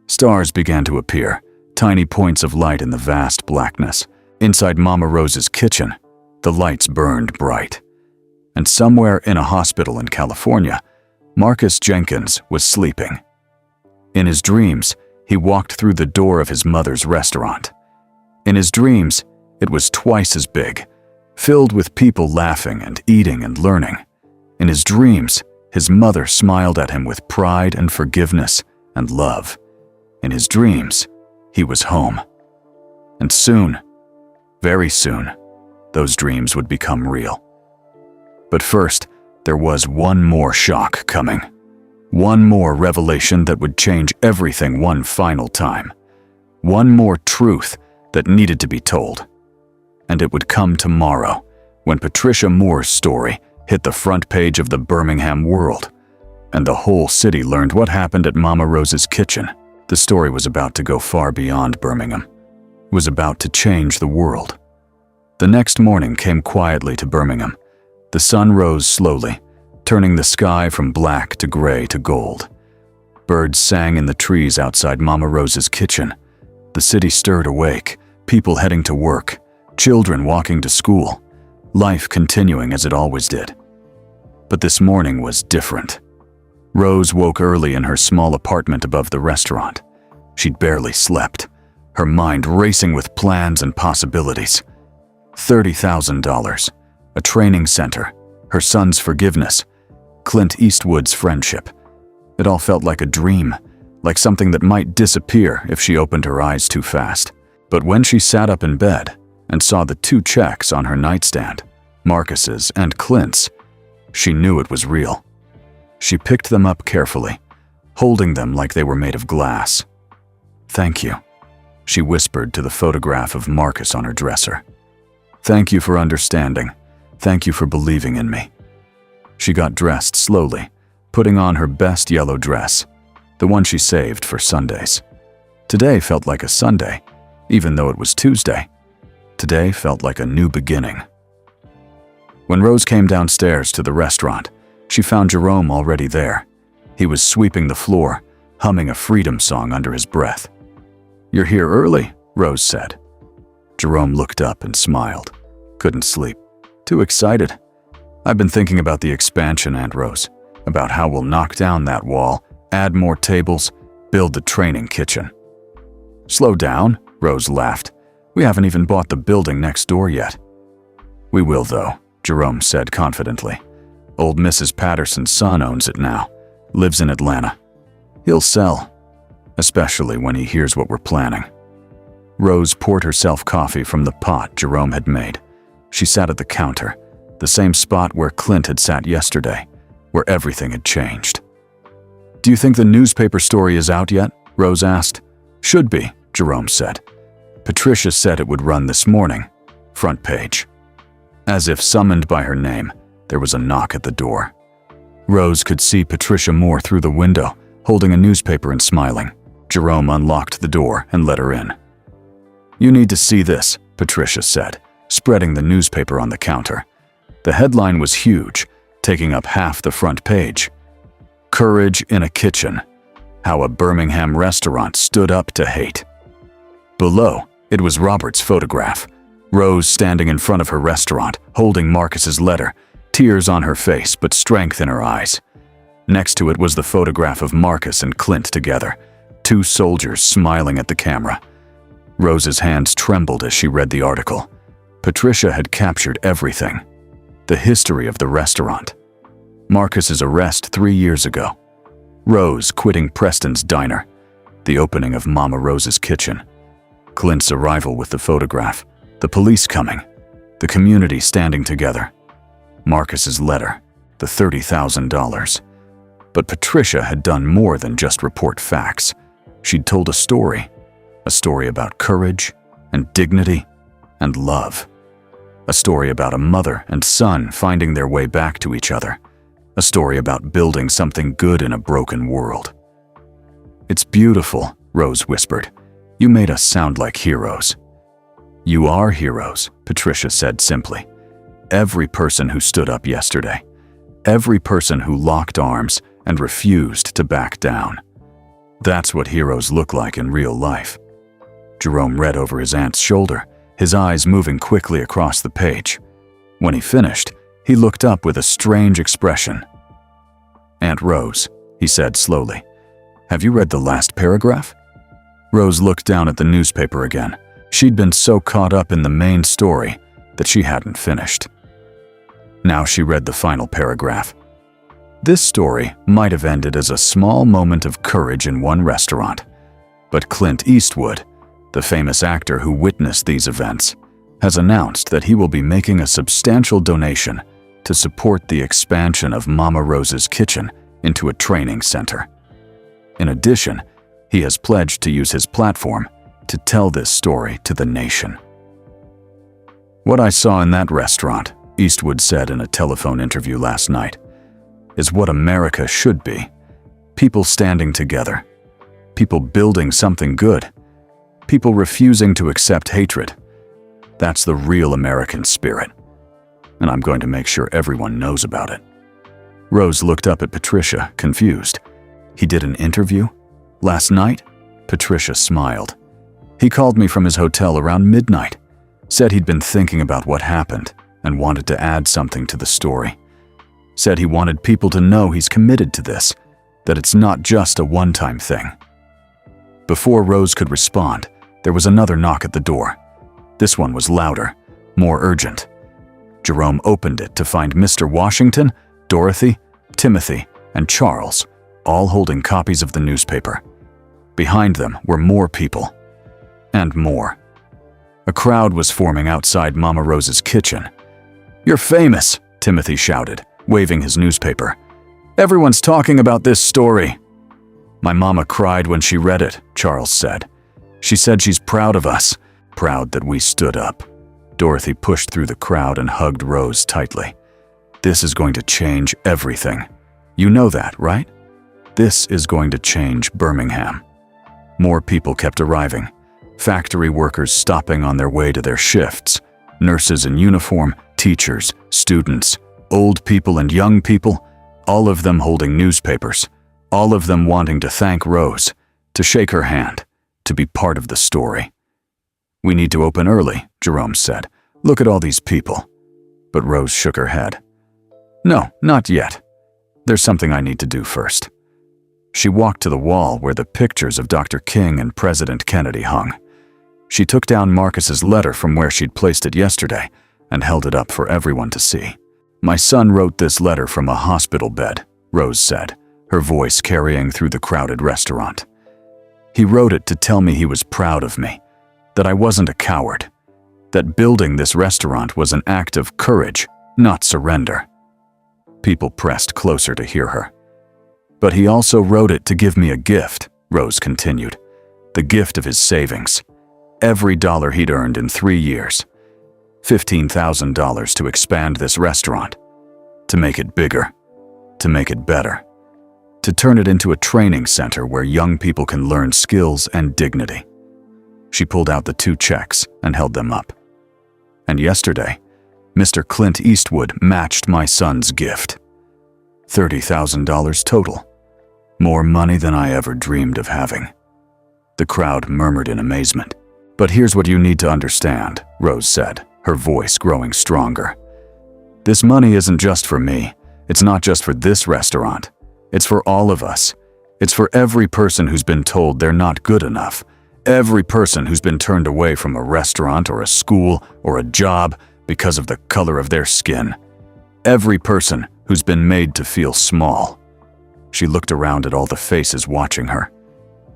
Stars began to appear, tiny points of light in the vast blackness. Inside Mama Rose's kitchen, the lights burned bright. And somewhere in a hospital in California, Marcus Jenkins was sleeping. In his dreams, he walked through the door of his mother's restaurant. In his dreams, it was twice as big, filled with people laughing and eating and learning. In his dreams, his mother smiled at him with pride and forgiveness and love. In his dreams, he was home. And soon, very soon, those dreams would become real. But first, there was one more shock coming. One more revelation that would change everything one final time. One more truth that needed to be told. And it would come tomorrow, when Patricia Moore's story hit the front page of the Birmingham World, and the whole city learned what happened at Mama Rose's kitchen. The story was about to go far beyond Birmingham. It was about to change the world. The next morning came quietly to Birmingham. The sun rose slowly, turning the sky from black to gray to gold. Birds sang in the trees outside Mama Rose's kitchen. The city stirred awake, people heading to work, children walking to school, life continuing as it always did. But this morning was different. Rose woke early in her small apartment above the restaurant. She'd barely slept, her mind racing with plans and possibilities. $30,000, a training center, her son's forgiveness, Clint Eastwood's friendship. It all felt like a dream, like something that might disappear if she opened her eyes too fast. But when she sat up in bed and saw the two checks on her nightstand, Marcus's and Clint's, she knew it was real. She picked them up carefully, holding them like they were made of glass. "Thank you," she whispered to the photograph of Marcus on her dresser. "Thank you for understanding. Thank you for believing in me." She got dressed slowly, putting on her best yellow dress, the one she saved for Sundays. Today felt like a Sunday, even though it was Tuesday. Today felt like a new beginning. When Rose came downstairs to the restaurant, she found Jerome already there. He was sweeping the floor, humming a freedom song under his breath. "You're here early," Rose said. Jerome looked up and smiled. "Couldn't sleep. Too excited. I've been thinking about the expansion, Aunt Rose, about how we'll knock down that wall, add more tables, build the training kitchen." "Slow down," Rose laughed. "We haven't even bought the building next door yet." "We will, though," Jerome said confidently. "Old Mrs. Patterson's son owns it now, lives in Atlanta. He'll sell, especially when he hears what we're planning." Rose poured herself coffee from the pot Jerome had made. She sat at the counter, the same spot where Clint had sat yesterday, where everything had changed. "Do you think the newspaper story is out yet?" Rose asked. "Should be," Jerome said. "Patricia said it would run this morning. Front page." As if summoned by her name, there was a knock at the door. Rose could see Patricia Moore through the window, holding a newspaper and smiling. Jerome unlocked the door and let her in. "You need to see this," Patricia said, spreading the newspaper on the counter. The headline was huge, taking up half the front page. "Courage in a Kitchen: How a Birmingham Restaurant Stood Up to Hate." Below, it was Robert's photograph. Rose standing in front of her restaurant, holding Marcus's letter, tears on her face but strength in her eyes. Next to it was the photograph of Marcus and Clint together, two soldiers smiling at the camera. Rose's hands trembled as she read the article. Patricia had captured everything. The history of the restaurant. Marcus's arrest 3 years ago. Rose quitting Preston's diner. The opening of Mama Rose's kitchen. Clint's arrival with the photograph. The police coming. The community standing together. Marcus's letter. The $30,000. But Patricia had done more than just report facts. She'd told a story. A story about courage and dignity and love. A story about a mother and son finding their way back to each other. A story about building something good in a broken world. "It's beautiful," Rose whispered. "You made us sound like heroes." "You are heroes," Patricia said simply. "Every person who stood up yesterday. Every person who locked arms and refused to back down. That's what heroes look like in real life." Jerome read over his aunt's shoulder, his eyes moving quickly across the page. When he finished, he looked up with a strange expression. "Aunt Rose," he said slowly, "have you read the last paragraph?" Rose looked down at the newspaper again. She'd been so caught up in the main story that she hadn't finished. Now she read the final paragraph. This story might have ended as a small moment of courage in one restaurant, but Clint Eastwood, the famous actor who witnessed these events, has announced that he will be making a substantial donation to support the expansion of Mama Rose's kitchen into a training center. In addition, he has pledged to use his platform to tell this story to the nation. "What I saw in that restaurant," Eastwood said in a telephone interview last night, "is what America should be. People standing together. People building something good. People refusing to accept hatred. That's the real American spirit. And I'm going to make sure everyone knows about it." Rose looked up at Patricia, confused. "He did an interview? Last night?" Patricia smiled. "He called me from his hotel around midnight. Said he'd been thinking about what happened and wanted to add something to the story. Said he wanted people to know he's committed to this, that it's not just a one-time thing." Before Rose could respond, there was another knock at the door. This one was louder, more urgent. Jerome opened it to find Mr. Washington, Dorothy, Timothy, and Charles, all holding copies of the newspaper. Behind them were more people. And more. A crowd was forming outside Mama Rose's kitchen. "You're famous," Timothy shouted, waving his newspaper. "Everyone's talking about this story." "My mama cried when she read it," Charles said. "She said she's proud of us, proud that we stood up." Dorothy pushed through the crowd and hugged Rose tightly. "This is going to change everything. You know that, right? This is going to change Birmingham." More people kept arriving. Factory workers stopping on their way to their shifts, nurses in uniform, teachers, students, old people and young people, all of them holding newspapers, all of them wanting to thank Rose, to shake her hand, to be part of the story. "We need to open early," Jerome said. "Look at all these people." But Rose shook her head. "No, not yet. There's something I need to do first." She walked to the wall where the pictures of Dr. King and President Kennedy hung. She took down Marcus's letter from where she'd placed it yesterday and held it up for everyone to see. "My son wrote this letter from a hospital bed," Rose said, her voice carrying through the crowded restaurant. "He wrote it to tell me he was proud of me, that I wasn't a coward, that building this restaurant was an act of courage, not surrender." People pressed closer to hear her. "But he also wrote it to give me a gift," Rose continued, "the gift of his savings. Every dollar he'd earned in 3 years. $15,000 to expand this restaurant, to make it bigger, to make it better, to turn it into a training center where young people can learn skills and dignity." She pulled out the 2 checks and held them up. "And yesterday, Mr. Clint Eastwood matched my son's gift. $30,000 total. More money than I ever dreamed of having." The crowd murmured in amazement. "But here's what you need to understand," Rose said, her voice growing stronger. "This money isn't just for me. It's not just for this restaurant. It's for all of us. It's for every person who's been told they're not good enough. Every person who's been turned away from a restaurant or a school or a job because of the color of their skin. Every person who's been made to feel small." She looked around at all the faces watching her.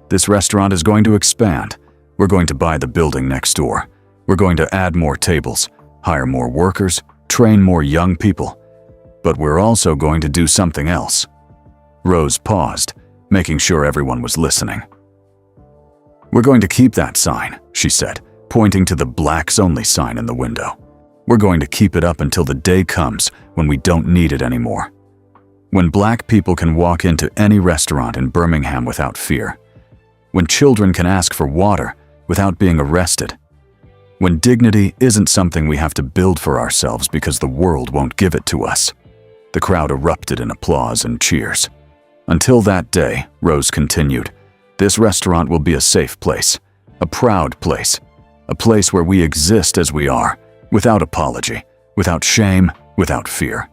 "This restaurant is going to expand. We're going to buy the building next door. We're going to add more tables, hire more workers, train more young people. But we're also going to do something else." Rose paused, making sure everyone was listening. "We're going to keep that sign," she said, pointing to the blacks only sign in the window. "We're going to keep it up until the day comes when we don't need it anymore. When black people can walk into any restaurant in Birmingham without fear. When children can ask for water without being arrested. When dignity isn't something we have to build for ourselves because the world won't give it to us." The crowd erupted in applause and cheers. "Until that day," Rose continued, "this restaurant will be a safe place, a proud place, a place where we exist as we are, without apology, without shame, without fear."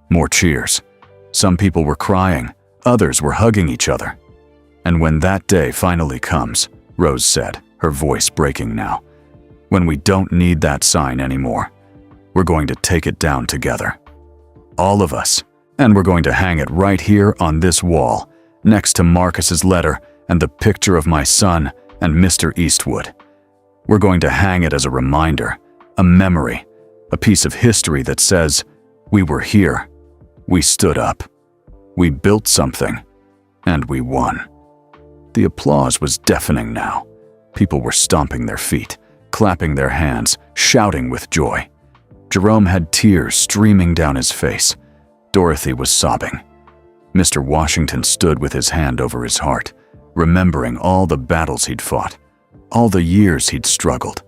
More cheers. Some people were crying, others were hugging each other. "And when that day finally comes," Rose said, her voice breaking now, "when we don't need that sign anymore, we're going to take it down together. All of us. And we're going to hang it right here on this wall, next to Marcus's letter and the picture of my son and Mr. Eastwood. We're going to hang it as a reminder, a memory, a piece of history that says, we were here, we stood up, we built something, and we won." The applause was deafening now. People were stomping their feet, clapping their hands, shouting with joy. Jerome had tears streaming down his face. Dorothy was sobbing. Mr. Washington stood with his hand over his heart, remembering all the battles he'd fought, all the years he'd struggled,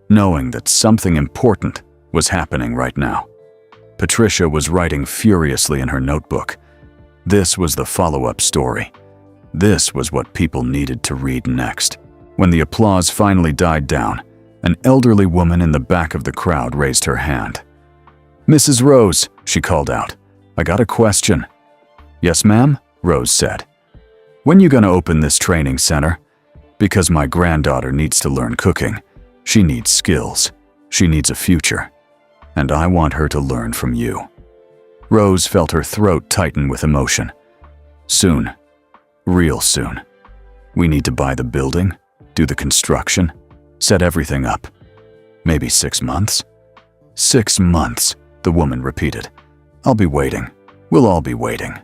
knowing that something important was happening right now. Patricia was writing furiously in her notebook. This was the follow-up story. This was what people needed to read next. When the applause finally died down, an elderly woman in the back of the crowd raised her hand. "Mrs. Rose," she called out, "I got a question." "Yes, ma'am," Rose said. "When you gonna open this training center? Because my granddaughter needs to learn cooking. She needs skills. She needs a future. And I want her to learn from you." Rose felt her throat tighten with emotion. "Soon. Real soon. We need to buy the building, do the construction, set everything up. Maybe 6 months?" "6 months," the woman repeated. "I'll be waiting. We'll all be waiting."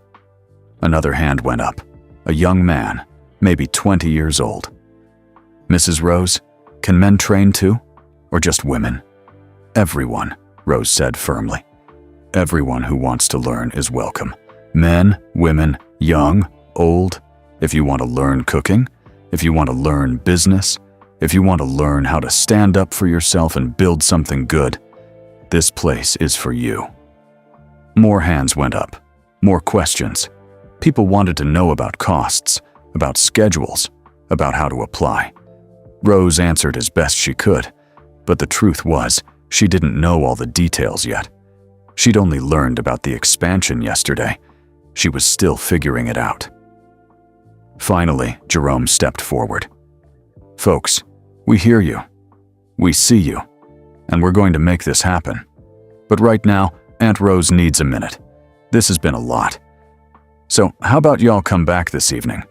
Another hand went up. A young man, maybe 20 years old. "Mrs. Rose, can men train too? Or just women?" Everyone, Rose said firmly. Everyone who wants to learn is welcome. Men, women, young, old. If you want to learn cooking, if you want to learn business, if you want to learn how to stand up for yourself and build something good, this place is for you. More hands went up. More questions. People wanted to know about costs, about schedules, about how to apply. Rose answered as best she could, but the truth was, she didn't know all the details yet. She'd only learned about the expansion yesterday. She was still figuring it out. Finally, Jerome stepped forward. Folks, we hear you. We see you. And we're going to make this happen. But right now, Aunt Rose needs a minute. This has been a lot. So how about y'all come back this evening?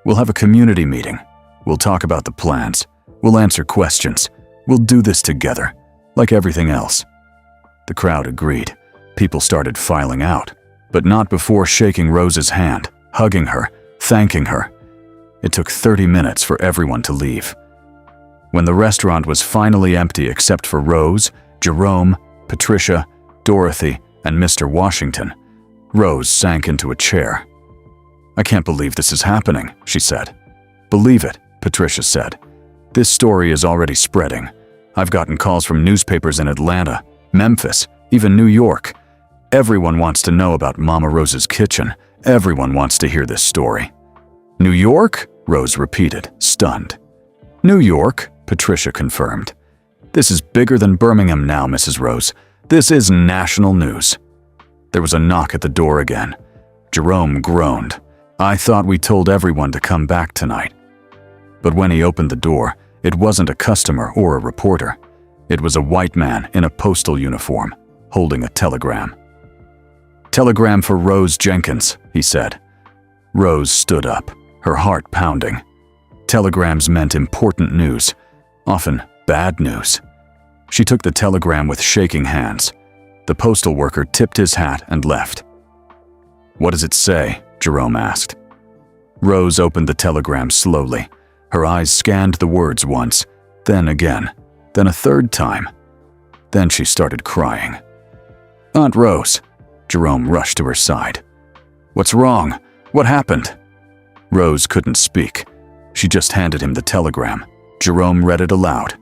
We'll have a community meeting. We'll talk about the plans. We'll answer questions. We'll do this together, like everything else. The crowd agreed. People started filing out, but not before shaking Rose's hand, hugging her, thanking her. It took 30 minutes for everyone to leave. When the restaurant was finally empty except for Rose, Jerome, Patricia, Dorothy, and Mr. Washington, Rose sank into a chair. I can't believe this is happening, she said. Believe it, Patricia said. This story is already spreading. I've gotten calls from newspapers in Atlanta, Memphis, even New York. Everyone wants to know about Mama Rose's kitchen. Everyone wants to hear this story. New York? Rose repeated, stunned. New York, Patricia confirmed. This is bigger than Birmingham now, Mrs. Rose. This is national news. There was a knock at the door again. Jerome groaned. I thought we told everyone to come back tonight. But when he opened the door, it wasn't a customer or a reporter. It was a white man in a postal uniform, holding a telegram. Telegram for Rose Jenkins, he said. Rose stood up, her heart pounding. Telegrams meant important news, often bad news. She took the telegram with shaking hands. The postal worker tipped his hat and left. What does it say? Jerome asked. Rose opened the telegram slowly. Her eyes scanned the words once, then again, then a third time. Then she started crying. Aunt Rose. Jerome rushed to her side. What's wrong? What happened? Rose couldn't speak. She just handed him the telegram. Jerome read it aloud.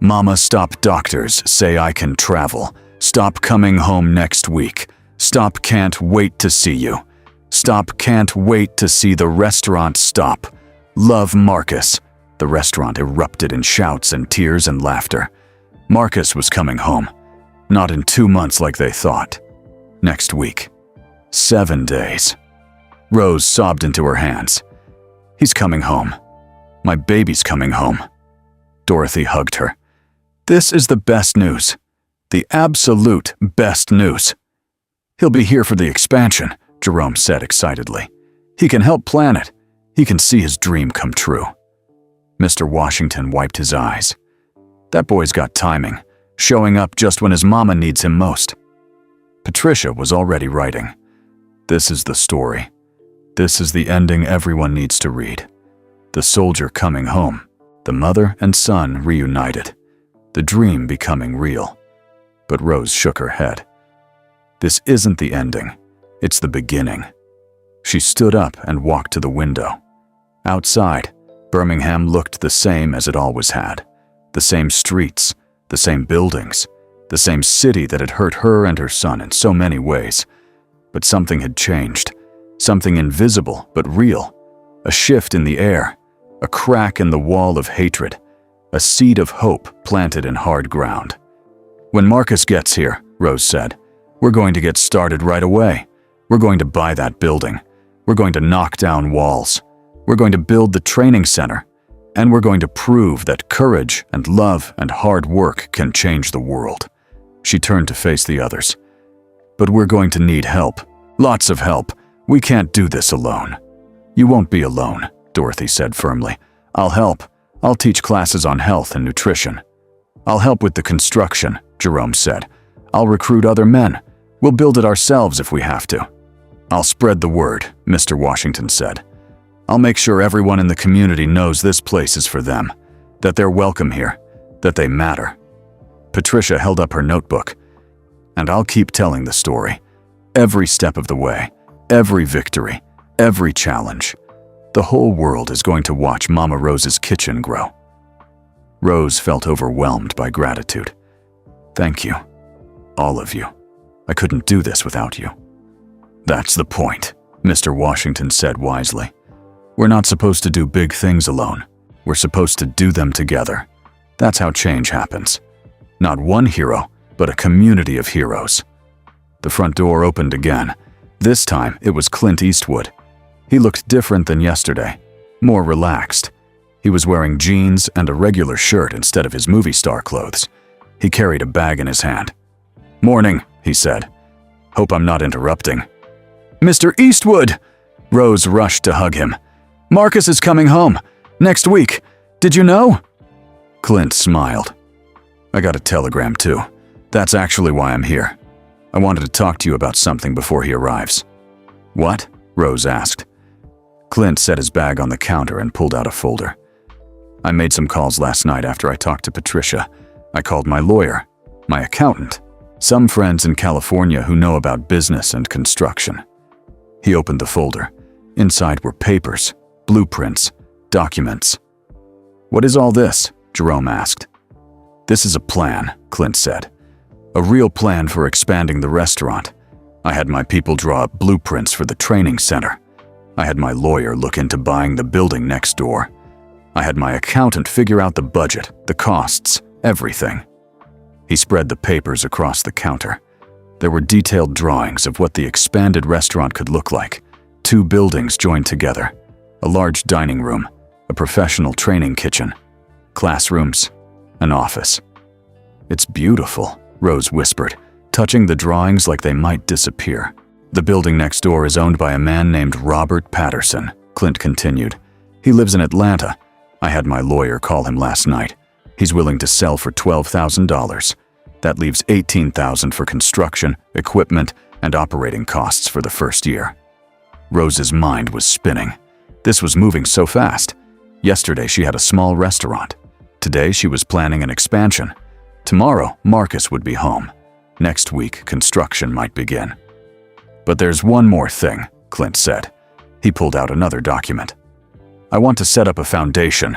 Mama, stop doctors say I can travel. Stop coming home next week. Stop can't wait to see you. Stop can't wait to see the restaurant stop. Love Marcus. The restaurant erupted in shouts and tears and laughter. Marcus was coming home. Not in 2 months like they thought. Next week. 7 days. Rose sobbed into her hands. He's coming home. My baby's coming home. Dorothy hugged her. This is the best news. The absolute best news. He'll be here for the expansion, Jerome said excitedly. He can help plan it. He can see his dream come true. Mr. Washington wiped his eyes. That boy's got timing, showing up just when his mama needs him most. Patricia was already writing. This is the story. This is the ending everyone needs to read. The soldier coming home, the mother and son reunited, the dream becoming real. But Rose shook her head. This isn't the ending. It's the beginning. She stood up and walked to the window. Outside, Birmingham looked the same as it always had. The same streets, the same buildings, the same city that had hurt her and her son in so many ways. But something had changed. Something invisible but real. A shift in the air. A crack in the wall of hatred. A seed of hope planted in hard ground. When Marcus gets here, Rose said, we're going to get started right away. We're going to buy that building. We're going to knock down walls. We're going to build the training center. And we're going to prove that courage and love and hard work can change the world. She turned to face the others. But we're going to need help. Lots of help. We can't do this alone. You won't be alone, Dorothy said firmly. I'll help. I'll teach classes on health and nutrition. I'll help with the construction, Jerome said. I'll recruit other men. We'll build it ourselves if we have to. I'll spread the word, Mr. Washington said. I'll make sure everyone in the community knows this place is for them, that they're welcome here, that they matter. Patricia held up her notebook. And I'll keep telling the story. Every step of the way, every victory, every challenge. The whole world is going to watch Mama Rose's kitchen grow. Rose felt overwhelmed by gratitude. Thank you. All of you. I couldn't do this without you. That's the point, Mr. Washington said wisely. We're not supposed to do big things alone. We're supposed to do them together. That's how change happens. Not one hero, but a community of heroes. The front door opened again. This time, it was Clint Eastwood. He looked different than yesterday, more relaxed. He was wearing jeans and a regular shirt instead of his movie star clothes. He carried a bag in his hand. "Morning," he said. "Hope I'm not interrupting." "Mr. Eastwood!" Rose rushed to hug him. "Marcus is coming home. Next week. Did you know?" Clint smiled. "I got a telegram too. That's actually why I'm here. I wanted to talk to you about something before he arrives." "What?" Rose asked. Clint set his bag on the counter and pulled out a folder. "I made some calls last night after I talked to Patricia. I called my lawyer, my accountant, some friends in California who know about business and construction." He opened the folder. Inside were papers, blueprints, documents. "What is all this?" Jerome asked. "This is a plan," Clint said. "A real plan for expanding the restaurant. I had my people draw up blueprints for the training center. I had my lawyer look into buying the building next door. I had my accountant figure out the budget, the costs, everything." He spread the papers across the counter. There were detailed drawings of what the expanded restaurant could look like. 2 buildings joined together. A large dining room, a professional training kitchen, classrooms, an office. "It's beautiful," Rose whispered, touching the drawings like they might disappear. "The building next door is owned by a man named Robert Patterson," Clint continued. "He lives in Atlanta. I had my lawyer call him last night. He's willing to sell for $12,000. That leaves $18,000 for construction, equipment, and operating costs for the first year." Rose's mind was spinning. This was moving so fast. Yesterday she had a small restaurant. Today she was planning an expansion. Tomorrow, Marcus would be home. Next week, construction might begin. "But there's one more thing," Clint said. He pulled out another document. "I want to set up a foundation,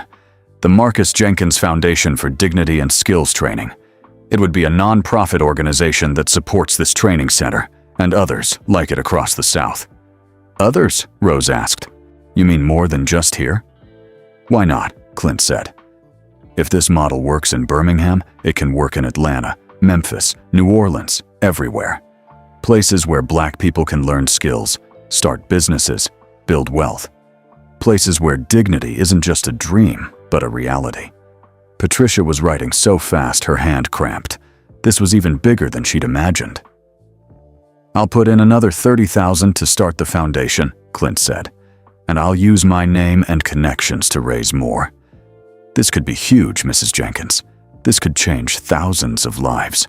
the Marcus Jenkins Foundation for Dignity and Skills Training. It would be a non-profit organization that supports this training center and others like it across the South." "Others?" Rose asked. "You mean more than just here?" "Why not?" Clint said. "If this model works in Birmingham, it can work in Atlanta, Memphis, New Orleans, everywhere. Places where Black people can learn skills, start businesses, build wealth. Places where dignity isn't just a dream, but a reality." Patricia was writing so fast her hand cramped. This was even bigger than she'd imagined. "I'll put in another $30,000 to start the foundation," Clint said. "And I'll use my name and connections to raise more. This could be huge, Mrs. Jenkins. This could change thousands of lives."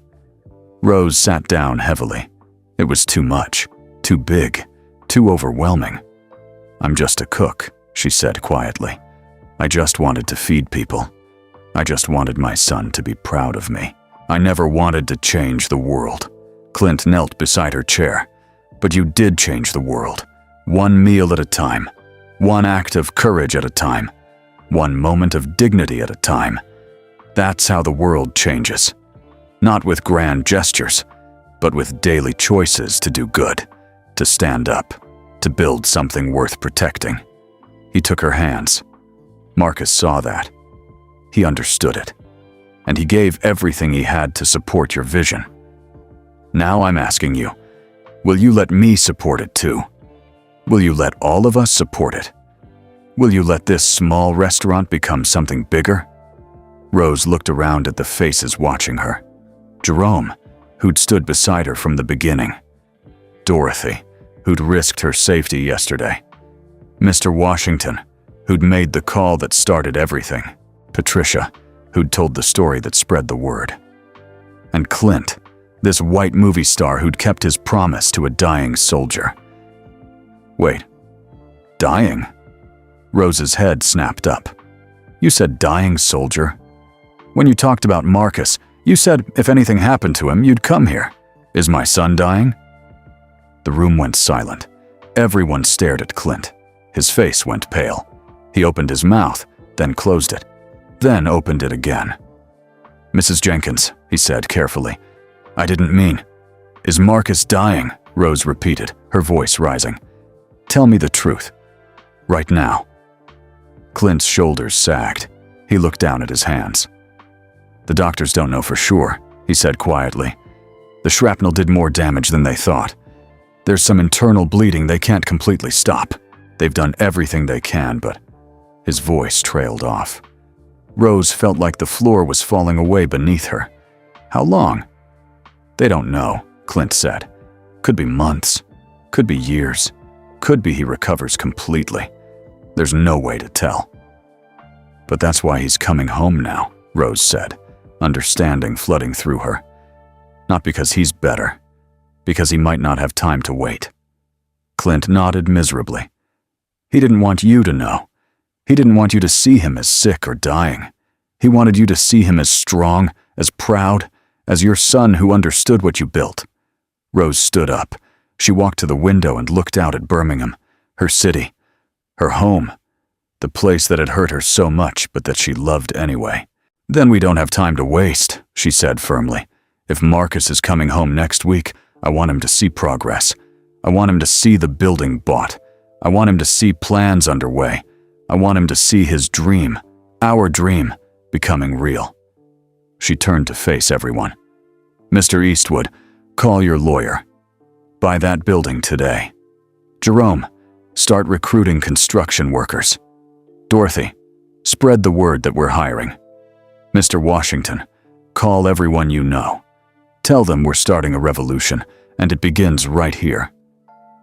Rose sat down heavily. It was too much, too big, too overwhelming. "I'm just a cook," she said quietly. "I just wanted to feed people. I just wanted my son to be proud of me. I never wanted to change the world." Clint knelt beside her chair. "But you did change the world. One meal at a time. One act of courage at a time. One moment of dignity at a time. That's how the world changes. Not with grand gestures, but with daily choices to do good, to stand up, to build something worth protecting." He took her hands. Marcus saw that. He understood it. And he gave everything he had to support your vision. Now I'm asking you, will you let me support it too? Will you let all of us support it? Will you let this small restaurant become something bigger? Rose looked around at the faces watching her. Jerome, who'd stood beside her from the beginning. Dorothy, who'd risked her safety yesterday. Mr. Washington, who'd made the call that started everything. Patricia, who'd told the story that spread the word. And Clint, this white movie star who'd kept his promise to a dying soldier. Wait, dying? Rose's head snapped up. You said dying soldier? When you talked about Marcus, You said if anything happened to him, you'd come here. Is my son dying?" The room went silent. Everyone stared at Clint. His face went pale. He opened his mouth, then closed it, then opened it again. "Mrs. Jenkins," he said carefully, "I didn't mean." "Is Marcus dying?" Rose repeated, her voice rising. "Tell me the truth. Right now." Clint's shoulders sagged. He looked down at his hands. "The doctors don't know for sure," he said quietly. "The shrapnel did more damage than they thought. There's some internal bleeding they can't completely stop. They've done everything they can, but..." His voice trailed off. Rose felt like the floor was falling away beneath her. "How long?" "They don't know," Clint said. "Could be months. Could be years. Could be he recovers completely. There's no way to tell." "But that's why he's coming home now," Rose said, understanding flooding through her. "Not because he's better. Because he might not have time to wait." Clint nodded miserably. "He didn't want you to know. He didn't want you to see him as sick or dying. He wanted you to see him as strong, as proud, as your son who understood what you built." Rose stood up. She walked to the window and looked out at Birmingham, her city, her home, the place that had hurt her so much but that she loved anyway. "Then we don't have time to waste," she said firmly. "If Marcus is coming home next week, I want him to see progress. I want him to see the building bought. I want him to see plans underway. I want him to see his dream, our dream, becoming real." She turned to face everyone. "Mr. Eastwood, call your lawyer. Buy that building today. Jerome, start recruiting construction workers. Dorothy, spread the word that we're hiring. Mr. Washington, call everyone you know. Tell them we're starting a revolution, and it begins right here."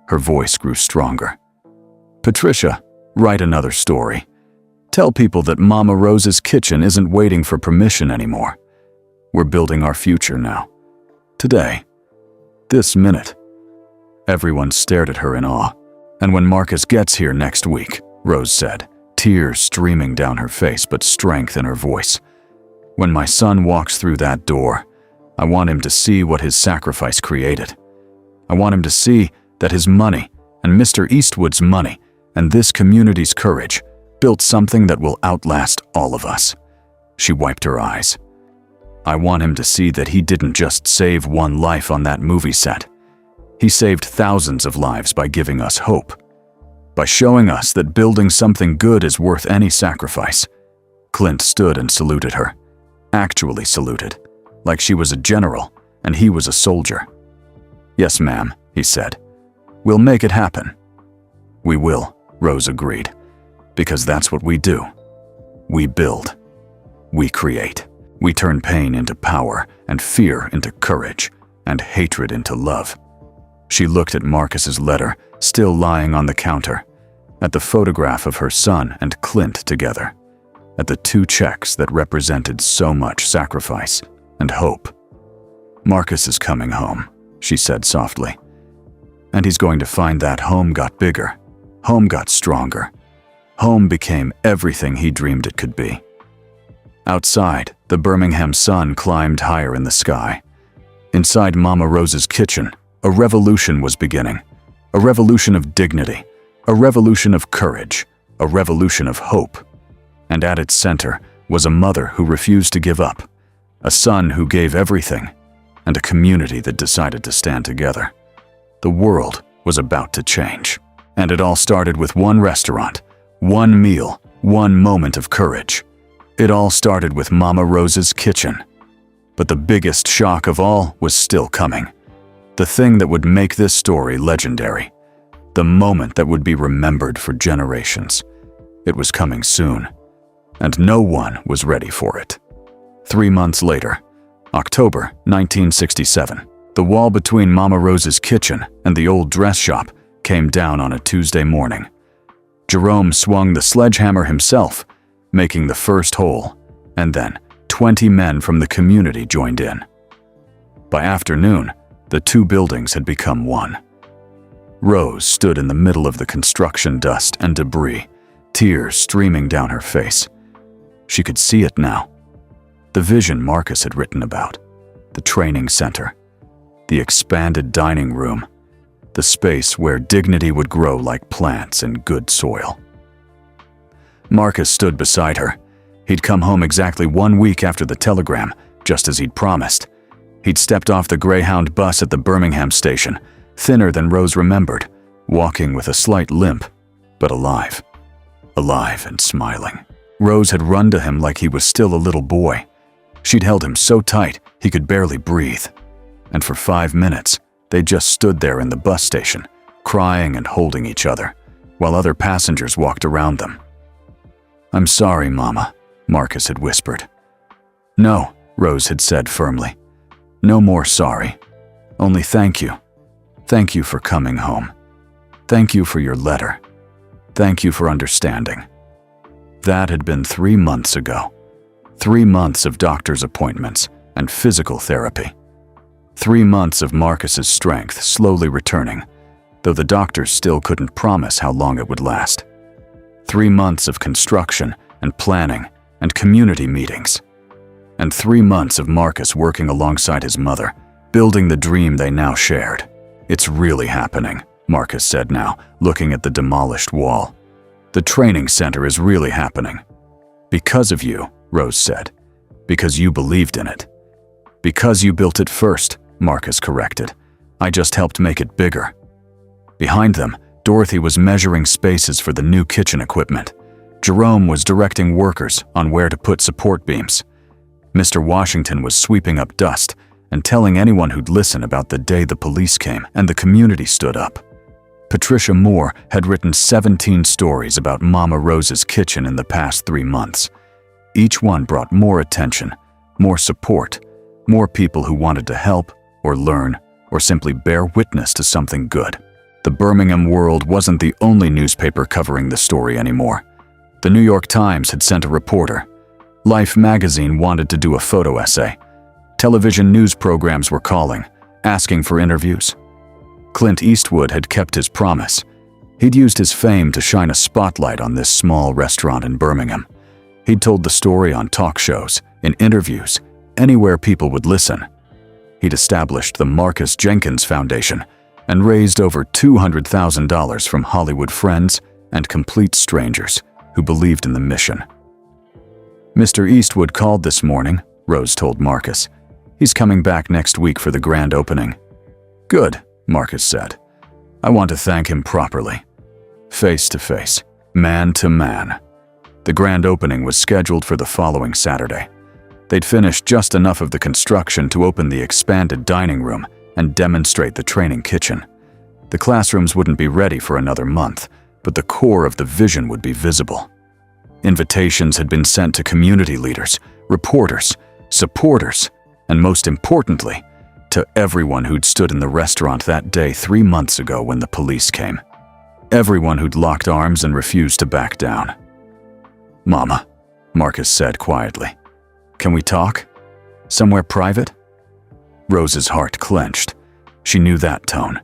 Her voice grew stronger. "Patricia, write another story. Tell people that Mama Rose's kitchen isn't waiting for permission anymore. We're building our future now. Today. This minute." Everyone stared at her in awe. "And when Marcus gets here next week," Rose said, tears streaming down her face but strength in her voice. "When my son walks through that door, I want him to see what his sacrifice created. I want him to see that his money, and Mr. Eastwood's money, and this community's courage built something that will outlast all of us." She wiped her eyes. "I want him to see that he didn't just save one life on that movie set. He saved thousands of lives by giving us hope, by showing us that building something good is worth any sacrifice." Clint stood and saluted her, actually saluted, like she was a general and he was a soldier. "Yes, ma'am," he said. "We'll make it happen." "We will," Rose agreed, "because that's what we do. We build. We create. We turn pain into power, and fear into courage, and hatred into love." She looked at Marcus's letter, still lying on the counter, at the photograph of her son and Clint together, at the 2 checks that represented so much sacrifice and hope. "Marcus is coming home," she said softly. "And he's going to find that home got bigger, home got stronger. Home became everything he dreamed it could be." Outside, the Birmingham sun climbed higher in the sky. Inside Mama Rose's kitchen, a revolution was beginning. A revolution of dignity, a revolution of courage, a revolution of hope. And at its center was a mother who refused to give up, a son who gave everything, and a community that decided to stand together. The world was about to change. And it all started with one restaurant, one meal, one moment of courage. It all started with Mama Rose's kitchen. But the biggest shock of all was still coming. The thing that would make this story legendary. The moment that would be remembered for generations. It was coming soon, and no one was ready for it. 3 months later, October 1967, the wall between Mama Rose's kitchen and the old dress shop came down on a Tuesday morning. Jerome swung the sledgehammer himself, making the first hole, and then 20 men from the community joined in. By afternoon, the 2 buildings had become one. Rose stood in the middle of the construction dust and debris, tears streaming down her face. She could see it now. The vision Marcus had written about. The training center. The expanded dining room. The space where dignity would grow like plants in good soil. Marcus stood beside her. He'd come home exactly 1 week after the telegram, just as he'd promised. He'd stepped off the Greyhound bus at the Birmingham station, thinner than Rose remembered, walking with a slight limp, but alive. Alive and smiling. Rose had run to him like he was still a little boy. She'd held him so tight he could barely breathe. And for 5 minutes, they just stood there in the bus station, crying and holding each other, while other passengers walked around them. "I'm sorry, Mama," Marcus had whispered. "No," Rose had said firmly. "No more sorry. Only thank you. Thank you for coming home. Thank you for your letter. Thank you for understanding." That had been 3 months ago. 3 months of doctor's appointments and physical therapy. 3 months of Marcus's strength slowly returning, though the doctors still couldn't promise how long it would last. 3 months of construction and planning and community meetings. And 3 months of Marcus working alongside his mother, building the dream they now shared. "It's really happening," Marcus said now, looking at the demolished wall. "The training center is really happening. Because of you," Rose said. "Because you believed in it." "Because you built it first," Marcus corrected. "I just helped make it bigger." Behind them, Dorothy was measuring spaces for the new kitchen equipment. Jerome was directing workers on where to put support beams. Mr. Washington was sweeping up dust and telling anyone who'd listen about the day the police came and the community stood up. Patricia Moore had written 17 stories about Mama Rose's kitchen in the past 3 months. Each one brought more attention, more support, more people who wanted to help or learn or simply bear witness to something good. The Birmingham World wasn't the only newspaper covering the story anymore. The New York Times had sent a reporter. Life magazine wanted to do a photo essay. Television news programs were calling, asking for interviews. Clint Eastwood had kept his promise. He'd used his fame to shine a spotlight on this small restaurant in Birmingham. He'd told the story on talk shows, in interviews, anywhere people would listen. He'd established the Marcus Jenkins Foundation and raised over $200,000 from Hollywood friends and complete strangers who believed in the mission. "Mr. Eastwood called this morning," Rose told Marcus. "He's coming back next week for the grand opening." "Good," Marcus said. "I want to thank him properly. Face to face, man to man." The grand opening was scheduled for the following Saturday. They'd finished just enough of the construction to open the expanded dining room and demonstrate the training kitchen. The classrooms wouldn't be ready for another month, but the core of the vision would be visible. Invitations had been sent to community leaders, reporters, supporters, and most importantly, to everyone who'd stood in the restaurant that day 3 months ago when the police came. Everyone who'd locked arms and refused to back down. "Mama," Marcus said quietly. "Can we talk? Somewhere private?" Rose's heart clenched. She knew that tone.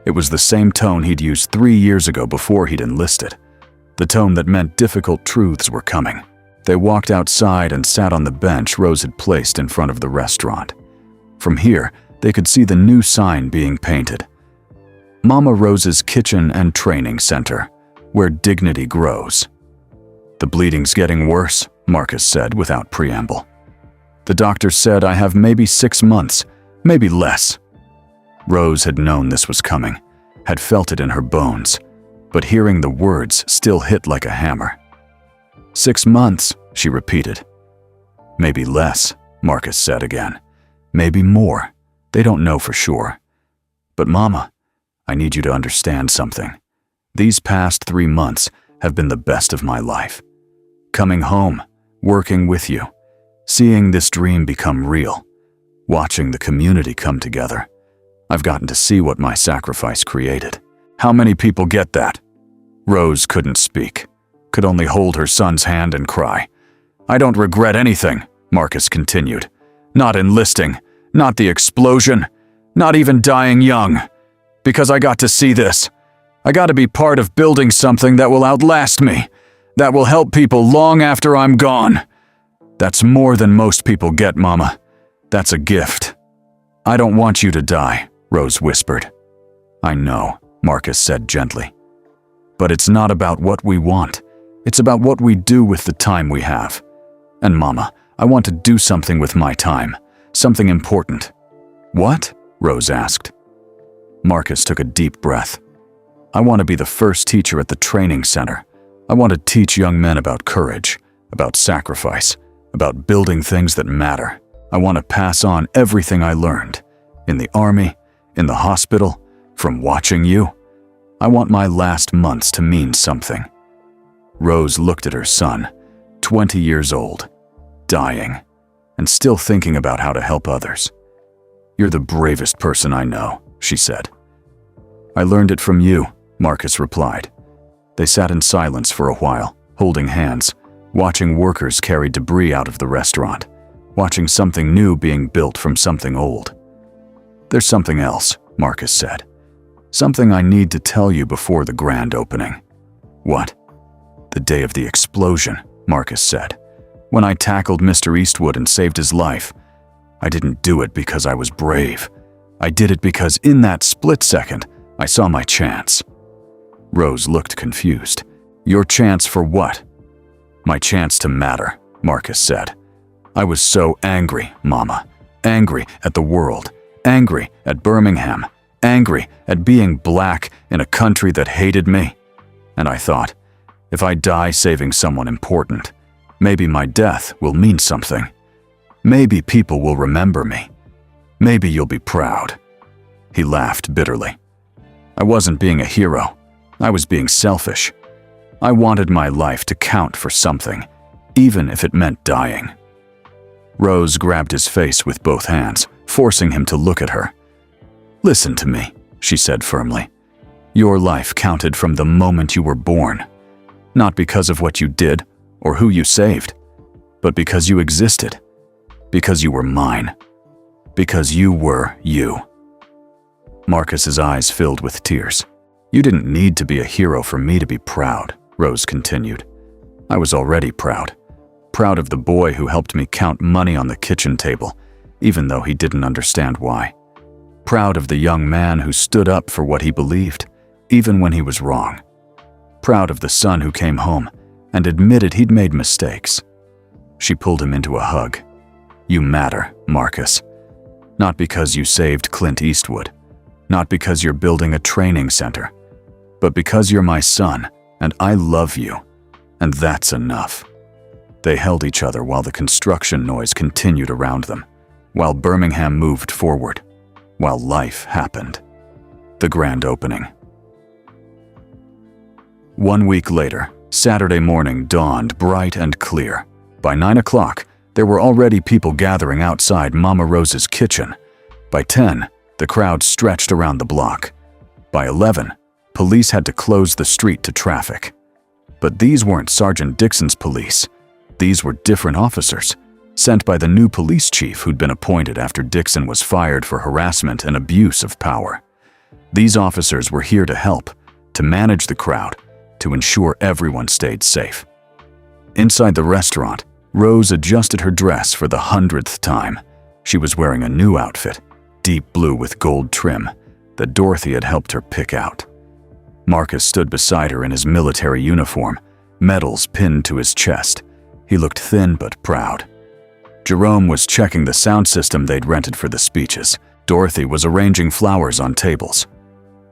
It was the same tone he'd used 3 years ago before he'd enlisted. The tone that meant difficult truths were coming. They walked outside and sat on the bench Rose had placed in front of the restaurant. From here, they could see the new sign being painted. Mama Rose's Kitchen and Training Center, where dignity grows. "The bleeding's getting worse," Marcus said without preamble. "The doctor said I have maybe 6 months, maybe less." Rose had known this was coming, had felt it in her bones, but hearing the words still hit like a hammer. "6 months," she repeated. "Maybe less," Marcus said again. "Maybe more. They don't know for sure. But Mama, I need you to understand something. These past 3 months have been the best of my life. Coming home, working with you, seeing this dream become real, watching the community come together. I've gotten to see what my sacrifice created. How many people get that?" Rose couldn't speak, could only hold her son's hand and cry. "I don't regret anything," Marcus continued. "Not enlisting, not the explosion, not even dying young. Because I got to see this. I got to be part of building something that will outlast me, that will help people long after I'm gone." That's more than most people get, Mama. That's a gift. I don't want you to die, Rose whispered. I know, Marcus said gently. But it's not about what we want. It's about what we do with the time we have. And Mama, I want to do something with my time. Something important. What? Rose asked. Marcus took a deep breath. I want to be the first teacher at the training center. I want to teach young men about courage, about sacrifice, about building things that matter. I want to pass on everything I learned. In the army, in the hospital, from watching you. I want my last months to mean something. Rose looked at her son, 20 years old, dying, and still thinking about how to help others. You're the bravest person I know, she said. I learned it from you, Marcus replied. They sat in silence for a while, holding hands, watching workers carry debris out of the restaurant, watching something new being built from something old. There's something else, Marcus said. Something I need to tell you before the grand opening. What? The day of the explosion, Marcus said. When I tackled Mr. Eastwood and saved his life, I didn't do it because I was brave. I did it because in that split second, I saw my chance. Rose looked confused. Your chance for what? My chance to matter, Marcus said. I was so angry, Mama. Angry at the world. Angry at Birmingham. Angry at being black in a country that hated me. And I thought, if I die saving someone important, maybe my death will mean something. Maybe people will remember me. Maybe you'll be proud. He laughed bitterly. I wasn't being a hero. I was being selfish. I wanted my life to count for something, even if it meant dying. Rose grabbed his face with both hands, forcing him to look at her. Listen to me, she said firmly. Your life counted from the moment you were born. Not because of what you did or who you saved, but because you existed. Because you were mine. Because you were you. Marcus's eyes filled with tears. You didn't need to be a hero for me to be proud, Rose continued. I was already proud. Proud of the boy who helped me count money on the kitchen table, even though he didn't understand why. Proud of the young man who stood up for what he believed, even when he was wrong. Proud of the son who came home and admitted he'd made mistakes. She pulled him into a hug. You matter, Marcus. Not because you saved Clint Eastwood. Not because you're building a training center. But because you're my son, and I love you. And that's enough. They held each other while the construction noise continued around them, while Birmingham moved forward, while life happened. The grand opening. 1 week later, Saturday morning dawned bright and clear. By 9 o'clock, there were already people gathering outside Mama Rose's kitchen. By 10, the crowd stretched around the block. By 11, police had to close the street to traffic. But these weren't Sergeant Dixon's police. These were different officers, sent by the new police chief who'd been appointed after Dixon was fired for harassment and abuse of power. These officers were here to help, to manage the crowd, to ensure everyone stayed safe. Inside the restaurant, Rose adjusted her dress for the 100th time. She was wearing a new outfit, deep blue with gold trim, that Dorothy had helped her pick out. Marcus stood beside her in his military uniform, medals pinned to his chest. He looked thin but proud. Jerome was checking the sound system they'd rented for the speeches. Dorothy was arranging flowers on tables.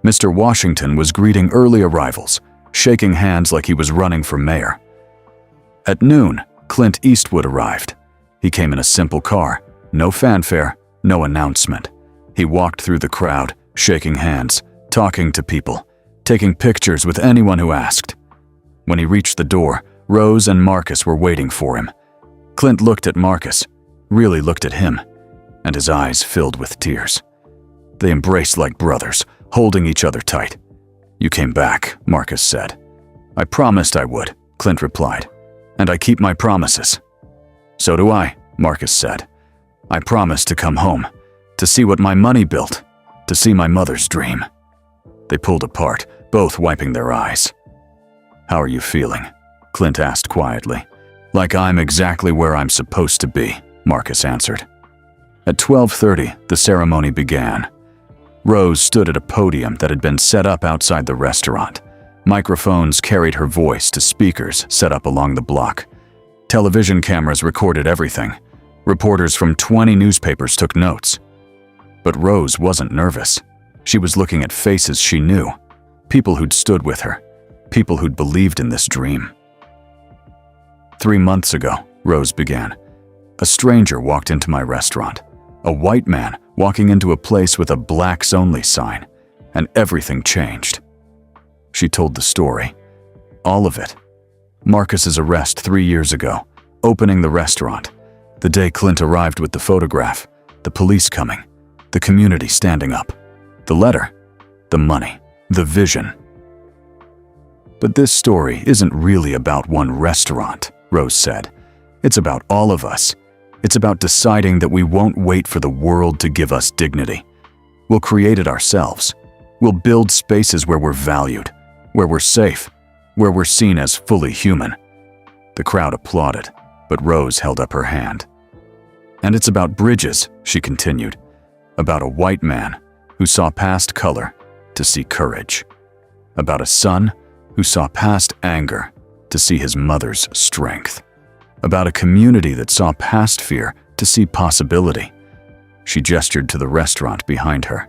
Mr. Washington was greeting early arrivals, shaking hands like he was running for mayor. At noon, Clint Eastwood arrived. He came in a simple car, no fanfare, no announcement. He walked through the crowd, shaking hands, talking to people, taking pictures with anyone who asked. When he reached the door, Rose and Marcus were waiting for him. Clint looked at Marcus, really looked at him, and his eyes filled with tears. They embraced like brothers, holding each other tight. You came back, Marcus said. I promised I would, Clint replied, and I keep my promises. So do I, Marcus said. I promised to come home, to see what my money built, to see my mother's dream. They pulled apart, both wiping their eyes. How are you feeling? Clint asked quietly. Like I'm exactly where I'm supposed to be, Marcus answered. At 12:30, the ceremony began. Rose stood at a podium that had been set up outside the restaurant. Microphones carried her voice to speakers set up along the block. Television cameras recorded everything. Reporters from 20 newspapers took notes. But Rose wasn't nervous. She was looking at faces she knew, people who'd stood with her, people who'd believed in this dream. 3 months ago, Rose began, a stranger walked into my restaurant. A white man walking into a place with a blacks only sign, and everything changed. She told the story. All of it. Marcus's arrest 3 years ago, opening the restaurant, the day Clint arrived with the photograph, the police coming, the community standing up, the letter, the money, the vision. But this story isn't really about one restaurant, Rose said. It's about all of us. It's about deciding that we won't wait for the world to give us dignity. We'll create it ourselves. We'll build spaces where we're valued, where we're safe, where we're seen as fully human. The crowd applauded, but Rose held up her hand. And it's about bridges, she continued, about a white man who saw past color to see courage, about a son who saw past anger to see his mother's strength, about a community that saw past fear to see possibility. She gestured to the restaurant behind her.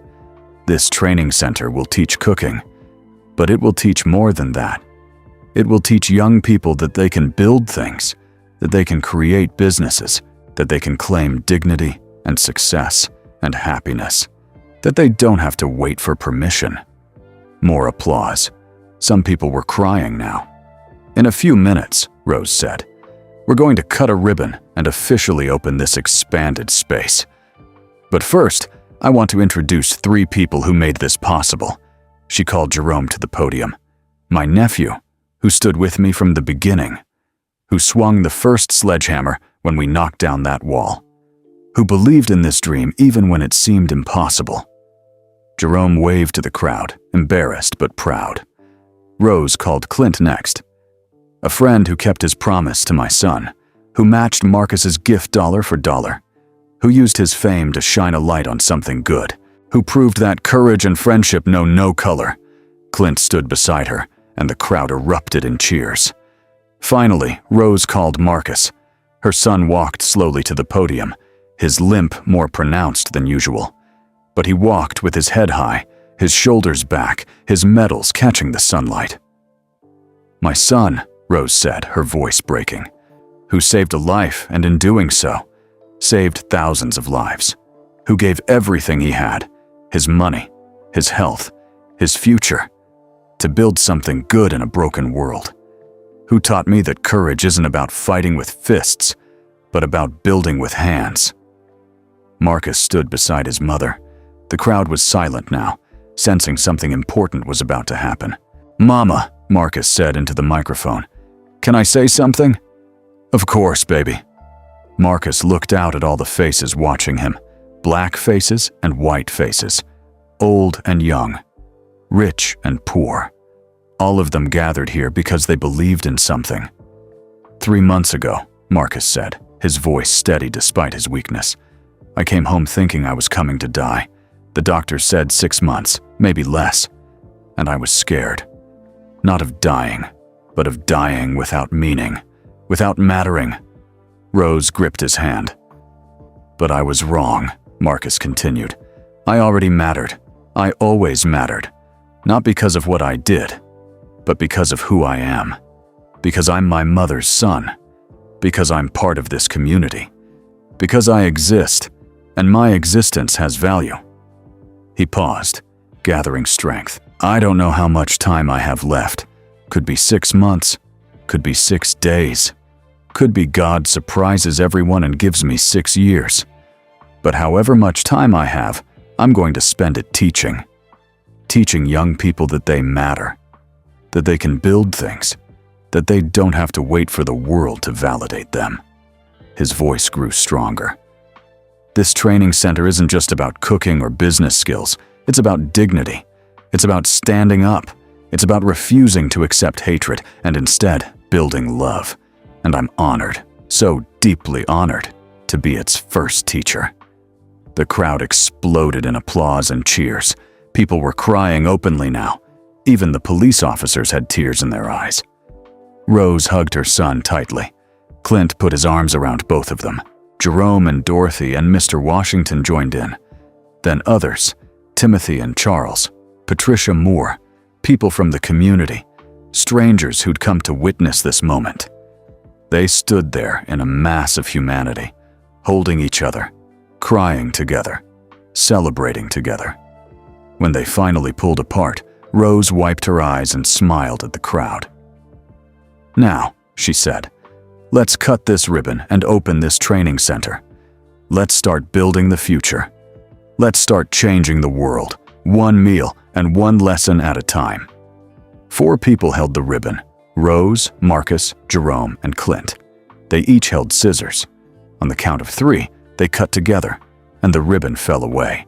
This training center will teach cooking, but it will teach more than that. It will teach young people that they can build things, that they can create businesses, that they can claim dignity and success and happiness, that they don't have to wait for permission. More applause. Some people were crying now. In a few minutes, Rose said, we're going to cut a ribbon and officially open this expanded space. But first, I want to introduce 3 people who made this possible. She called Jerome to the podium. My nephew, who stood with me from the beginning, who swung the first sledgehammer when we knocked down that wall, who believed in this dream even when it seemed impossible. Jerome waved to the crowd, embarrassed but proud. Rose called Clint next. A friend who kept his promise to my son, who matched Marcus's gift dollar for dollar, who used his fame to shine a light on something good, who proved that courage and friendship know no color. Clint stood beside her, and the crowd erupted in cheers. Finally, Rose called Marcus. Her son walked slowly to the podium, his limp more pronounced than usual. But he walked with his head high, his shoulders back, his medals catching the sunlight. My son, Rose said, her voice breaking, who saved a life and in doing so, saved thousands of lives, who gave everything he had, his money, his health, his future, to build something good in a broken world, who taught me that courage isn't about fighting with fists, but about building with hands. Marcus stood beside his mother. The crowd was silent now, sensing something important was about to happen. Mama, Marcus said into the microphone. Can I say something? Of course, baby. Marcus looked out at all the faces watching him, black faces and white faces, old and young, rich and poor. All of them gathered here because they believed in something. 3 months ago, Marcus said, his voice steady despite his weakness. I came home thinking I was coming to die. The doctor said 6 months, maybe less, and I was scared. Not of dying, but of dying without meaning, without mattering. Rose gripped his hand. But I was wrong, Marcus continued. I already mattered. I always mattered. Not because of what I did, but because of who I am. Because I'm my mother's son. Because I'm part of this community. Because I exist, and my existence has value. He paused, gathering strength. I don't know how much time I have left. Could be 6 months, could be 6 days, could be God surprises everyone and gives me 6 years. But however much time I have, I'm going to spend it teaching. Teaching young people that they matter, that they can build things, that they don't have to wait for the world to validate them. His voice grew stronger. This training center isn't just about cooking or business skills. It's about dignity. It's about standing up. It's about refusing to accept hatred and instead building love. and I'm honored, so deeply honored, to be its first teacher." The crowd exploded in applause and cheers. People were crying openly now. Even the police officers had tears in their eyes. Rose hugged her son tightly. Clint put his arms around both of them. Jerome and Dorothy and Mr. Washington joined in. Then others, Timothy and Charles, Patricia Moore, people from the community, strangers who'd come to witness this moment. They stood there in a mass of humanity, holding each other, crying together, celebrating together. When they finally pulled apart, Rose wiped her eyes and smiled at the crowd. "Now," she said, "let's cut this ribbon and open this training center. Let's start building the future. Let's start changing the world, one meal and one lesson at a time." 4 people held the ribbon: Rose, Marcus, Jerome, and Clint. They each held scissors. On the count of 3, they cut together, and the ribbon fell away.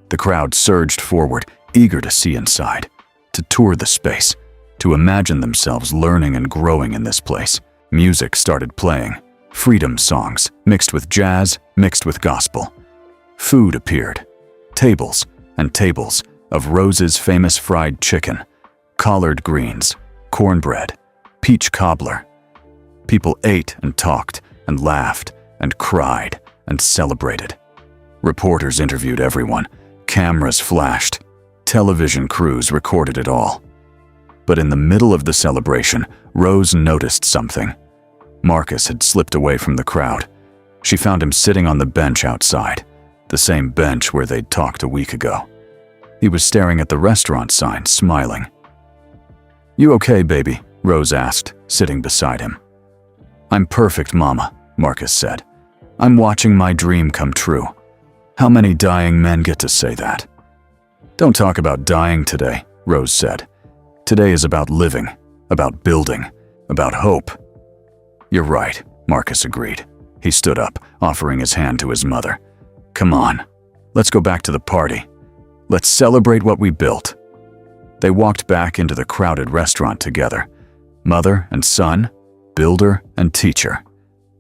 The crowd surged forward, eager to see inside, to tour the space, to imagine themselves learning and growing in this place. Music started playing, freedom songs, mixed with jazz, mixed with gospel. Food appeared, tables and tables of Rose's famous fried chicken, collard greens, cornbread, peach cobbler. People ate and talked and laughed and cried and celebrated. Reporters interviewed everyone. Cameras flashed. Television crews recorded it all. But in the middle of the celebration, Rose noticed something. Marcus had slipped away from the crowd. She found him sitting on the bench outside, the same bench where they'd talked a week ago. He was staring at the restaurant sign, smiling. "You okay, baby?" Rose asked, sitting beside him. "I'm perfect, Mama," Marcus said. "I'm watching my dream come true. How many dying men get to say that?" "Don't talk about dying today," Rose said. "Today is about living, about building, about hope." "You're right," Marcus agreed. He stood up, offering his hand to his mother. "Come on, let's go back to the party. Let's celebrate what we built." They walked back into the crowded restaurant together. Mother and son, builder and teacher.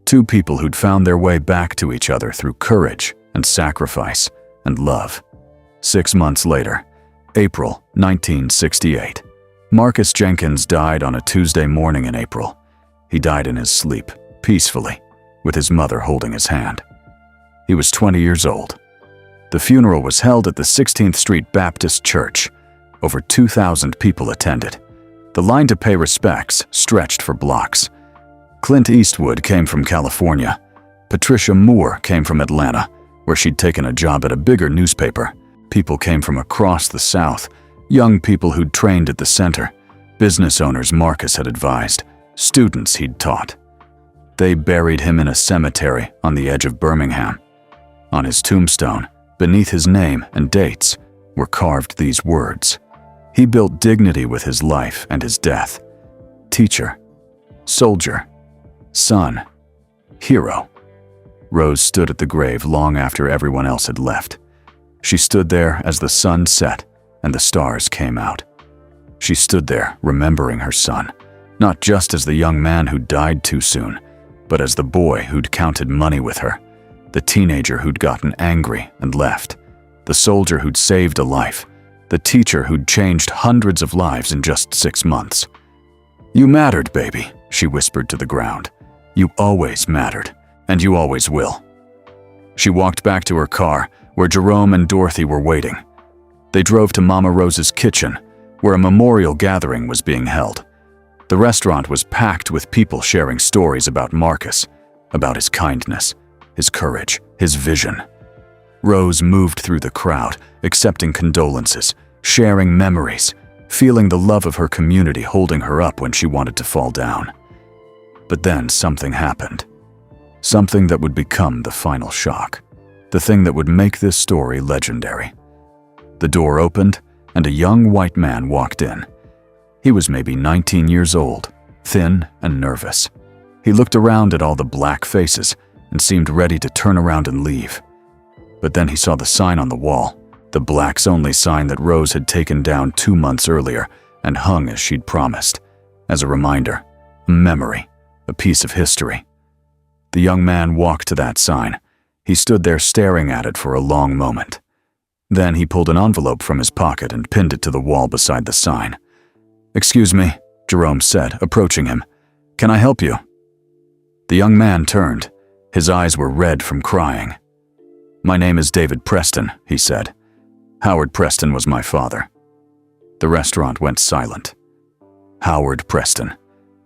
2 people who'd found their way back to each other through courage and sacrifice and love. 6 months later, April 1968. Marcus Jenkins died on a Tuesday morning in April. He died in his sleep, peacefully, with his mother holding his hand. He was 20 years old. The funeral was held at the 16th Street Baptist Church. Over 2,000 people attended. The line to pay respects stretched for blocks. Clint Eastwood came from California. Patricia Moore came from Atlanta, where she'd taken a job at a bigger newspaper. People came from across the South, young people who'd trained at the center, business owners Marcus had advised, students he'd taught. They buried him in a cemetery on the edge of Birmingham. On his tombstone, beneath his name and dates, were carved these words. He built dignity with his life and his death. Teacher, soldier, son, hero. Rose stood at the grave long after everyone else had left. She stood there as the sun set and the stars came out. She stood there remembering her son, not just as the young man who died too soon, but as the boy who'd counted money with her, the teenager who'd gotten angry and left, the soldier who'd saved a life, the teacher who'd changed hundreds of lives in just 6 months. "You mattered, baby," she whispered to the ground. "You always mattered, and you always will." She walked back to her car, where Jerome and Dorothy were waiting. They drove to Mama Rose's kitchen, where a memorial gathering was being held. The restaurant was packed with people sharing stories about Marcus, about his kindness, his courage, his vision. Rose moved through the crowd, accepting condolences, sharing memories, feeling the love of her community holding her up when she wanted to fall down. But then something happened. Something that would become the final shock. The thing that would make this story legendary. The door opened, and a young white man walked in. He was maybe 19 years old, thin and nervous. He looked around at all the black faces and seemed ready to turn around and leave. But then he saw the sign on the wall, the blacks-only sign that Rose had taken down 2 months earlier and hung as she'd promised, as a reminder, a memory, a piece of history. The young man walked to that sign. He stood there staring at it for a long moment. Then he pulled an envelope from his pocket and pinned it to the wall beside the sign. "Excuse me," Jerome said, approaching him. "Can I help you?" The young man turned. His eyes were red from crying. "My name is David Preston," he said. "Howard Preston was my father." The restaurant went silent. Howard Preston,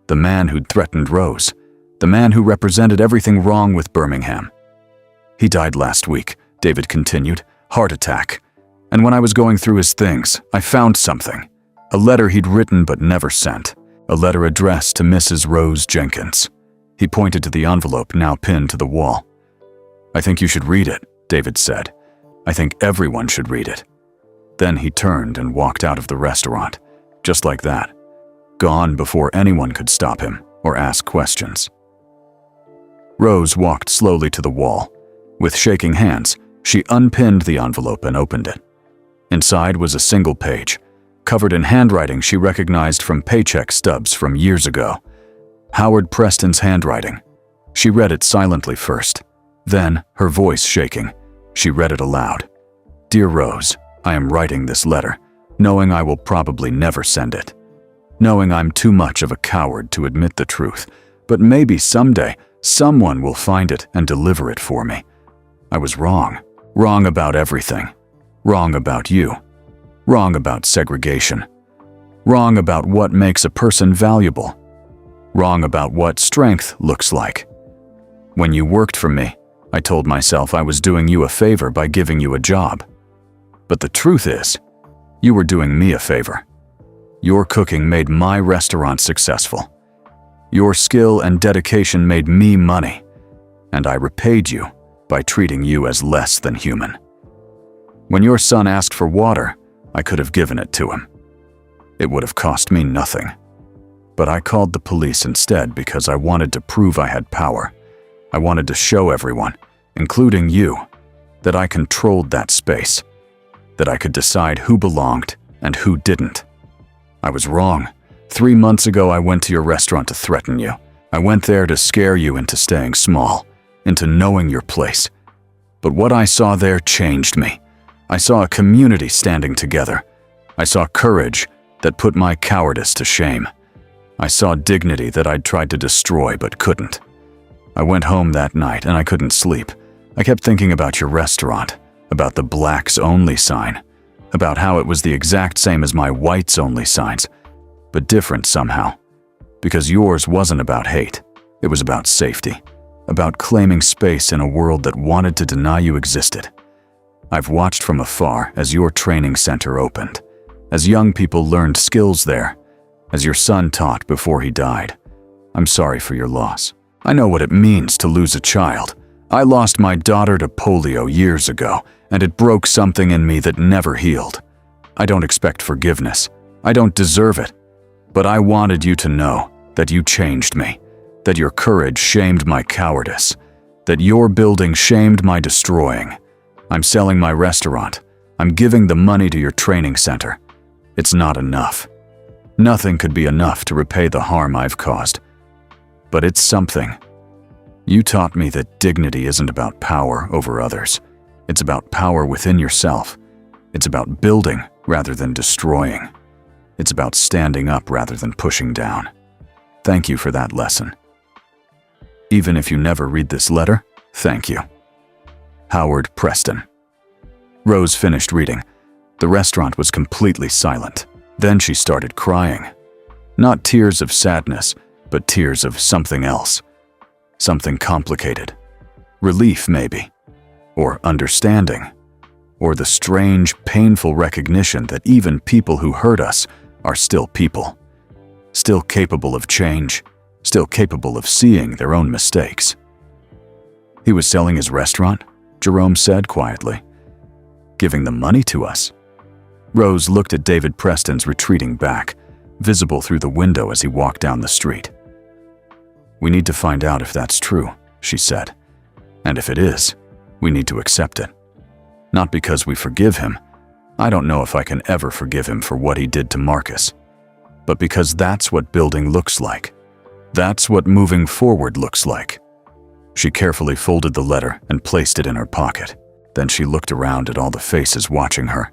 the man who'd threatened Rose, the man who represented everything wrong with Birmingham. "He died last week," David continued. "Heart attack. And when I was going through his things, I found something. A letter he'd written but never sent. A letter addressed to Mrs. Rose Jenkins." He pointed to the envelope now pinned to the wall. "I think you should read it," David said. "I think everyone should read it." Then he turned and walked out of the restaurant, just like that, gone before anyone could stop him or ask questions. Rose walked slowly to the wall. With shaking hands, she unpinned the envelope and opened it. Inside was a single page, covered in handwriting she recognized from paycheck stubs from years ago. Howard Preston's handwriting. She read it silently first. Then, her voice shaking, she read it aloud. "Dear Rose, I am writing this letter, knowing I will probably never send it. Knowing I'm too much of a coward to admit the truth, but maybe someday someone will find it and deliver it for me. I was wrong. Wrong about everything. Wrong about you. Wrong about segregation. Wrong about what makes a person valuable. Wrong about what strength looks like. When you worked for me, I told myself I was doing you a favor by giving you a job. But the truth is, you were doing me a favor. Your cooking made my restaurant successful. Your skill and dedication made me money, and I repaid you by treating you as less than human. When your son asked for water, I could have given it to him. It would have cost me nothing. But I called the police instead because I wanted to prove I had power. I wanted to show everyone, including you, that I controlled that space, that I could decide who belonged and who didn't. I was wrong. 3 months ago, I went to your restaurant to threaten you. I went there to scare you into staying small, into knowing your place. But what I saw there changed me. I saw a community standing together. I saw courage that put my cowardice to shame. I saw dignity that I'd tried to destroy but couldn't. I went home that night and I couldn't sleep. I kept thinking about your restaurant, about the blacks only sign, about how it was the exact same as my whites only signs, but different somehow. Because yours wasn't about hate, it was about safety, about claiming space in a world that wanted to deny you existed. I've watched from afar as your training center opened, as young people learned skills there, as your son taught before he died. I'm sorry for your loss. I know what it means to lose a child. I lost my daughter to polio years ago, and it broke something in me that never healed. I don't expect forgiveness. I don't deserve it. But I wanted you to know that you changed me, that your courage shamed my cowardice, that your building shamed my destroying. I'm selling my restaurant. I'm giving the money to your training center. It's not enough. Nothing could be enough to repay the harm I've caused. But it's something. You taught me that dignity isn't about power over others. It's about power within yourself. It's about building rather than destroying. It's about standing up rather than pushing down. Thank you for that lesson. Even if you never read this letter, thank you. Howard Preston. Rose finished reading. The restaurant was completely silent. Then she started crying. Not tears of sadness, but tears of something else. Something complicated. Relief, maybe. Or understanding. Or the strange, painful recognition that even people who hurt us are still people. Still capable of change. Still capable of seeing their own mistakes. He was selling his restaurant, Jerome said quietly. Giving the money to us. Rose looked at David Preston's retreating back, visible through the window as he walked down the street. We need to find out if that's true, she said. And if it is, we need to accept it. Not because we forgive him. I don't know if I can ever forgive him for what he did to Marcus. But because that's what building looks like. That's what moving forward looks like." She carefully folded the letter and placed it in her pocket. Then she looked around at all the faces watching her.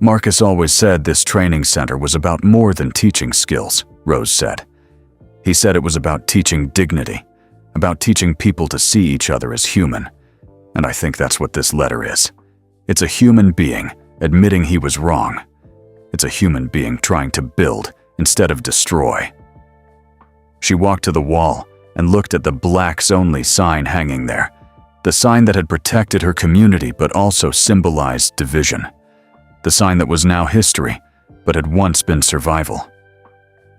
"Marcus always said this training center was about more than teaching skills," Rose said. "He said it was about teaching dignity, about teaching people to see each other as human. And I think that's what this letter is. It's a human being admitting he was wrong. It's a human being trying to build instead of destroy." She walked to the wall and looked at the blacks only sign hanging there, the sign that had protected her community but also symbolized division, the sign that was now history but had once been survival.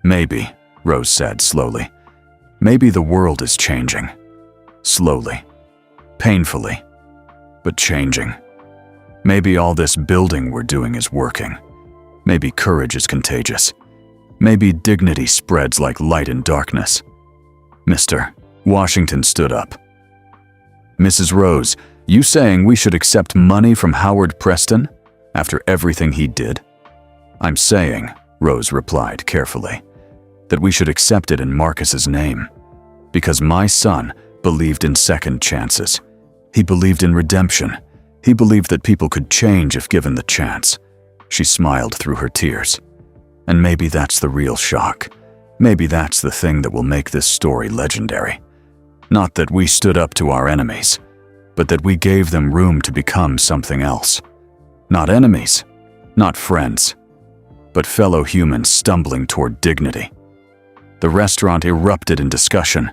"Maybe," Rose said slowly, "maybe the world is changing. Slowly. Painfully. But changing. Maybe all this building we're doing is working. Maybe courage is contagious. Maybe dignity spreads like light in darkness." "Mr." Washington stood up. "Mrs. Rose, you saying we should accept money from Howard Preston after everything he did?" "I'm saying," Rose replied carefully, "that we should accept it in Marcus's name. Because my son believed in second chances. He believed in redemption. He believed that people could change if given the chance." She smiled through her tears. "And maybe that's the real shock. Maybe that's the thing that will make this story legendary. Not that we stood up to our enemies, but that we gave them room to become something else. Not enemies, not friends, but fellow humans stumbling toward dignity." The restaurant erupted in discussion.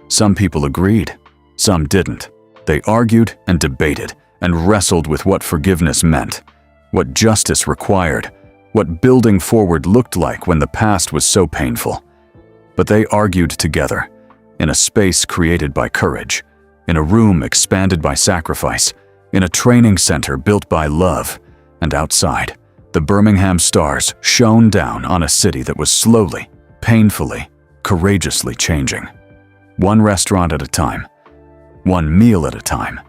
Some people agreed, some didn't. They argued and debated and wrestled with what forgiveness meant, what justice required, what building forward looked like when the past was so painful. But they argued together, in a space created by courage, in a room expanded by sacrifice, in a training center built by love, and outside, the Birmingham stars shone down on a city that was slowly, painfully, courageously changing. One restaurant at a time, one meal at a time,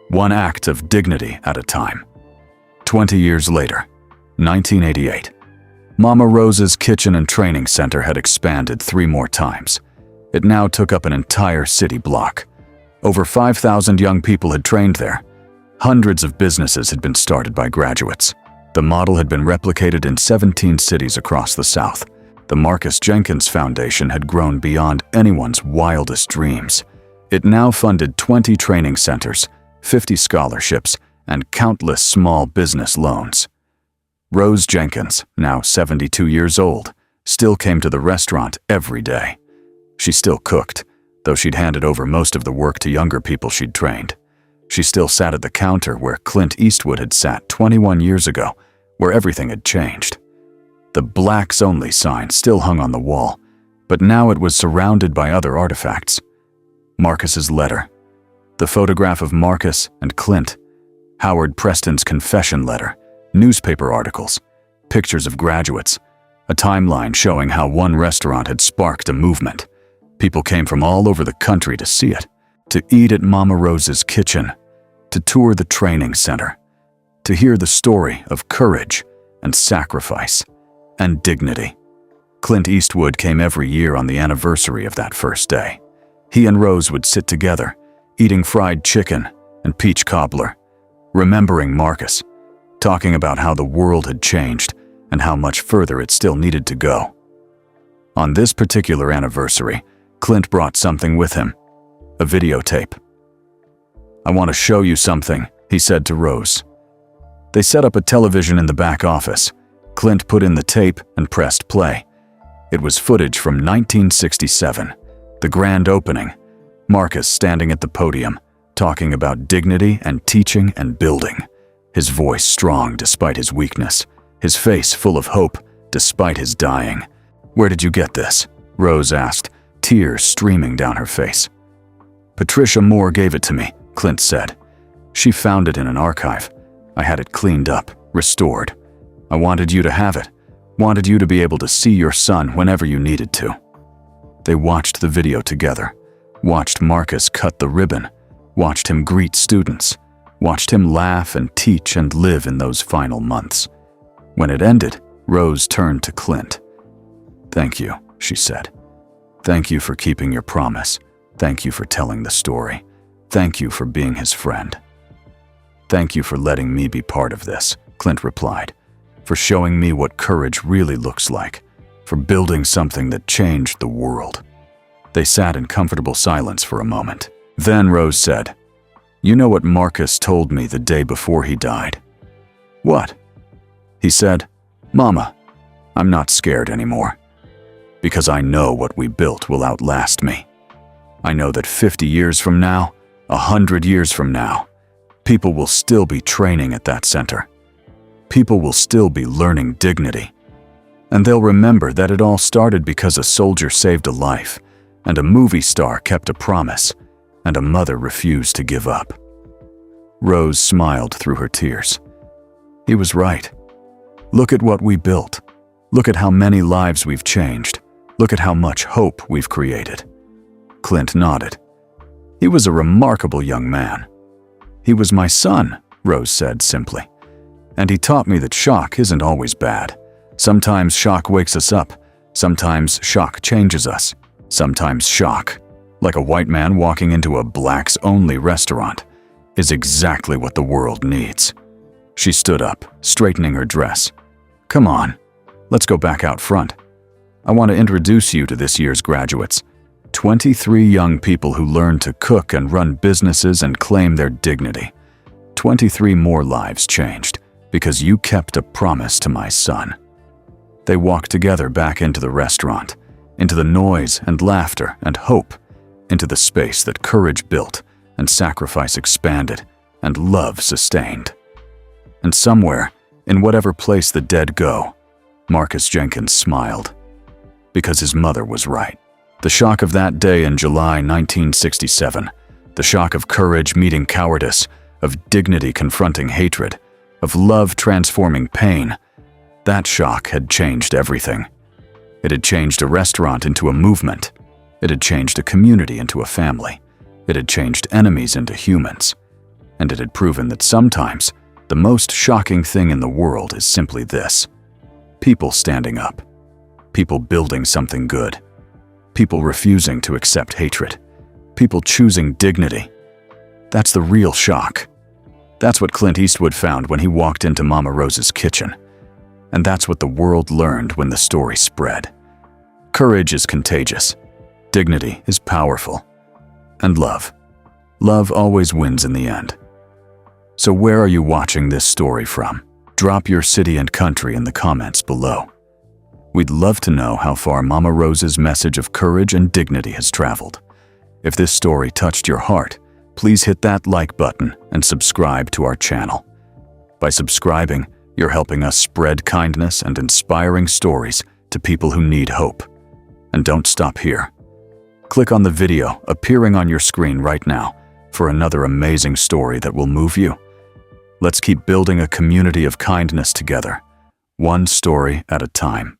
one act of dignity at a time. 20 years later, 1988, Mama Rose's kitchen and training center had expanded 3 more times. It now took up an entire city block. Over 5,000 young people had trained there. Hundreds of businesses had been started by graduates. The model had been replicated in 17 cities across the South. The Marcus Jenkins Foundation had grown beyond anyone's wildest dreams. It now funded 20 training centers, 50 scholarships, and countless small business loans. Rose Jenkins, now 72 years old, still came to the restaurant every day. She still cooked, though she'd handed over most of the work to younger people she'd trained. She still sat at the counter where Clint Eastwood had sat 21 years ago, where everything had changed. The blacks only sign still hung on the wall, but now it was surrounded by other artifacts. Marcus's letter, the photograph of Marcus and Clint, Howard Preston's confession letter, newspaper articles, pictures of graduates, a timeline showing how one restaurant had sparked a movement. People came from all over the country to see it, to eat at Mama Rose's kitchen, to tour the training center, to hear the story of courage and sacrifice and dignity. Clint Eastwood came every year on the anniversary of that first day. He and Rose would sit together, eating fried chicken and peach cobbler, remembering Marcus, talking about how the world had changed and how much further it still needed to go. On this particular anniversary, Clint brought something with him, a videotape. "I want to show you something," he said to Rose. They set up a television in the back office. Clint put in the tape and pressed play. It was footage from 1967, the grand opening, Marcus standing at the podium, talking about dignity and teaching and building. His voice strong despite his weakness, his face full of hope despite his dying. "Where did you get this?" Rose asked, tears streaming down her face. "Patricia Moore gave it to me," Clint said. "She found it in an archive. I had it cleaned up, restored. I wanted you to have it, wanted you to be able to see your son whenever you needed to." They watched the video together, watched Marcus cut the ribbon, watched him greet students, watched him laugh and teach and live in those final months. When it ended, Rose turned to Clint. "Thank you," she said. Thank you for keeping your promise. Thank you for telling the story. Thank you for being his friend. Thank you for letting me be part of this, Clint replied, for showing me what courage really looks like, for building something that changed the world. They sat in comfortable silence for a moment. Then Rose said, "You know what Marcus told me the day before he died?" "What?" He said, "Mama, I'm not scared anymore. Because I know what we built will outlast me. I know that 50 years from now, 100 years from now, people will still be training at that center. People will still be learning dignity. And they'll remember that it all started because a soldier saved a life, and a movie star kept a promise, and a mother refused to give up." Rose smiled through her tears. He was right. Look at what we built. Look at how many lives we've changed. Look at how much hope we've created. Clint nodded. He was a remarkable young man. "He was my son," Rose said simply. "And he taught me that shock isn't always bad. Sometimes shock wakes us up. Sometimes shock changes us. Sometimes shock, like a white man walking into a blacks-only restaurant, is exactly what the world needs." She stood up, straightening her dress. "Come on, let's go back out front. I want to introduce you to this year's graduates. 23 young people who learned to cook and run businesses and claim their dignity. 23 more lives changed because you kept a promise to my son." They walked together back into the restaurant, into the noise and laughter and hope, into the space that courage built and sacrifice expanded and love sustained. And somewhere, in whatever place the dead go, Marcus Jenkins smiled. Because his mother was right. The shock of that day in July 1967, the shock of courage meeting cowardice, of dignity confronting hatred, of love transforming pain, that shock had changed everything. It had changed a restaurant into a movement. It had changed a community into a family. It had changed enemies into humans. And it had proven that sometimes the most shocking thing in the world is simply this: people standing up, people building something good, people refusing to accept hatred, people choosing dignity. That's the real shock. That's what Clint Eastwood found when he walked into Mama Rose's kitchen. And that's what the world learned when the story spread. Courage is contagious. Dignity is powerful. And love. Love always wins in the end. So where are you watching this story from? Drop your city and country in the comments below. We'd love to know how far Mama Rose's message of courage and dignity has traveled. If this story touched your heart, please hit that like button and subscribe to our channel. By subscribing, you're helping us spread kindness and inspiring stories to people who need hope. And don't stop here. Click on the video appearing on your screen right now for another amazing story that will move you. Let's keep building a community of kindness together, one story at a time.